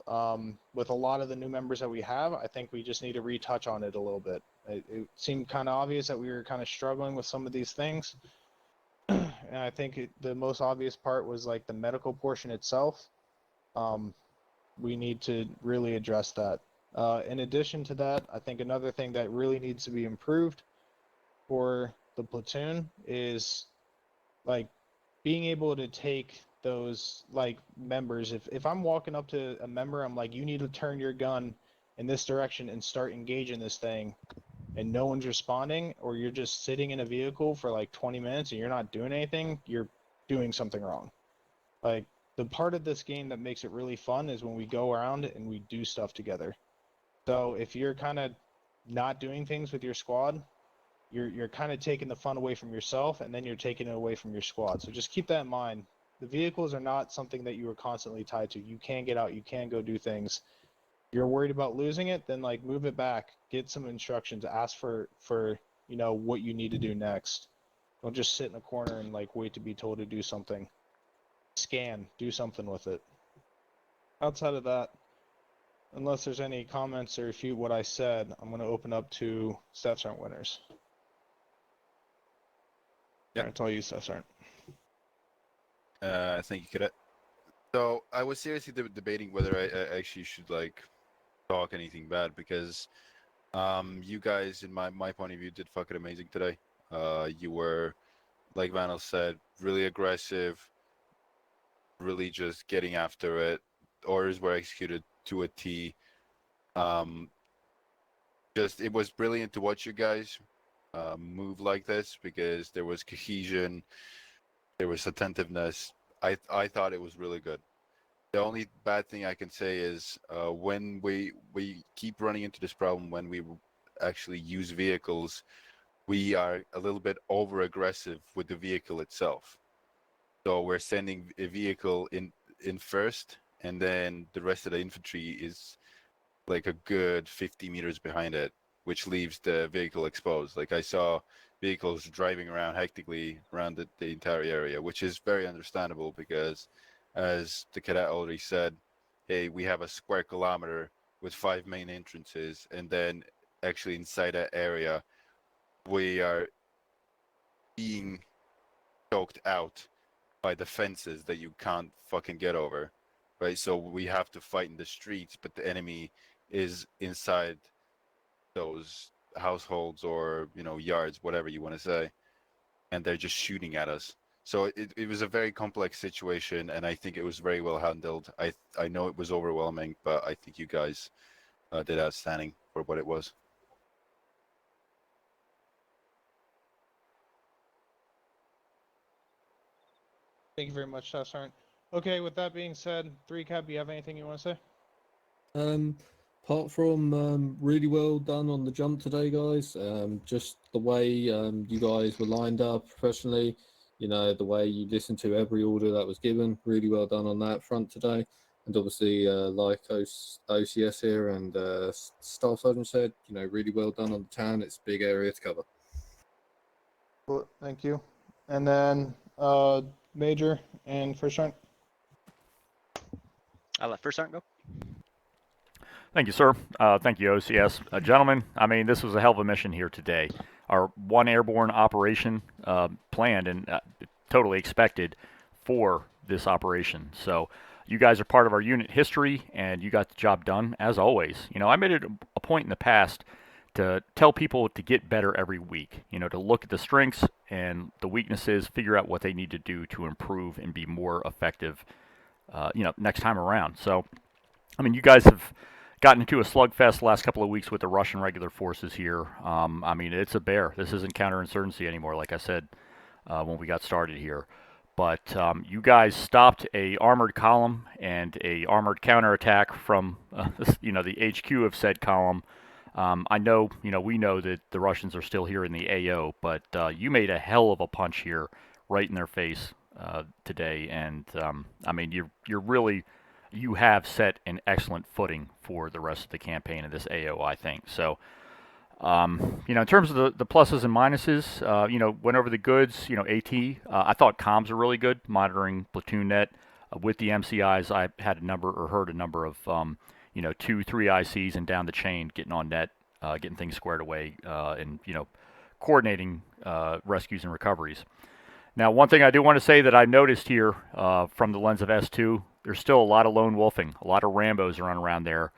with a lot of the new members that we have, I think we just need to retouch on it a little bit. It seemed kind of obvious that we were kind of struggling with some of these things. And I think the most obvious part was the medical portion itself. We need to really address that. In addition to that, I think another thing that really needs to be improved for the platoon is being able to take those members. If I'm walking up to a member, I'm like, you need to turn your gun in this direction and start engaging this thing, and no one's responding, or you're just sitting in a vehicle for 20 minutes and you're not doing anything, you're doing something wrong. The part of this game that makes it really fun is when we go around and we do stuff together. So if you're kind of not doing things with your squad, you're kind of taking the fun away from yourself, and then you're taking it away from your squad. So just keep that in mind. The vehicles are not something that you are constantly tied to. You can get out, you can go do things. You're worried about losing it, then move it back, get some instructions, ask for what you need to do next. Don't just sit in a corner and wait to be told to do something. Scan, do something with it. Outside of that, unless there's any comments or refute what I said, I'm going to open up to Staff Sergeant Winners. Yeah, it's all you, Staff Sergeant. Thank you, Cadet. So I was seriously debating whether I actually should talk anything bad, because you guys, in my point of view, did fucking amazing today. You were, like Vanel said, really aggressive, really just getting after it. Orders were executed to a T. It was brilliant to watch you guys move like this, because there was cohesion, there was attentiveness. I thought it was really good. The only bad thing I can say is when we keep running into this problem when we actually use vehicles, we are a little bit over aggressive with the vehicle itself. So we're sending a vehicle in first, and then the rest of the infantry is a good 50 meters behind it, which leaves the vehicle exposed. I saw vehicles driving around hectically around the entire area, which is very understandable, because as the cadet already said, hey, we have a square kilometer with 5 main entrances, and then actually inside that area, we are being choked out by the fences that you can't fucking get over, right? So we have to fight in the streets, but the enemy is inside those households or yards, whatever you want to say, and they're just shooting at us. So it was a very complex situation, and I think it was very well handled. I know it was overwhelming, but I think you guys did outstanding for what it was. Thank you very much, Staff Sergeant. Okay, with that being said, 3-Cap, you have anything you want to say? Apart from really well done on the jump today, guys. Just the way you guys were lined up professionally, the way you listened to every order that was given, really well done on that front today. And obviously, like OCS here and Staff Sergeant said, really well done on the town. It's a big area to cover. Cool, thank you. And then Major and First Sergeant. I'll let First Sergeant go. Thank you, sir. Thank you, OCS. Gentlemen, I mean, this was a hell of a mission here today. Our one airborne operation planned and totally expected for this operation. So you guys are part of our unit history, and you got the job done, as always. I made it a point in the past to tell people to get better every week, to look at the strengths and the weaknesses, figure out what they need to do to improve and be more effective, next time around. So, I mean, you guys have gotten into a slugfest the last couple of weeks with the Russian regular forces here. I mean, it's a bear. This isn't counterinsurgency anymore, like I said when we got started here. But you guys stopped a armored column and a armored counterattack from, the HQ of said column. I know, we know that the Russians are still here in the AO, but you made a hell of a punch here right in their face today. And, I mean, you're really... You have set an excellent footing for the rest of the campaign in this AO, I think. So, in terms of the pluses and minuses, went over the goods. AT, I thought comms are really good, monitoring platoon net with the MCIs. I had heard a number of, 2-3 ICs and down the chain, getting on net, getting things squared away, and coordinating rescues and recoveries. Now, one thing I do want to say that I noticed here from the lens of S2, there's still a lot of lone wolfing. A lot of Rambos running around there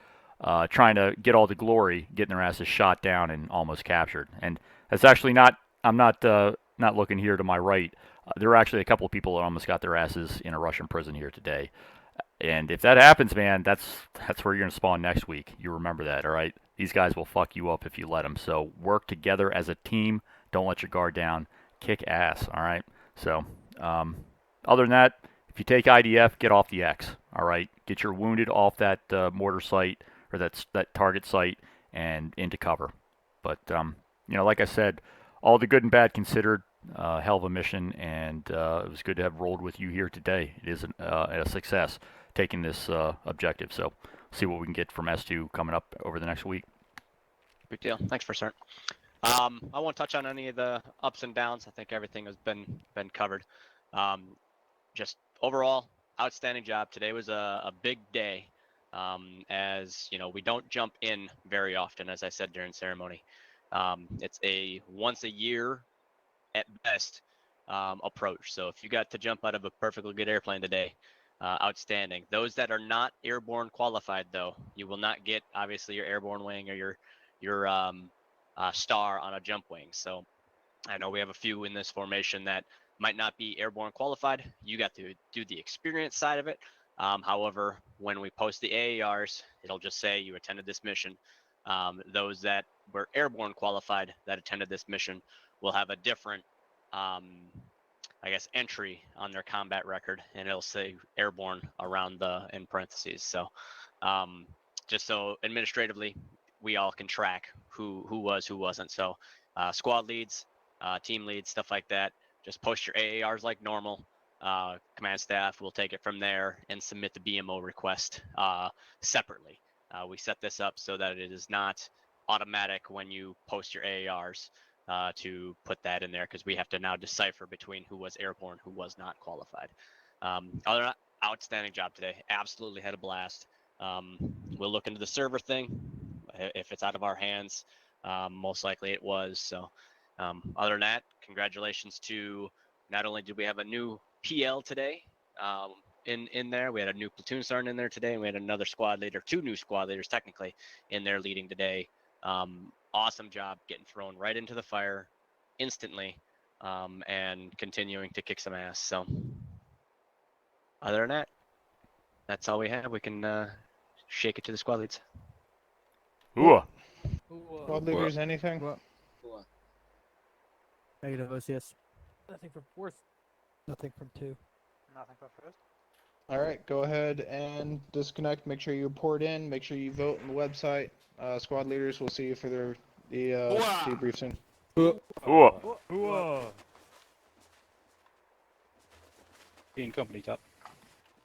trying to get all the glory, getting their asses shot down and almost captured. And that's actually not, I'm not looking here to my right. There are actually a couple of people that almost got their asses in a Russian prison here today. And if that happens, man, that's where you're going to spawn next week. You remember that, all right? These guys will fuck you up if you let them. So work together as a team. Don't let your guard down. Kick ass, all right? So, other than that, if you take IDF, get off the X, all right? Get your wounded off that mortar site or that target site and into cover. But, like I said, all the good and bad considered, hell of a mission, and it was good to have rolled with you here today. It is a success taking this objective. So, see what we can get from S2 coming up over the next week. Good deal. Thanks, First Sergeant. I won't touch on any of the ups and downs. I think everything has been covered. Just overall, outstanding job. Today was a big day. As we don't jump in very often, as I said during ceremony. It's a once a year at best approach. So if you got to jump out of a perfectly good airplane today, outstanding. Those that are not airborne qualified, though, you will not get obviously your airborne wing or your star on a jump wing. So I know we have a few in this formation that might not be airborne qualified. You got to do the experience side of it. However, when we post the AARs, it'll just say you attended this mission. Those that were airborne qualified that attended this mission will have a different, entry on their combat record, and it'll say airborne around in parentheses. So just so administratively, we all can track who was, who wasn't. So squad leads, team leads, stuff like that, just post your AARs like normal. Command staff will take it from there and submit the BMO request separately. We set this up so that it is not automatic when you post your AARs to put that in there, because we have to now decipher between who was airborne, who was not qualified. Other than that, outstanding job today. Absolutely had a blast. We'll look into the server thing. If it's out of our hands, most likely it was. So other than that, congratulations to, not only did we have a new PL today in there, we had a new platoon sergeant in there today, and we had another squad leader, 2 new squad leaders technically in there leading today. Awesome job getting thrown right into the fire instantly, and continuing to kick some ass. So other than that, that's all we have. We can shake it to the squad leads. Ooh. Squad leaders, anything? Negative OCS. Nothing from 4th. Nothing from 2. Nothing from 1st. All right, go ahead and disconnect. Make sure you report in. Make sure you vote on the website. Squad leaders, we'll see you for the debrief soon. Ooh. Being company top.